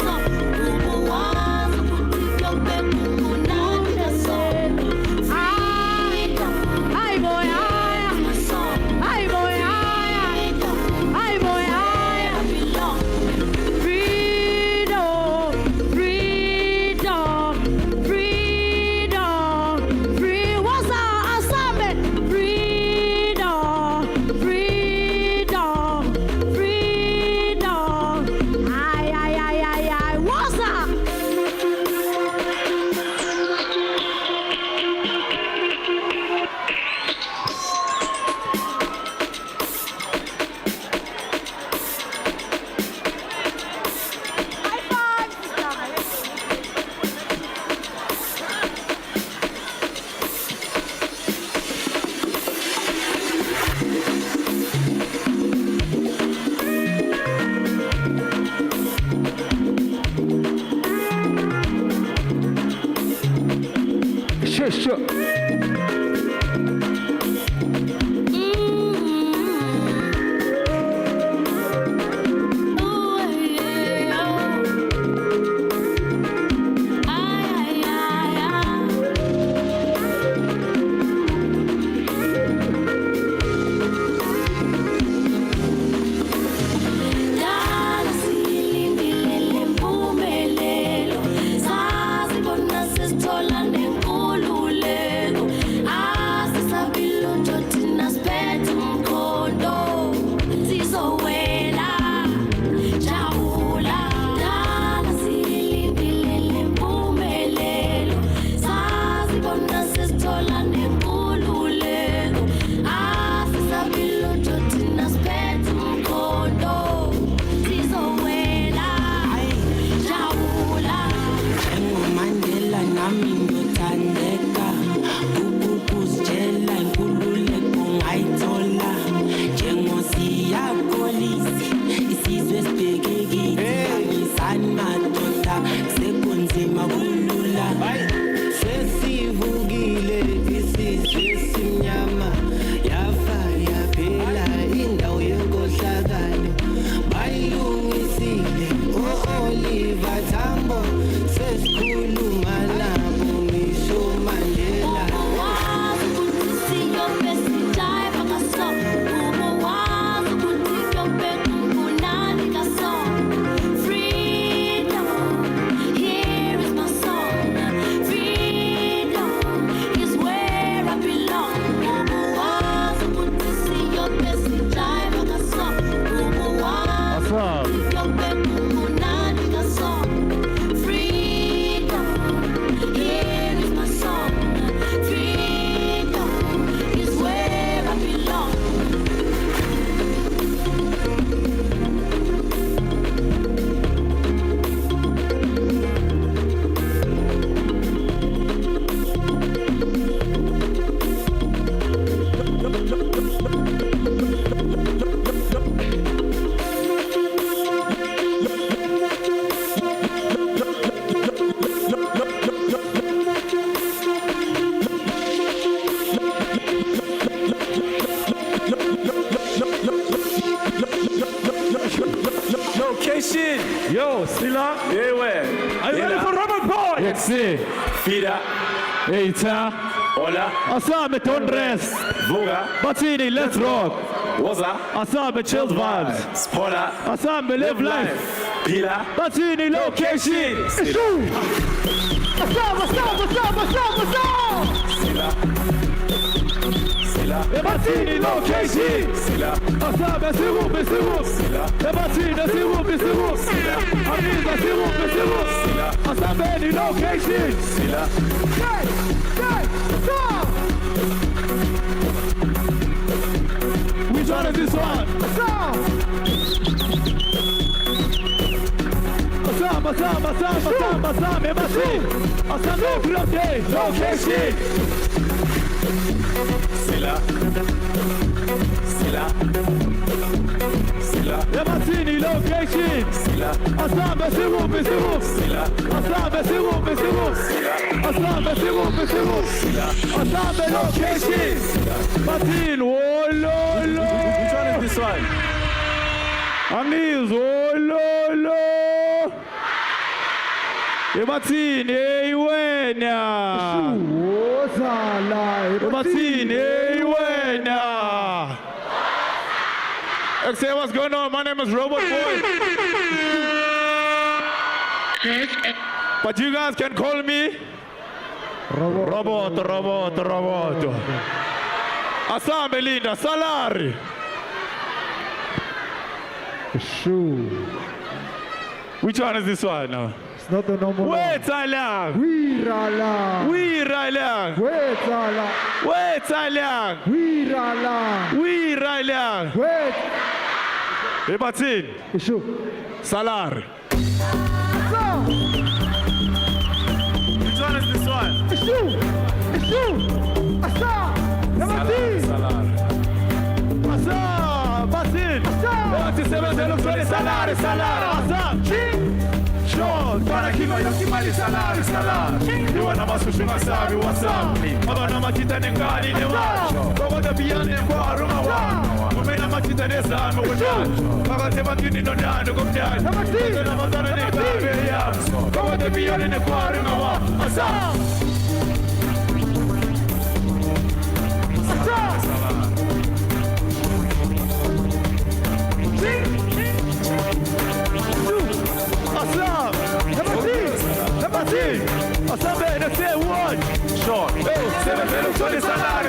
Ay boy, ay boy, ay boy, freedom, freedom, freedom, free. What's our assignment? Freedom, freedom, freedom. Ay. What's that? Sure. Sasibona sesithola nenkululeko. awesome. Location. Yo, Sila. Yeah, where? Are you ready for Robert Boy? Let's see. Fida. Eita. Hola. Asame Tondres. Vuga. Batini, let's rock. Waza. Asame chilled vibes. Spola. Asame live life. Pila. Batini location. Sila. Sila. Batini location. Sila. Asame siru. Sila. Batini siru. Amiza siru. Sila. Asame location. Sila. Which one is this one? Asame location. Sila. Sila. Sila. Batini location. Sila. Asame siru. Sila. Asame siru. Asame siru. Sila. Asame location. Batin, oh lolo. Which one is this one? Amis, oh lolo. Batin, wena. Batin, wena. Say what's going on? My name is Robot Boy. But you guys can call me Robot. Asame Linda, Salari. Which one is this one now? It's not the normal one. Wait, Alang. Wirala. Wait, Alang. Wirala. Wait. Batin. Salari. Which one is this one? It's you. Asa. Salar. Asa. Batin. Salari. Asa. Show. Para que vai aqui mais salar. Eu ana masu sabe WhatsApp. Abana matita nengani ne wa. Como da biane kwa ruma wa. Kumena matita ne samu wa. Baba te batini no dano kom dano. Na mazana ne babe ya. Como da biane ne kwa ruma wa. Asa. Asame, let's say one. Sure.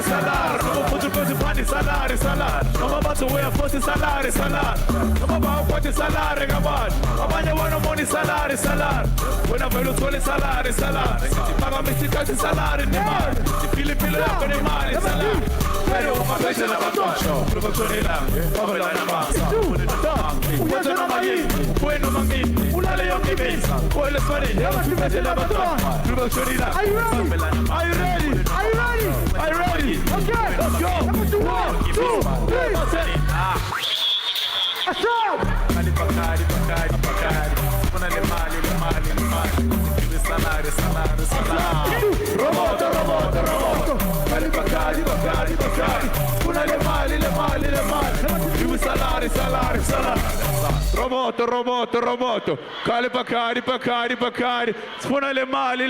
Salar. Não pode fazer pane salar. Não bate o forte salar. Não bate o forte salar, gaban. Amanhã vou no money salar. Quando velo sole salar. Paga mexicano de salário, né, mano? De Filipino lá com animais, salar. Pero uma vez na batalha, produzione lá, over lá na massa. Quando não vai, bueno mangin, una leão que vem. Olha só ele, eu vou na batalha. Produzione lá. Are you ready? Okay, let's go. 1, 2, 3. Ação! Bacari. Una le mali. Salário. Roboto. Bacari. Una le mali. Più salário. Roboto. Cale Bacari. Spuna le mali.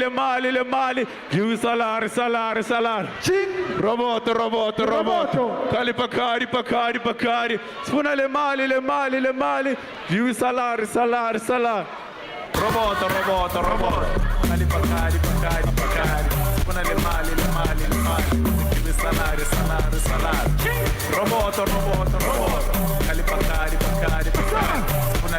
Più salário. Roboto. Cale Bacari. Spuna le mali. Più salário. Roboto. Cali Bacari. Spuna le mali. Più salário. Roboto. Cali Bacari. Spuna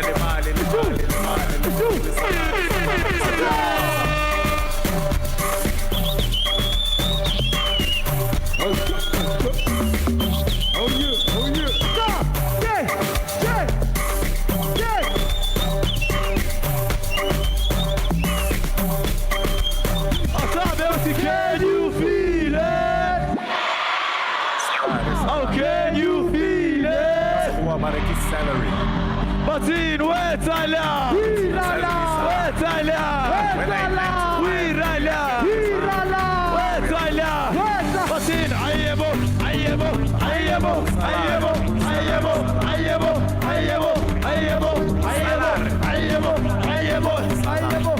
Batin, wetala. Wirala. Wetala. Wetala. Wirala. Wirala. Wetala. Wetala. Batin, ayebo, ayebo, ayebo, ayebo, ayebo, ayebo, ayebo, ayebo, ayebo, ayebo, ayebo, ayebo.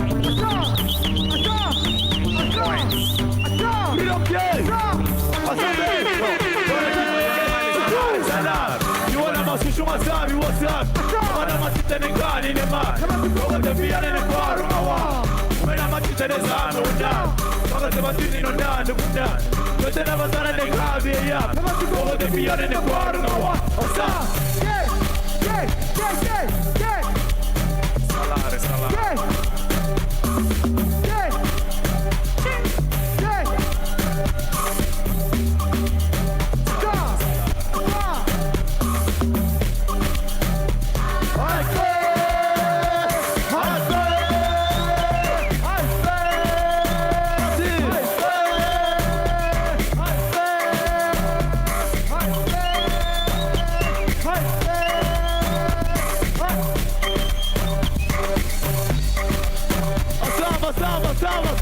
We don't care. You want to mash you what's up, what's up? When I'm at the gun in the man, over the beer in the car, when I'm at the sun, no down. Over the machine, no down, no down. But then I was on the car, over the beer in the car, no one. What's up? Salare, salare.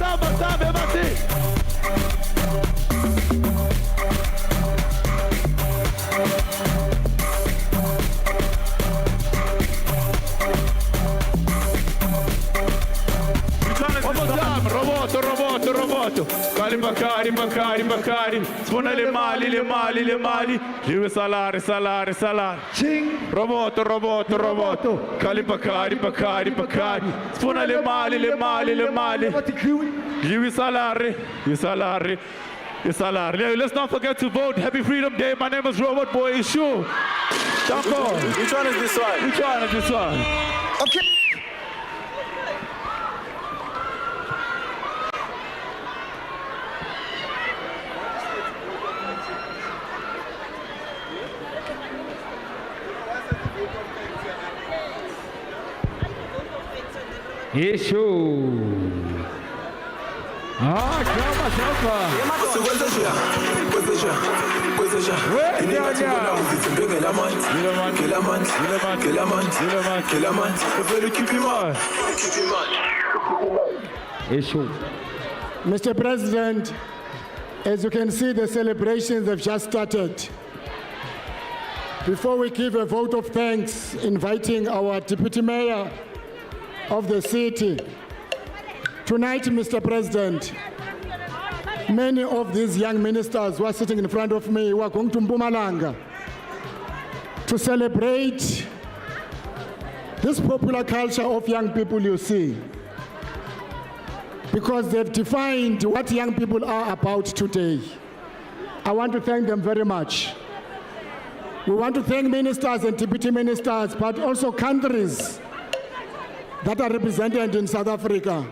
Salve, Mati! Roboto, Bakari, suona le mali, Live salare. Roboto, Kali Bakari, suona le mali. Live salare. Let's not forget to vote. Happy Freedom Day. My name is Robot Boy Ishu. Tanko. Which one is this one? Okay. Issue. Calma. Issue. Mr. President, as you can see, the celebrations have just started. Before we give a vote of thanks, inviting our Deputy Mayor of the city. Tonight, Mr. President, many of these young ministers who are sitting in front of me were going to Mpumalanga to celebrate this popular culture of young people you see, because they've defined what young people are about today. I want to thank them very much. We want to thank ministers and deputy ministers, but also countries that are represented in South Africa.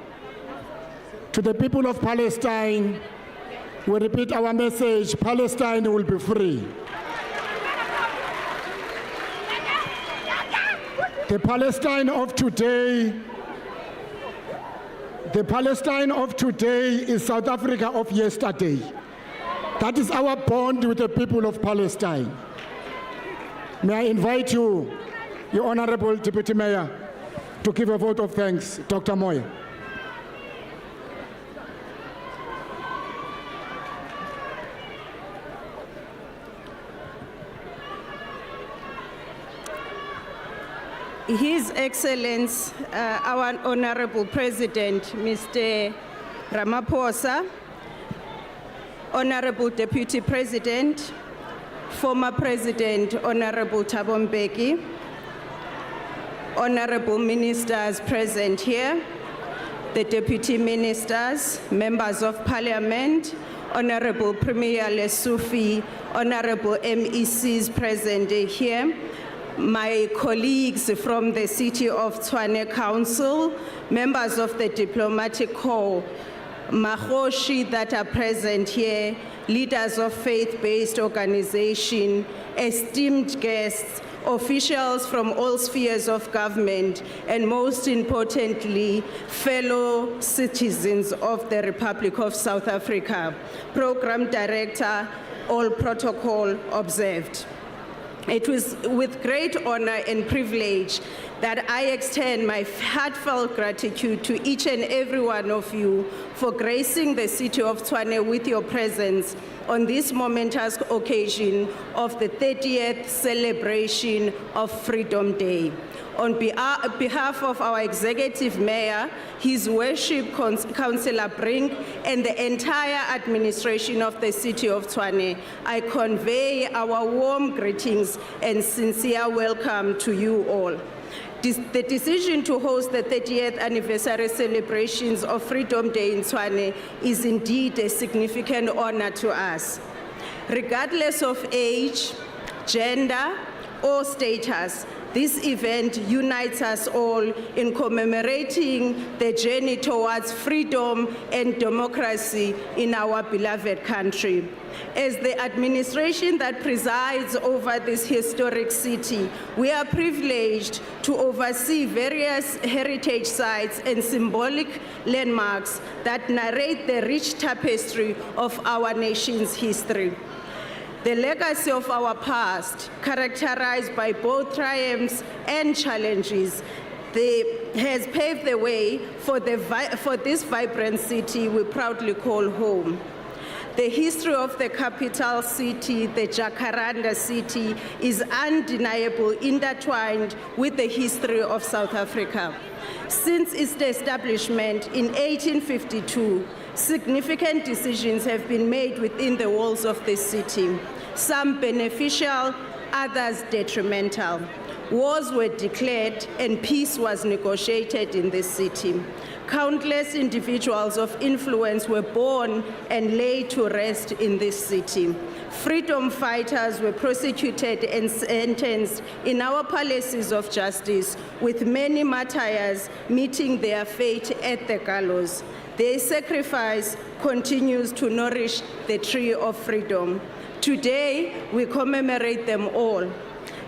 To the people of Palestine, we repeat our message: Palestine will be free. The Palestine of today is South Africa of yesterday. That is our bond with the people of Palestine. May I invite you, your Honorable Deputy Mayor, to give a vote of thanks, Dr. Moya. His Excellency, our Honorable President, Mr. Ramaphosa, Honorable Deputy President, former President, Honorable Thabo Mbeki, Honorable Ministers present here, the Deputy Ministers, Members of Parliament, Honorable Premier Lesufi, Honorable MECs present here, my colleagues from the City of Tshwane Council, members of the Diplomatic Corps, Mahoshi that are present here, leaders of faith-based organization, esteemed guests, officials from all spheres of government, and most importantly, fellow citizens of the Republic of South Africa. Program Director, all protocol observed. It was with great honor and privilege that I extend my heartfelt gratitude to each and every one of you for gracing the city of Tshwane with your presence on this momentous occasion of the 30th celebration of Freedom Day. On behalf of our Executive Mayor, His Worship Councillor Brink, and the entire administration of the city of Tshwane, I convey our warm greetings and sincere welcome to you all. The decision to host the 30th anniversary celebrations of Freedom Day in Tshwane is indeed a significant honor to us. Regardless of age, gender, or status, this event unites us all in commemorating the journey towards freedom and democracy in our beloved country. As the administration that presides over this historic city, we are privileged to oversee various heritage sites and symbolic landmarks that narrate the rich tapestry of our nation's history. The legacy of our past, characterized by both triumphs and challenges, has paved the way for this vibrant city we proudly call home. The history of the capital city, the Jacaranda city, is undeniably intertwined with the history of South Africa. Since its establishment in 1852, significant decisions have been made within the walls of the city, some beneficial, others detrimental. Wars were declared and peace was negotiated in the city. Countless individuals of influence were born and laid to rest in this city. Freedom fighters were prosecuted and sentenced in our palaces of justice, with many martyrs meeting their fate at the gallows. Their sacrifice continues to nourish the tree of freedom. Today, we commemorate them all.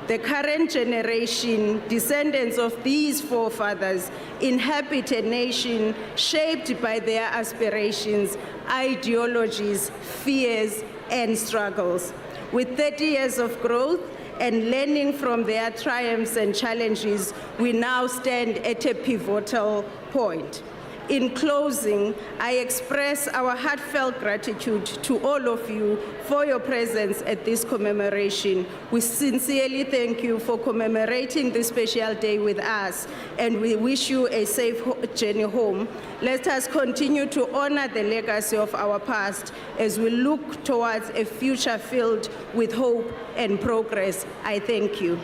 The current generation, descendants of these forefathers, inhabit a nation shaped by their aspirations, ideologies, fears, and struggles. With 30 years of growth and learning from their triumphs and challenges, we now stand at a pivotal point. In closing, I express our heartfelt gratitude to all of you for your presence at this commemoration. We sincerely thank you for commemorating this special day with us, and we wish you a safe journey home. Let us continue to honor the legacy of our past as we look towards a future filled with hope and progress. I thank you.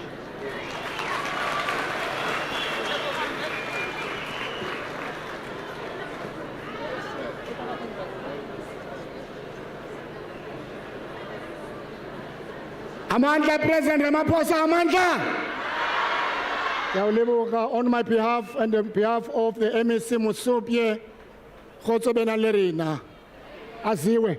Amandla, President Ramaphosa, Amandla. On my behalf and on behalf of the MEC Musupye, Khotso Benalerina, Aziwe.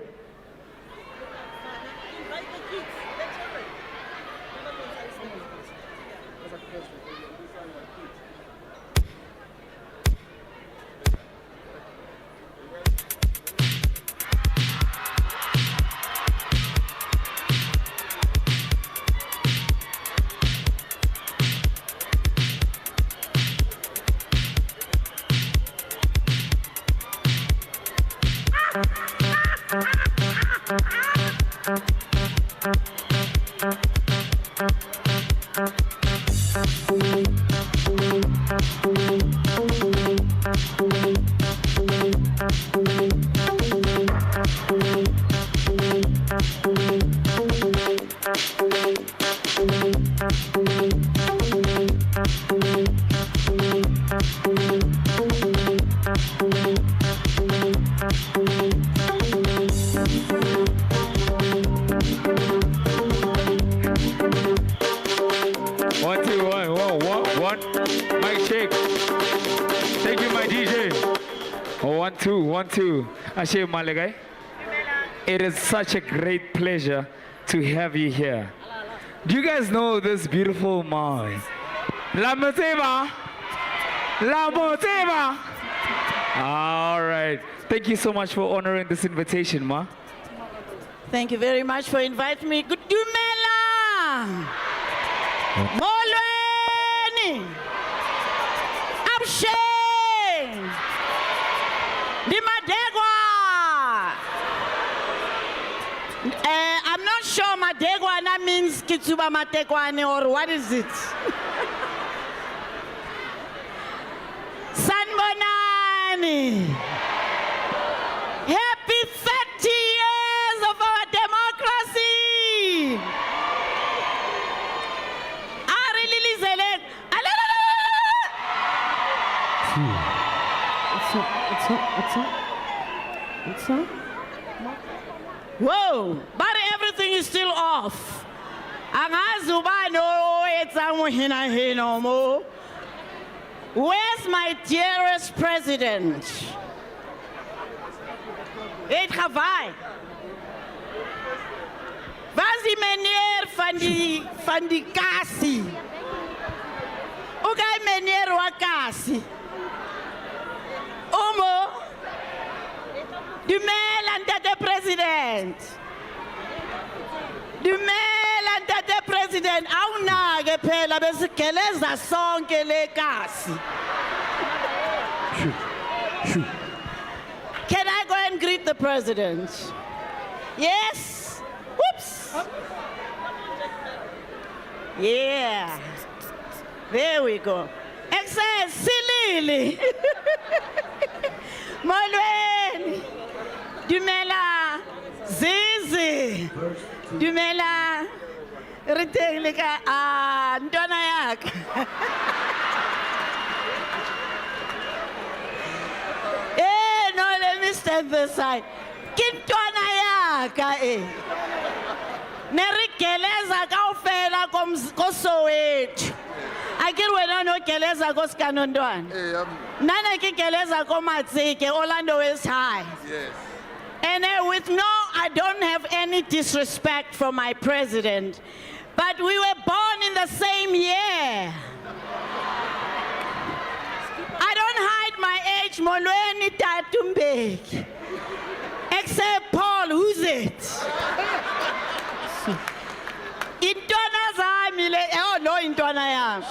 It is such a great pleasure to have you here. Do you guys know this beautiful Maui? La Motema! La Motema! All right. Thank you so much for honoring this invitation, Ma. Thank you very much for inviting me. Good Dumela! Molweni! Absheng! Dimadegwa! I'm not sure Madegwana means Kitsuba Matekwane or what is it? Sanbonani! Happy 30 years of our democracy! What's up? Whoa, but everything is still off. Where's my dearest president? Eet Havai. Vazi meneer van die kasi. Ukay meneer wa kasi. Omo. Dumela ntate president. Dumela ntate president. Awunake phela besigeleza sonke le kasi. Can I go and greet the president? Yes. Whoops. Yeah. There we go. Excess Silili. Molweni. Dumela. Zizi. Dumela. Ritelika. Ntwana yaka. No, let me stand this side. Kintwana yaka Nerigeleza kaufela koSoweto. Akiri wena no geleza koSkanondwana. Nana ki geleza koMatsike, Orlando West High. Yes. And I don't have any disrespect for my president, but we were born in the same year. I don't hide my age, Molweni Tatumbeki. Except Paul, who's it? Intwana zami le, oh no intwana yami.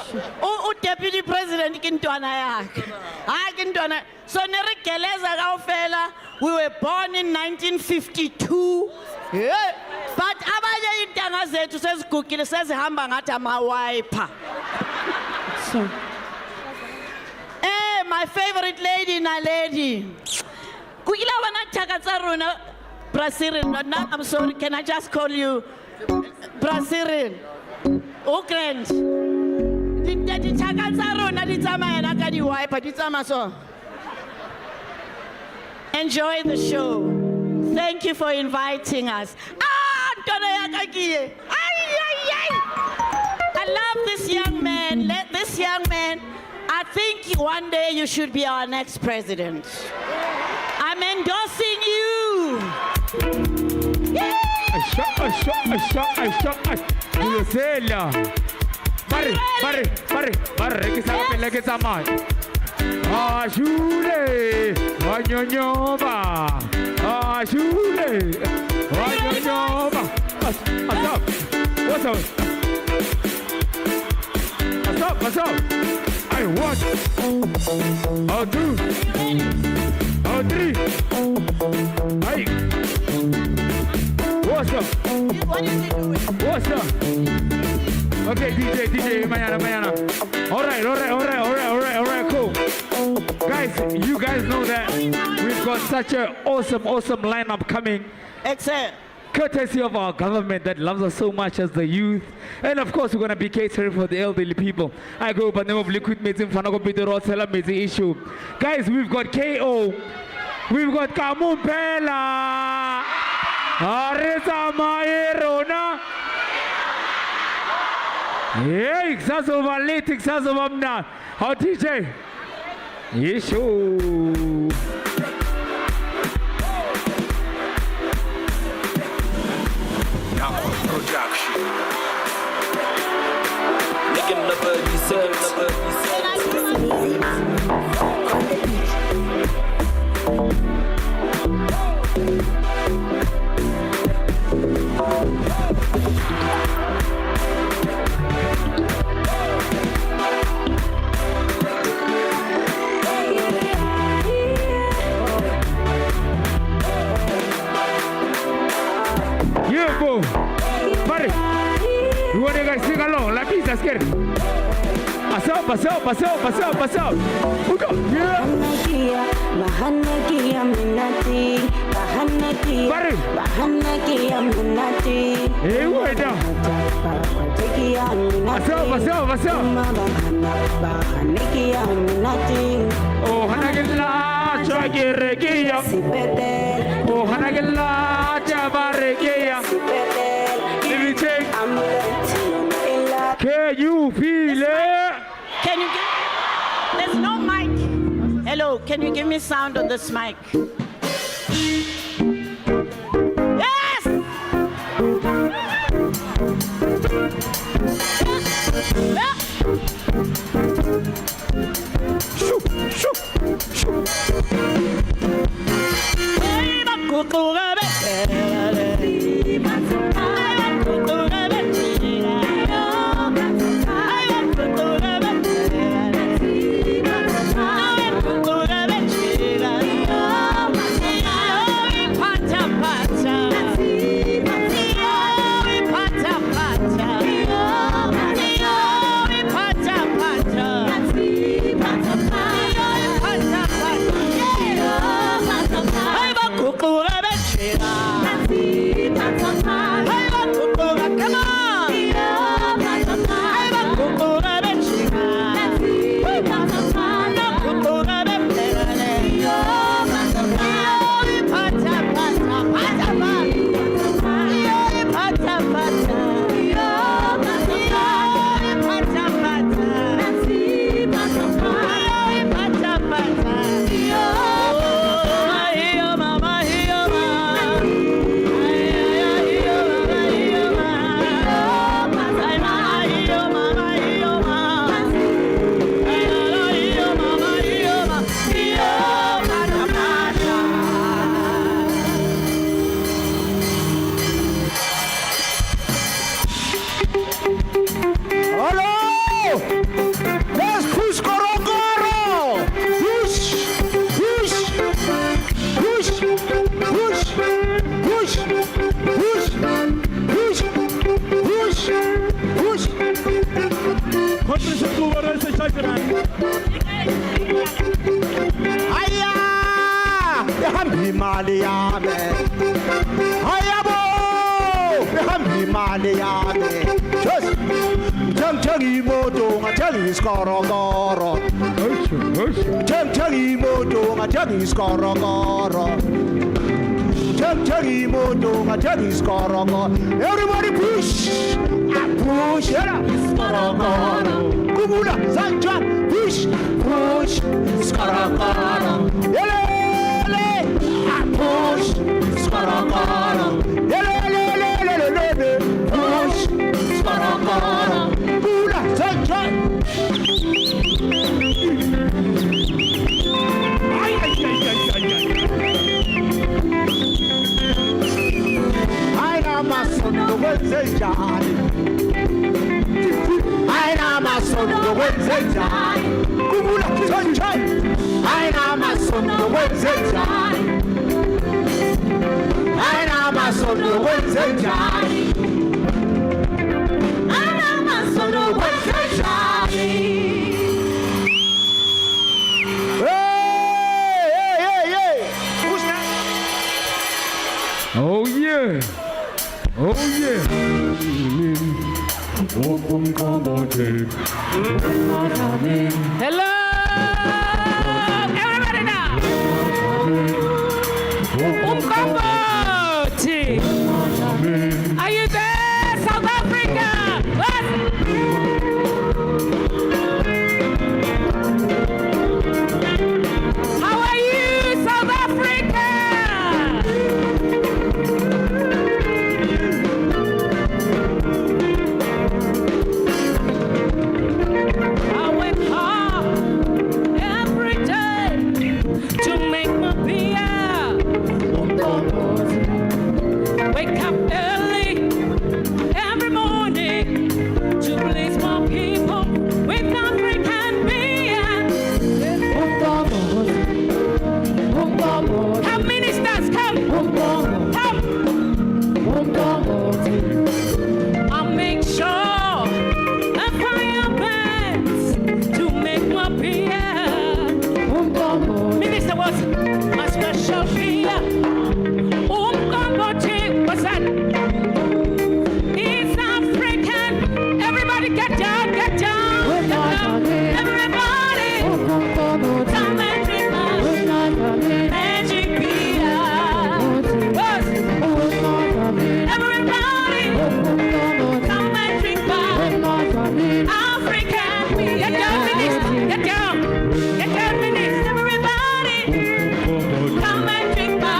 Deputy President kintwana yakhe. Hayi kintwana. So nerigeleza kaufela, we were born in 1952. Yeah. But abanye intanga zethu sezigugile sezihamba ngathi amawiper. So my favorite lady Naledi. Kukila wana Chakatsaruna Brasirin. I'm sorry, can I just call you Brasirin? Oakland. The Chakatsaruna ditama na kadi wiper ditama so. Enjoy the show. Thank you for inviting us. I love this young man. This young man, I think one day you should be our next president. I'm endorsing you. Ashule, Wanyonyoba, Ashule, Wanyonyoba. What's up? What's up? I want. I'll do. I'll three. Hey. What's up? What is he doing? What's up? Okay, DJ, mañana. All right, cool. Guys, you guys know that we've got such an awesome lineup coming. Excellent. Courtesy of our government that loves us so much as the youth. And of course, we're going to be catering for the elderly people. I go by the name of Liquid Meeting, Fanako Peter Rosella Meeting issue. Guys, we've got KO. We've got Kamumpela. Arisa Maerona. Hey, Xazova late, Xazova mna. How DJ? Issue. Production. Making the birdie sing along. La pista, let's get it. Pass out. Ugo. Yeah. Barry. Hey, wait down. Pass out. Oh, Hanagilla, Chagirigia. Oh, Hanagilla, Jabarigia. Let me take. Can you feel it? Can you give... There's no mic. Hello, can you give me sound on this mic? Yes! Yeah. Shoo. Hey, imali yami hayabo behamba imali yami just ngithenga imoto ngathenga isikorokoro ngithenga imoto ngathenga isikorokoro ngithenga imoto ngathenga isikorokoro everybody push push isikorokoro kubula sanjani push isikorokoro push, scaracaro. Push, scaracaro. Pula, sunshine. I am a son of Wednesday. I am a son of Wednesday. Pula, sunshine. I am a son of Wednesday. I sono Wednesday. I sono Wednesday. Hey! Who's that? Oh yeah. Hello, everybody now. Are you there, South Africa? How are you, South Africa? I went hard. my special fear. What's that? He's African. Everybody get down, get down. Everybody, come and drink my magic beer. Everybody, come and drink my African beer. Get down, minister. Get down. Get down, minister. Everybody, come and drink my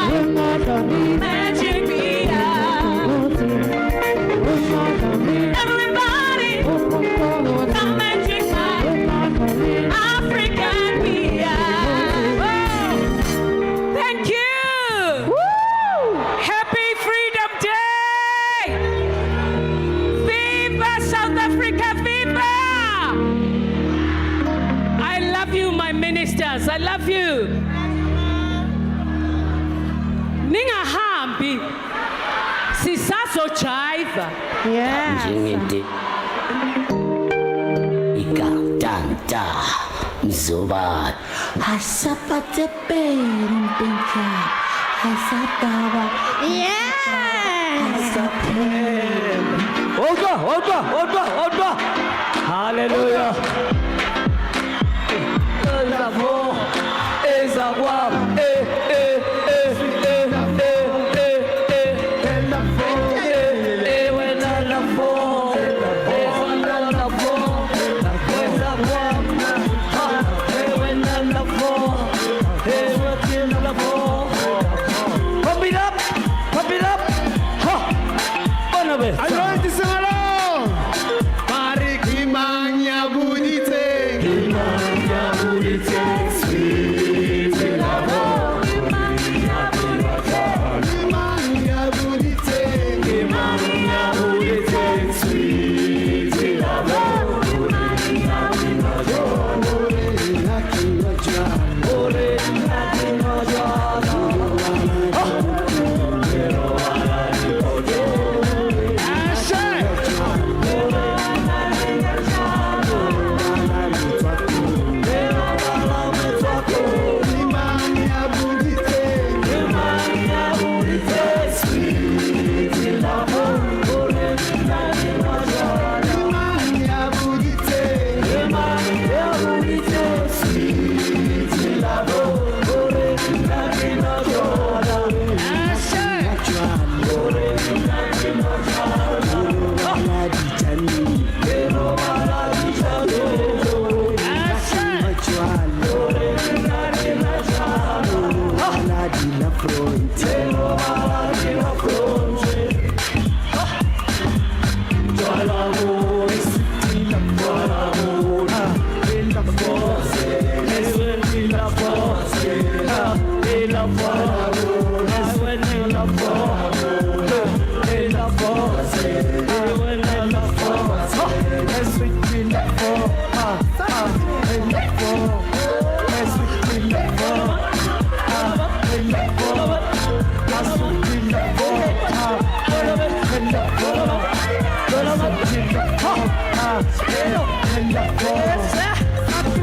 magic beer. Everybody, come and drink my African beer. Whoa. Thank you. Happy Freedom Day. Viva South Africa, viva. I love you, my ministers. I love you. Ningahambi. Sisazojiva. Yes. Njengede ikatanta mzoba hasapate pempenka hasatawa Yes. Oda. Hallelujah. Pump it up. Ha. Are you ready to sing along? Mari kimanya budite. Sweet love. Kimanya budite. Sweet love.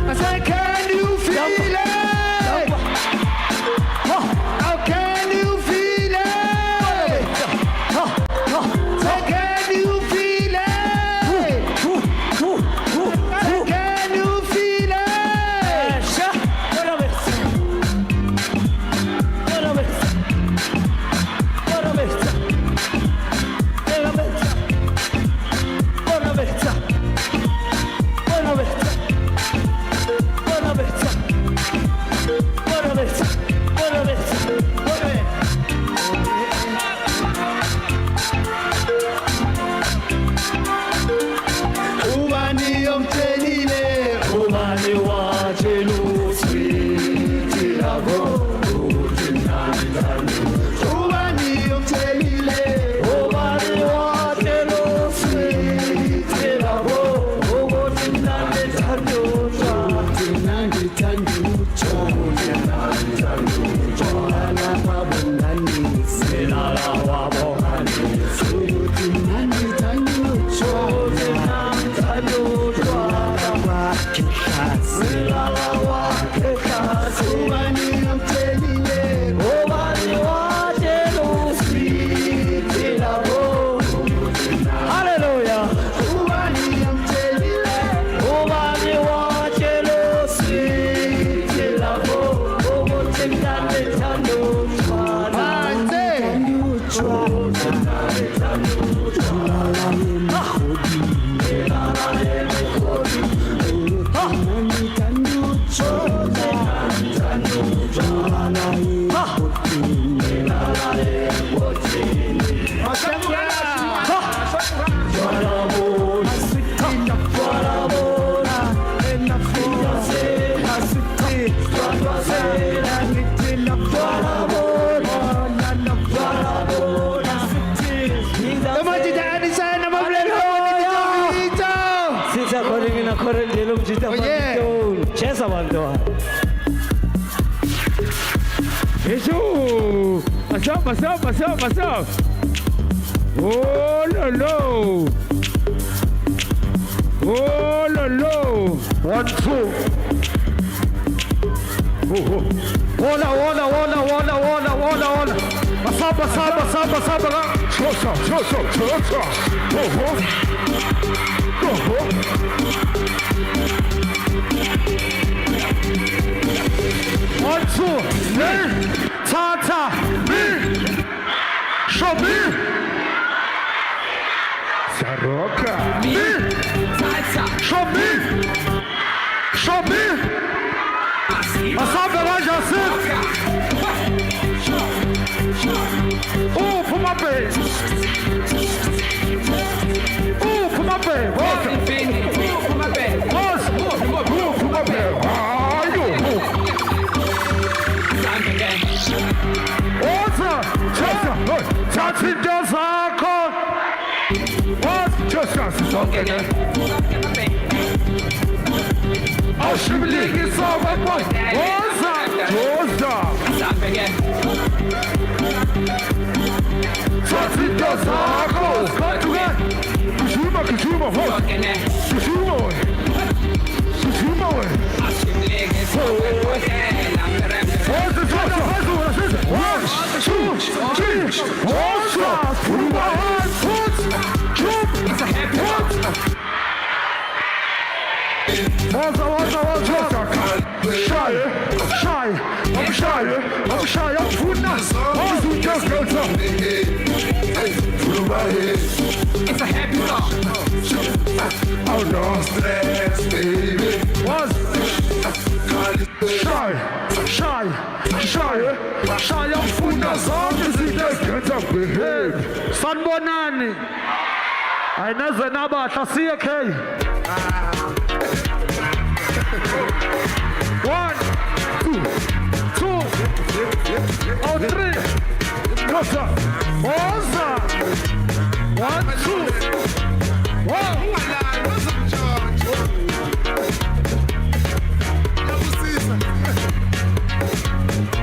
I said, can you feel it? How can you feel it? Say, can you feel it? Can you feel it? I'm Eso! Myself! Oh, no! Oh, no! 1, 2. Hola. Masaba. Chosa. One, two, me, ta, me, show me, Saroka, me, show me, Asaba Raja oh, for my bed, touching the circle. What? Just talking. Oh, she believes it's all my boy. What's up? Touching the circle. Come together. Kushuma. It's a happy song. Oh no, stress, baby. What? Shy, yafuna zonke izinto ezikhetha behave. Sanibonani. Ayinaze nabahla siye K. 1, 2, 3. Nossa. 1, 2. Wow.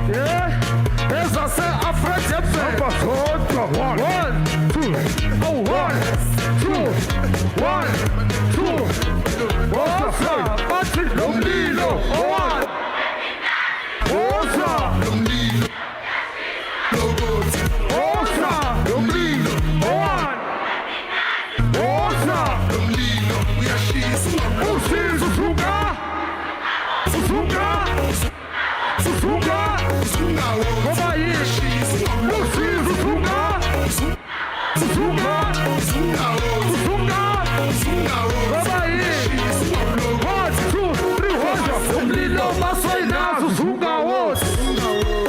Yeah, there's a set of friends. 1, 2. Oh, 1, 2. What's up? Patrick Lomino. 1. What's up? Lomino. What's up? Lomino. 1. What's up? Lomino. We are she's. Oh, she's a sugar. Come on here. Oh, she's a sugar. Come on here. 1, 2, 3, umlilo maswayinazo sugar wos.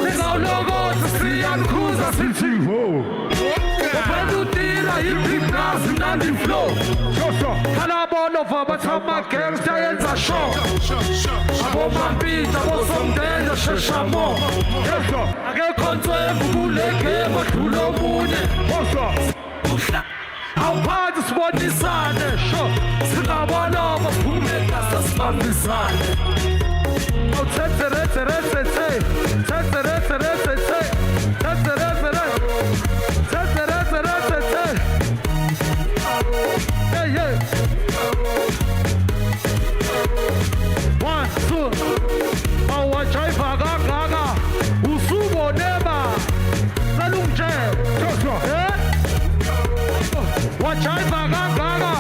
Ningawuloko siyanikhuthaza sithi ho. Ubandutila yiphingazi nandi flow. Kalabolo vabathama gangster yenza show. Abomambita bosongela sheshamo. Akekho ntswembu kule game adlula omunye. Awuphathi sibonisane sho. Singabona baphumela sasibambisane. Yeah. 1, 2. Awajaiva gaga. Usubo neba. Salungje. Wajaiva gaga.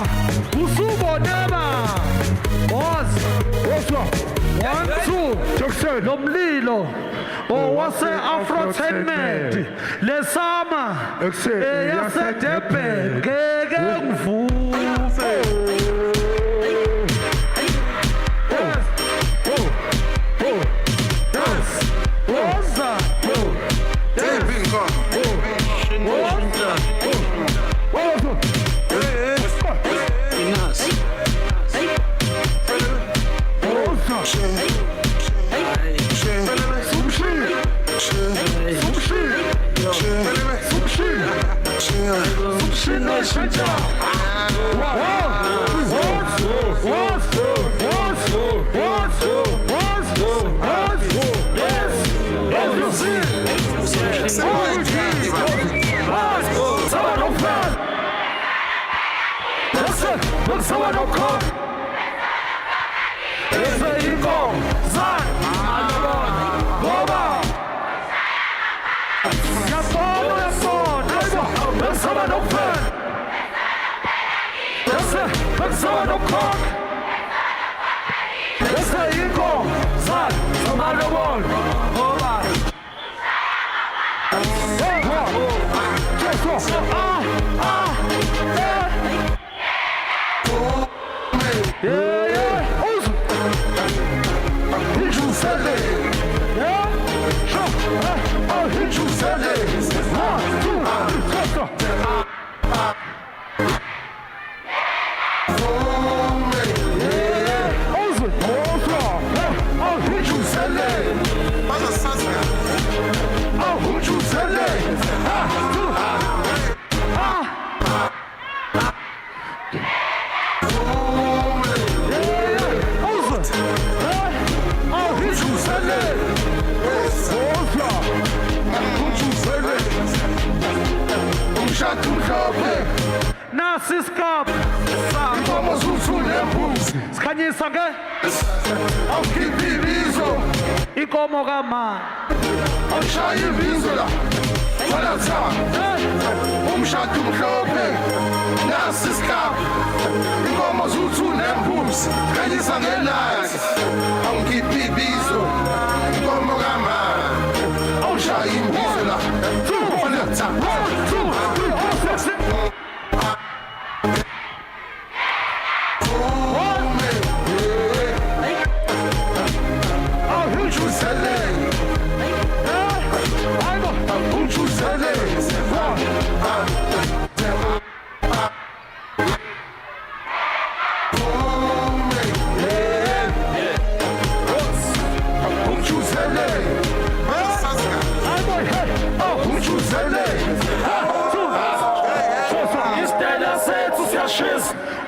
Usubo neba. Boss. 1, 2. Jackson. Lomlilo. Wase Afrotainment. Lesama. Yase Depe. Gege mvufe. Nasiskap Inkomo zuzu lembuzi Sikhanyisa ke Awukhiphi ibizo Inkomo kama Awushaya ibizo la Wala thanga Umshado umhlophe Nasiskap Inkomo zuzu lembuzi Sikhanyisa ngelazi Awukhiphi ibizo Inkomo kama Awushaya ibizo la Wala thanga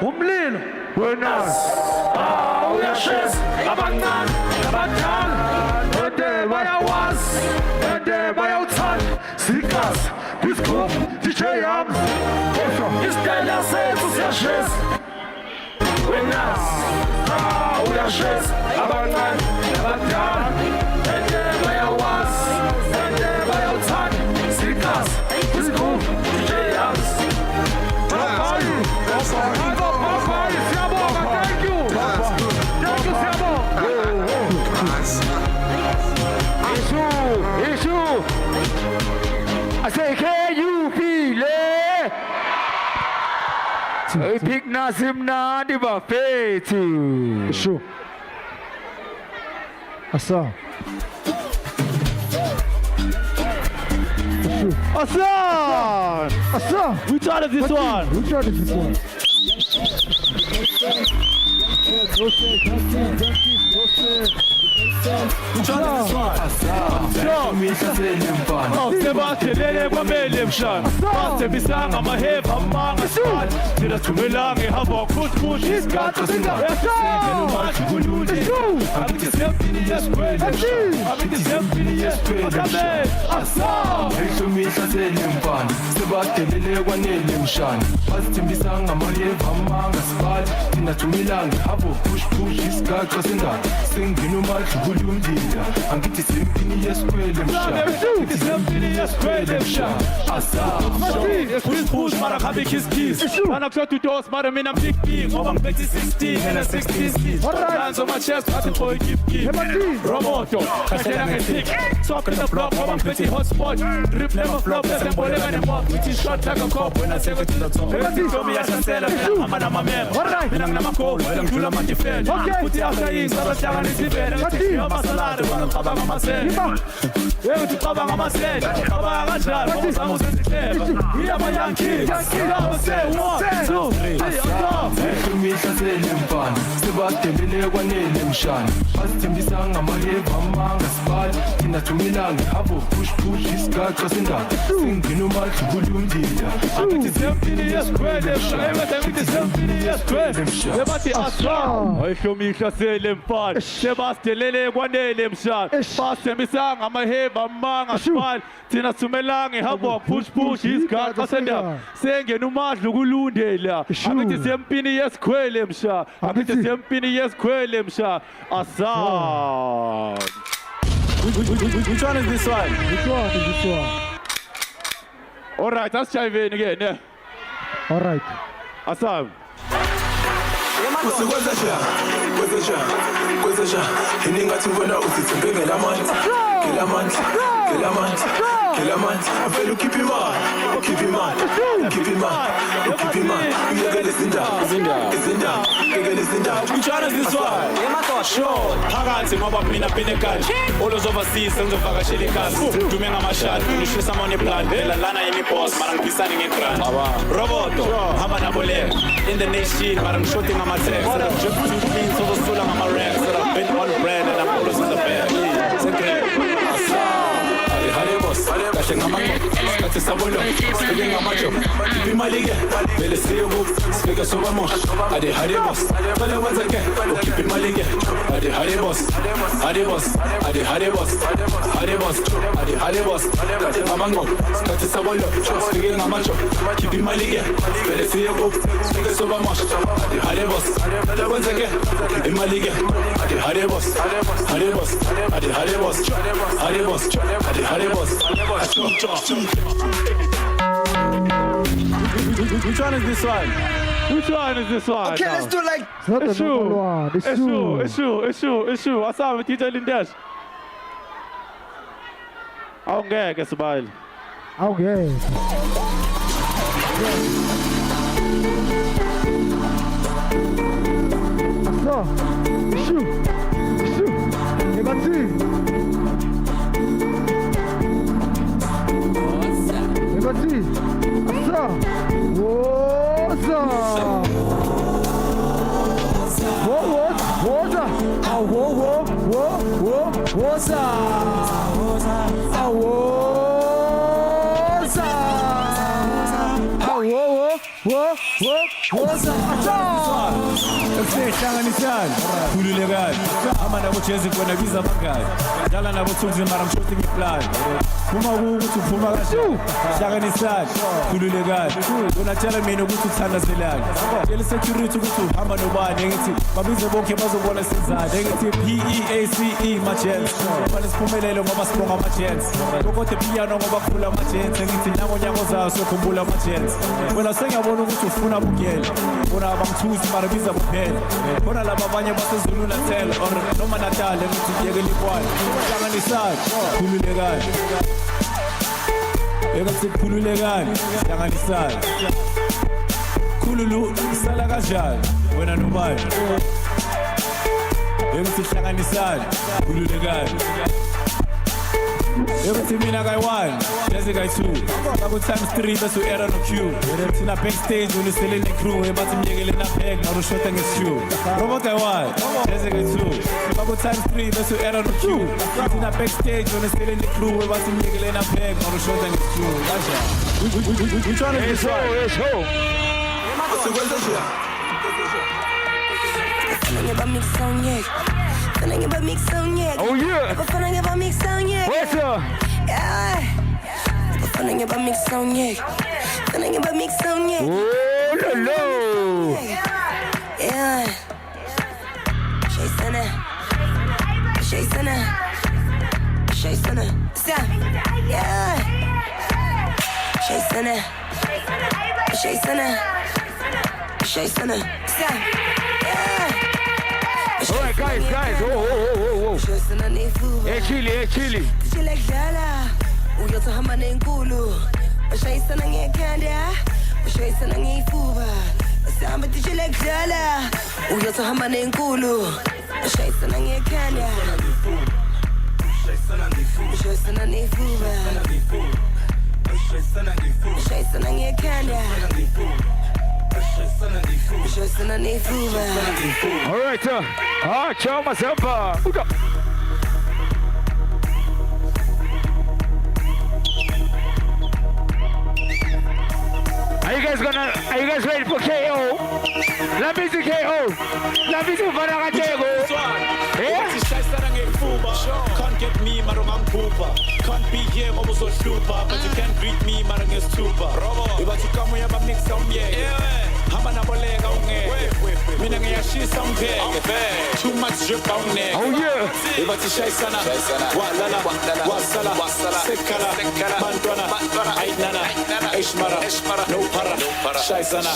umlilo wena uyashisa abancane abadala ende bayawazi ende bayawuthanda sigazi kwisigubhu DJ yami isitayela sethu siyashisa wena uyashisa abancane abadala ende bayawazi ende bayawuthanda sigazi kwisigubhu DJ yami I say, can you feel it? I pick Nasim na di ba fetu. Sure. Asa. Asa. Asa. We tried of this one. We tried of this one. Sebastian kwamele mshana basebisanga amaheva amanga sibali thina thumelanga ihamba kuthbush isikhathi singathi kulule abithi siyafini yesikwele abithi siyafini yesikwele asa ishumisa selempana sebadelele kwanele mshana basithembisanga amaheva amanga sibali thina thumelanga ihamba kuthbush isikhathi singathi singina umathi kulumdila angithi siyafini yesikwele mshana abithi siyafini yesikwele mshana asa push mara khabe kiss bana kuthi dos mara mina big big ngoba ngibethe 16 and 16 dance on my chest athi boy keep roboto khashela ngetik sock in the block ngoba ngibethe hotspot drip never flop sembole bane mob with shot like a cop when I say what to the top everything me yasasela ama na mamema mina ngina makolo wena ngidlula manje fela uthi after yini sabahlangana isivele ngathi amasalade bana ngicabanga amasela yebo ngicabanga amasela ngicabanga kanjalo ngoba uzama usezihleba iyama yankini ngicabanga say 1 2 3 Umisa selempana sebadelele kwanele mshana basithembisanga amaheva amanga sibali thina thumelanga habo push isigaxa sendaba singena umathi kulundile Angithi siyempini yesikhwele angithi siyempini yesikhwele bebathi aswa ayihlomisha sele mfana sebasilele kwanele mshana basemisanga amaheba amanga sibali thina thumelanga habo push isigaxa sendaba sengena umadlu kulundela angithi siyempini yesikhwele mshana angithi siyempini yesikhwele mshana asa Which one is this one? Which one is this one? All right, let's dive in again. Yeah. All right. Asam. iningathi wena uzithembe ngelamandla avele ukhiphe imali uyekele izindaba Which one is this one? Sure. Phakathi ngoba mina phine kanje. All those overseas ngizovakashela ikhasi. Dume ngamashadi, ngishisa money plan. Phela lana yimi boss, mara ngipisani ngegrant. Roboto, hamba nabo le. In the nation, mara ngishooting ngama-text. Drip too clean, so zosula ngama-racks. I've been on brand and I'm always in the bag. Secret. Hale boss, kahle ngamaqoqo, isikhathi sabolo, sifike ngamajo, khipha imali-ke, vele siye kubo, sifike sobamosha, hale boss, vele wenze-ke, ukhipha imali-ke, hale boss, hale boss, kahle ngamaqoqo, isikhathi sabolo, sifike ngamajo, khipha imali-ke, vele siye kubo, sifike sobamosha, hale boss, vele wenze-ke, ukhipha imali-ke, hale boss, Which one is this one? Which one is this one? Okay, now? let's do like. It's not the normal one. It's two. It's true. Asam, teacher Lindesh. Awungeke Sibali. Okay. So, shoot. Ebati. Asa. Woza. Woza. Woza. Hlanganisani, khululekani, hamba nabo jezi kona biza abangani, dlala nabo thuzi mara ngishoti ngiplan. Phuma ukuthi uphuma kanjani, hlanganisani, khululekani. Unatshela mina ukuthi uthandazelani. Tshela security ukuthi uhamba nobani, ngithi babize bonke bazobona sizane, ngithi PEACE ma-gents. Bale siphumelele ngoba sibonga ama-gents. Kokode piano ngoba khula ama-gents, ngithi nango nyako zayo sokhumbula ama-gents. Wena sengiyabona ukuthi ufuna bugela, bona abangithusi mara biza kuphela. Khona laba abanye basezulu Natal or noma Natal ngithi kuyekela ikwani. Hlanganisani, khululekani. Ekuthi khululekani, hlanganisani. Khululu sala kanjani wena nobani? Ekuthi hlanganisani, khululekani. Ekuthi mina kayi-1, jazzy kayi-2. Baku times 3 bese u-era no-Q. Thina backstage unisele ne-crew ebathi myekele naphek narushota nge-stew. Robo kayi-1, jazzy kayi-2. Baku times 3 bese u-era no-Q. Thina backstage unisele ne-crew ebathi myekele naphek narushota nge-stew. Kanjani? Which one is this one? Oh yeah. What's up? Oh no. Yeah. All right, guys. Oh. Hey, chili. Uyohamba nenkulu bashayisana ngekhanda bashayisana ngeyifuba sihamba tishile kudlala uyohamba nenkulu bashayisana ngekhanda bashayisana neyifuba bashayisana ngekhanda bashayisana neyifuba. All right, ciao myself. guys ready for KO? Let me see KO. Let me see Vanakatego. Yeah? Can't get me, marong ang pupa. Can't be here, mamo so super. But you can't greet me, marong is super. Iba chika mo ya mix some Hama na bolega unge. Mina nge yashi some Too much drip on there. Oh yeah. Iba ti shaisana. Walala. Wasala. Sekala. Mantwana. Ainana. Eshmara. No para. Shaisana.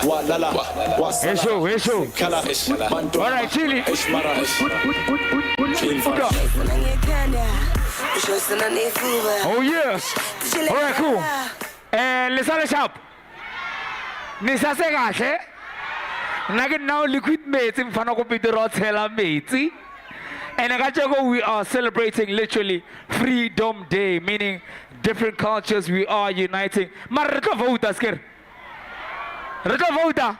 Walala. Wasala. Esho. Sekala. Mantwana. All right, Chili. Eshmara. Oh yeah. All right, cool. Listen sharp. Nisase kahle. Nake now liquid mates in front of computer hotel matey. And I got we are celebrating literally Freedom Day, meaning different cultures we are uniting. Marita vota sker. Rita vota.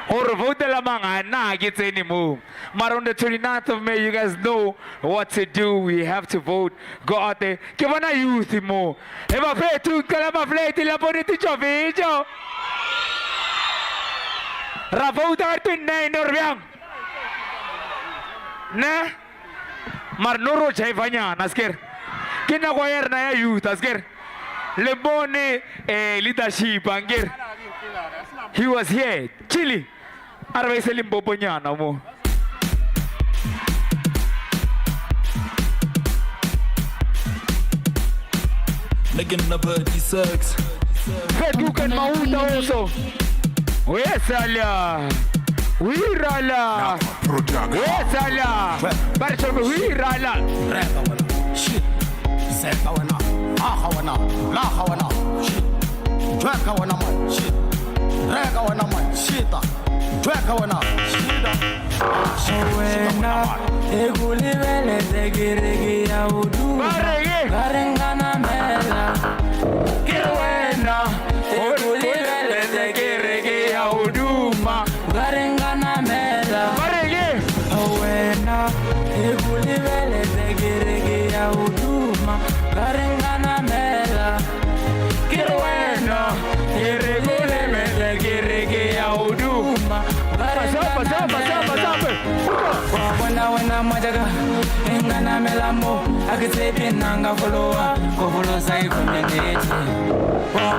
Or vote lamang na gets anymore. But on the 29th of May, you guys know what to do. We have to vote. Go out there. Give on a youth more. If I pay to Kalama Flate, la bonita video. Ravota 29 or young. Ne? Marnoro Chaivanya, Nasker. Kinaguayar na youth, Asker. Lebone leadership, Angir. He was here. Chili. Arvay sa limbobo niya na mo. Naging na birdie sex. Fedukan mauta also. Wesala. Wirala. Wesala. Barcho wirala. Shit. Sekawana. Ahawana. Lahawana. Shit. Drakawana man. Shit. Rekawana man. Shita. Drakawana. Shita. Wena, egulivele tegirigi ya udu. Karengana mela. Kirwena, egulivele tegirigi ya uduma. Karengana mela. Wena, egulivele tegirigi ya uduma. Karengana mela. Kirwena, egulivele tegirigi ya uduma. Wena majaga engana melamo akitepi nanga followa kofolo sai kundendete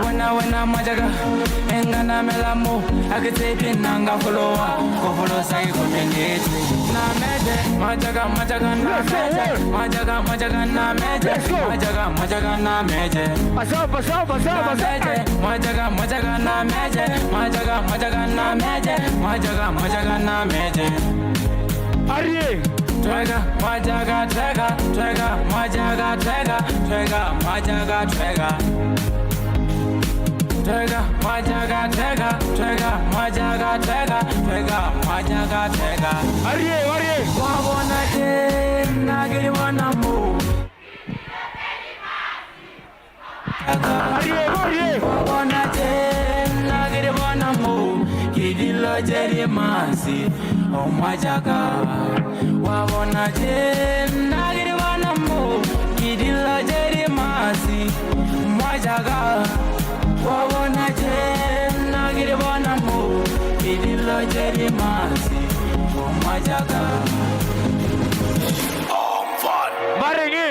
wena majaga engana melamo akitepi nanga followa kofolo sai kundendete na meje majaga na meje majaga na meje majaga na meje majaga na meje majaga na meje Arye Trega, majaga, trega, majaga, trega. Trega, majaga, trega, majaga, trega. Arye Wabona te, nagiri wana mo. Arye Wabona te, nagiri wana mo. Kidilo jeri masi, oh majaga. Wabona te, nagiri wana mo. Kidilo jeri masi, majaga. Wabona te, nagiri wana mo. Kidilo jeri masi, oh majaga. Maringi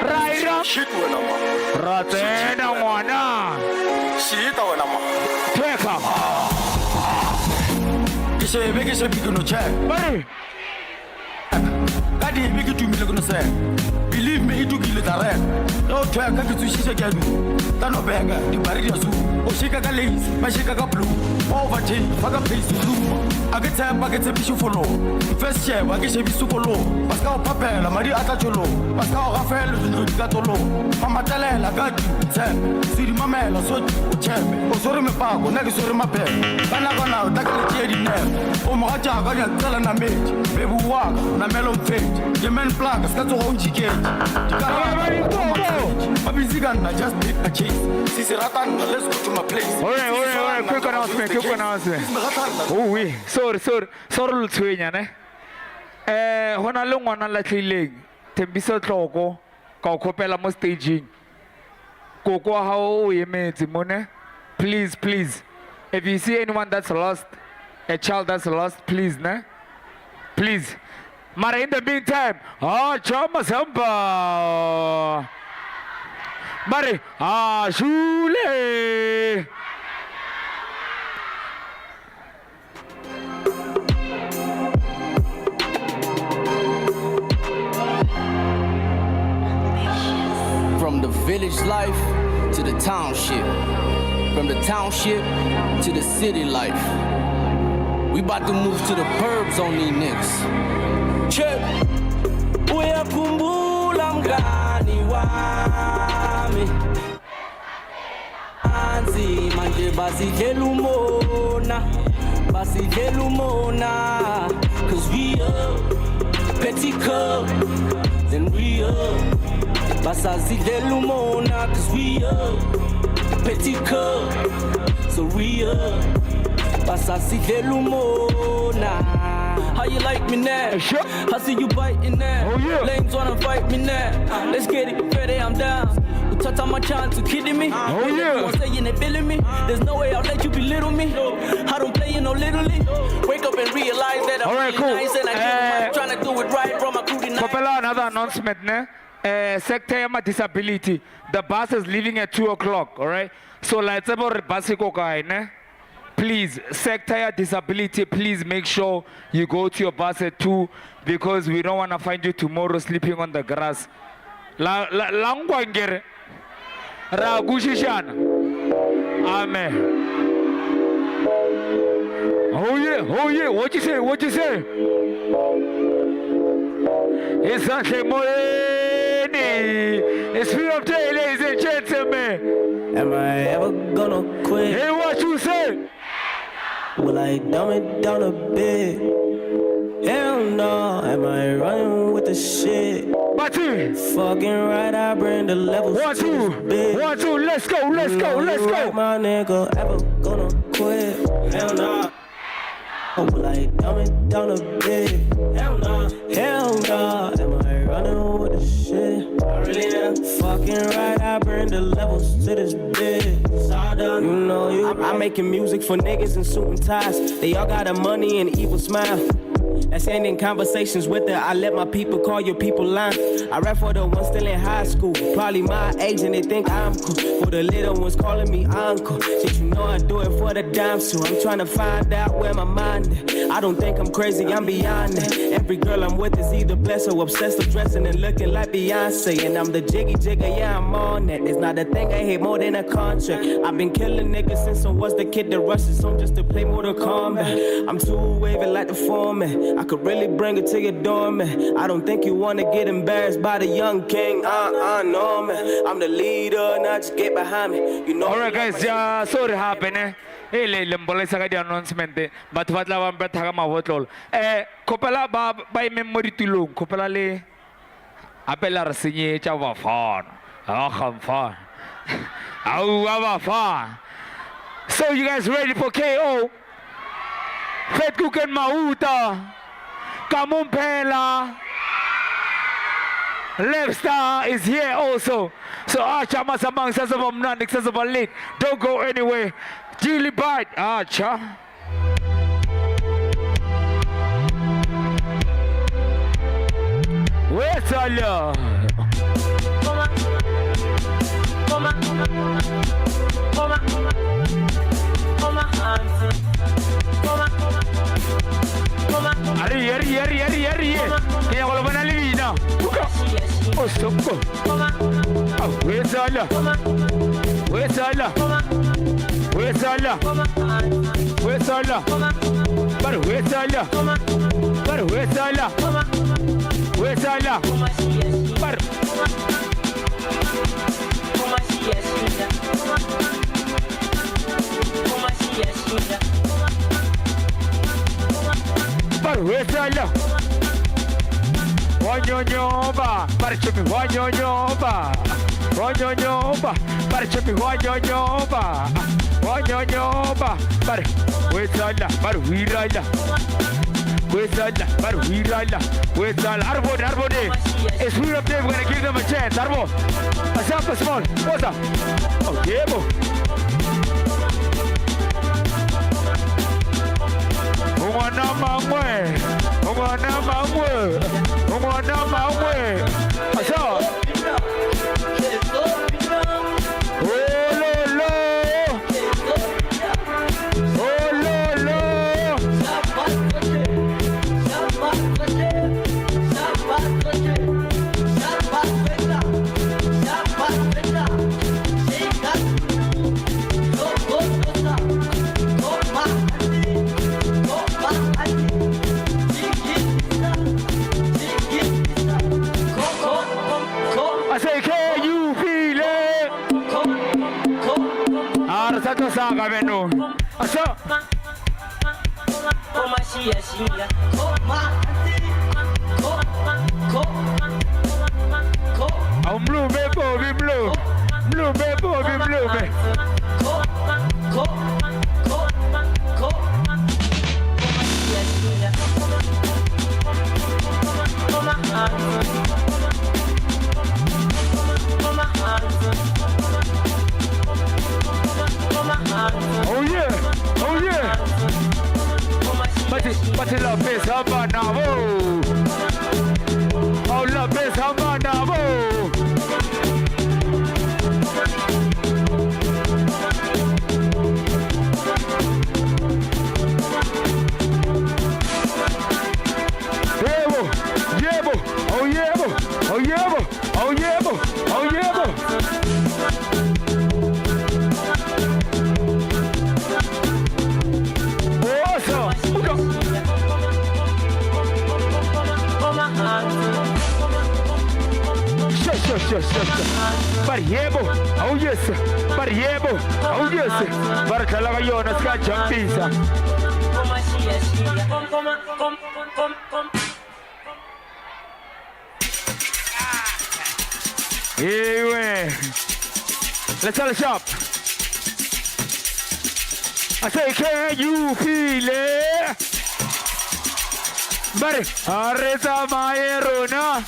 Raira Shit wana ma. Ratena wana Shita wana ma. Teka Kishe bigino check. Mari Kadi bigi tumile kuno say. Believe me, itu gile direct. No track ka kitu shisha kadu. Tano benga di bari ya su. Oshika ka lace, mashika ka blue. Overtake, faga face blue. Agete bishu follow. First share, agishe bisu follow. Paska o papel, mari atacholo. Paska o Rafael du gatolo. Mama tele la gadi. Siri mamela so chembe. O sori me pago, na sori mape. Bana takale tiedi ne. O mo aja ga ya tsala na meji. Bebu waka na melon fate. Yemen plaga skatso ho njike. I just take a chase. Sisi ratan, let's go to my place. All right, quick announcement. Oh, oui, sorry, Lutsuenya, ne? Hona longwana la tlileng. Tembiso tloko. ka o khopela mo staging koko ha o emetse mone please if you see anyone that's lost a child that's lost please please mara in the meantime chama samba mare shule From the village life to the township, from the township to the city life. We about to move to the burbs on these niggas. Check. Uyakumbula mngani wami. Anzi manje basidlela umona. Cause we up, petty cup, then we up. Basidlela umona, cause we up, petty cup, so we up. Basidlela umona. How you like me now? Sure. I see you biting now. Oh yeah. Lames wanna fight me now. Let's get it, ready, I'm down. You touch on my chance, you kidding me? Oh yeah. You saying they feeling me? There's no way I'll let you belittle me. I don't play you no little league. Wake up and realize that I'm really nice and I'm trying to do it right from my booty night. Popela, another announcement, ne? Sector of disability. The bus is leaving at 2 o'clock, all right? So let's about bus guy, ne? Please, sector disability, please make sure you go to your bus at 2 because we don't want to find you tomorrow sleeping on the grass. Langwangere. Ragushishana. Amen. Oh yeah, what you say? It's Sunday morning. It's free of day, ladies and gentlemen. Am I ever gonna quit? Hey, what you say? Will I dumb it down a bit? Hell no, am I running with the shit? Fucking right, I bring the levels. 1, 2, let's go. My nigga ever gonna quit? Hell no. Will I dumb it down a bit? Hell no. Am I running with the shit? I really am. Fucking right, I bring the levels to this bitch. You know you. I'm making music for niggas in suit and ties. They all got a money and evil smile. That's ending conversations with her. I let my people call your people lying. I rap for the ones still in high school, probably my age, and they think I'm cool. For the little ones calling me uncle. Shit, you know I do it for the dimes too. I'm trying to find out where my mind is. I don't think I'm crazy, I'm beyond that. Every girl I'm with is either blessed or obsessed with dressing and looking like Beyonce. And I'm the jiggy jigger, yeah, I'm on that. There's not a thing I hate more than a contract. I've been killing niggas since I was the kid that rushes home just to play Mortal Kombat. I'm too wavy like the foreman. I could really bring it to your door, man. I don't think you wanna get embarrassed by the young king. No, man. I'm the leader, now just get behind me. You know. Alright, guys, sorry happen, Hey, lembola sa kadi announcement, but what la wamba taga mawotol. Kopela ba memory tulong. Kopela le apela rasinye chawa fan. Fan. Fan. So you guys ready for KO? Fed Kuken Mauta. Kamumpela. Left Star is here also. So Chama Samang says about Nanik says about late. Don't go anywhere. Jilly bite. Cha. Where's Allah? Ari. Kaya ko laban na livina. Oh, stop ko. Where's Allah? But where's Allah? Wanyonyoba, parchemi wanyonyoba, parchemi wanyonyoba, pare, wesala, pare wirala, Where's that? But we like where's that? Arbo day. It's we up there. We're gonna give them a chance. Arbo. A sample small. What's up? Oh, yeah, bo. Umwana mangwe. Asa. Saga menu. Asa. I'm blue, baby, blue. Blue, baby, blue. Oh yeah. But la best habana, oh la best habana, oh yeah. Pariebo, oh yes, Pariebo, oh yes, Barcalagayona, Scatchampisa. Anyway, let's tell the shop. I say, can you feel it? But Areta Mayerona.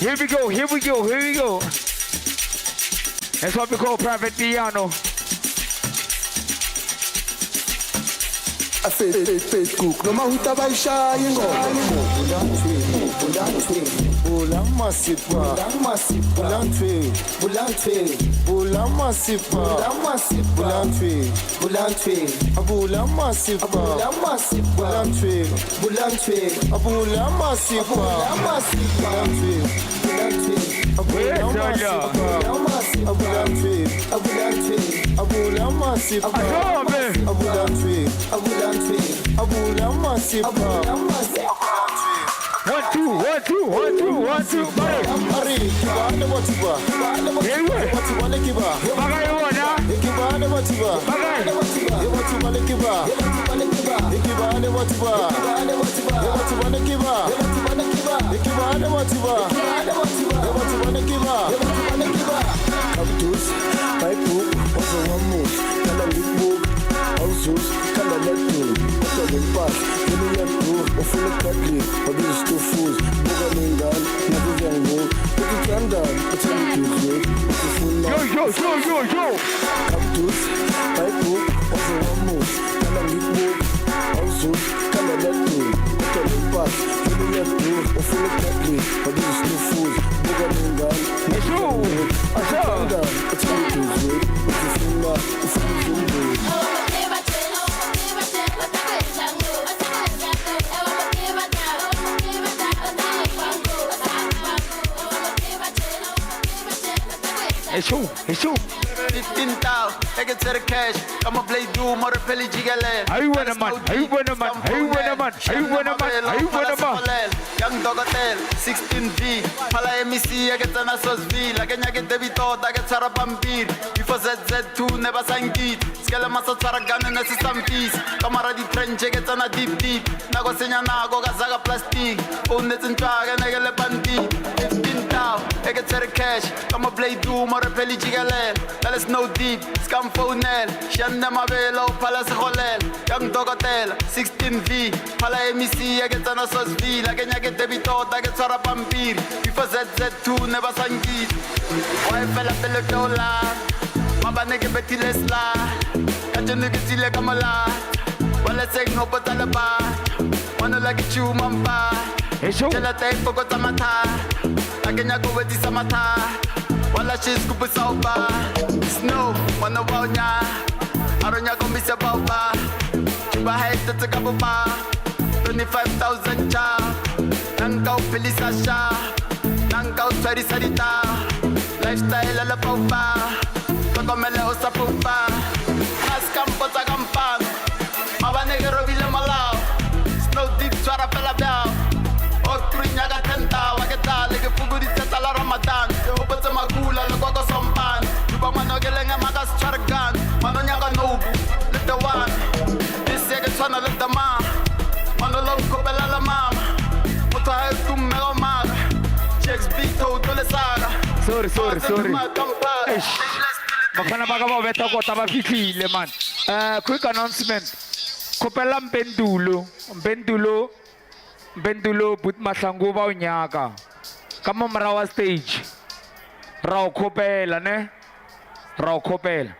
Here we go. That's what we call private piano. I say Facebook, no mahuta baisha yengo. Bula masipa, bulantwe, bula masipa, bulantwe, abula masipa, bulantwe, abula masipa, bulantwe. One, two, buddy. It's you. 15,000, I get to the cash. I'ma play do more peli jigale. Are you winning, man? Young dog hotel, 16B. Pala MEC, I get an Asos V. Like I get debito, I get Sarabambir. Before ZZ2, never sang it. Scala Massa Saragan and assistant piece. Camara di French, I get on a deep. Nago Senya Nago, Gazaga plastic. Unnets and Tag and I get a bandi. 15,000, I get to the cash. I'ma play do more peli jigale. Snow deep, scam phonel, Shanda Mabelo, Palace Holel, Young Dogotel, 16V, Pala MEC, I get an Asos V, like I get debito, I get Sara Pampir, before ZZ2, never sangit. Why fella Pelotola, Mabaneke Betilesla, Kajanukitile Kamala, well, let's say no Patalaba, wanna like a chew mamba, Jella take Pocotamata, I can go with the Samata. Wala she's kupu sauba Snow, wana wanya Aronya kombisa bauba Chuba haita takabuba 25,000 cha Nangkau pili sasha Nangkau cari sarita Lifestyle ala pauba Kakomele osa pauba Mas kampo sa kampang Mabanegero vile malau Snow deep suara pela biao Okrunya gatenta Waketa lege fugurita sala Ramadan Upata magula lagwago sompan Lupa manogelenga magas chargan Manonyanga nobu, lift the one This yege twana lift the man Manolong kopela la mam Muta hai tum mego mag Checks big toe tole saga Sorry. Makana baka mo beto ko taba fikile man. Quick announcement. Kopela Bendulo but mahlangu ba unyaka. Kama marawa stage. Rao kopela ne. Rao kopela.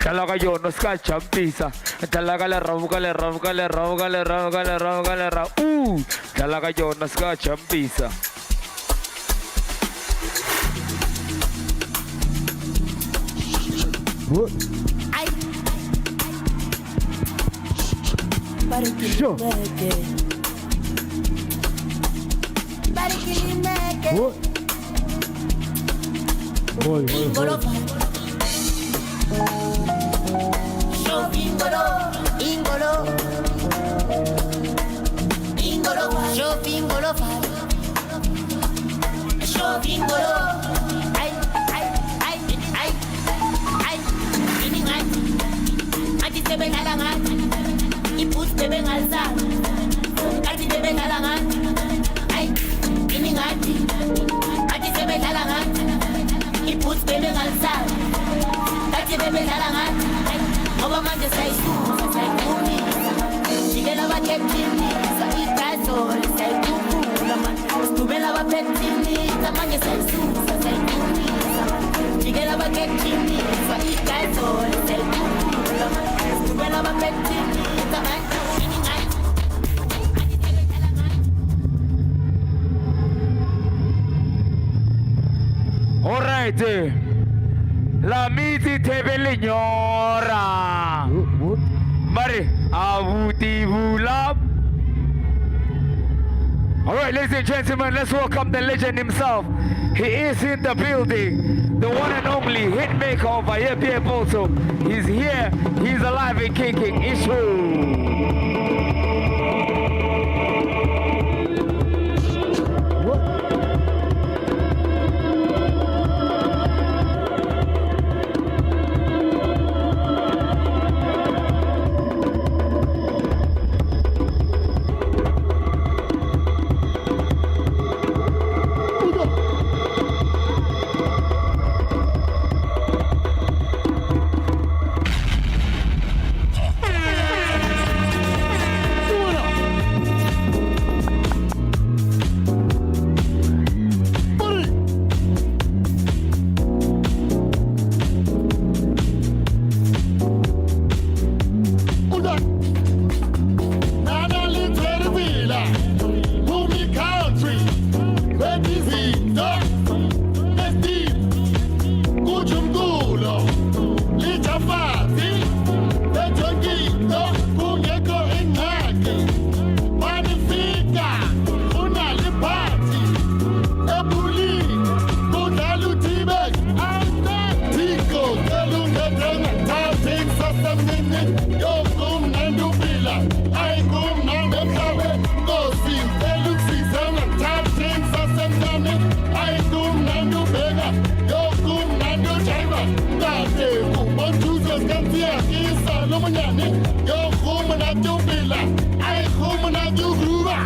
Talaga yo no ska champisa. Talaga la rauga. Talaga yo no ska champisa. Sure. Boy. All right, la miti tebele nyora. Mari, avuti vulab. All right, ladies and gentlemen, let's welcome the legend himself. He is in the building, the one and only hitmaker of IAPF also. He's here, he's alive and kicking. Issue. emhlabeni Nkosi elukusize ungathathi ngisasemncane ayikumnandi ubheka yokumnandi ujayiva kade kubontuzo sikantiyakisa lomunyane yokumnandi ubila ayikumnandi ugruba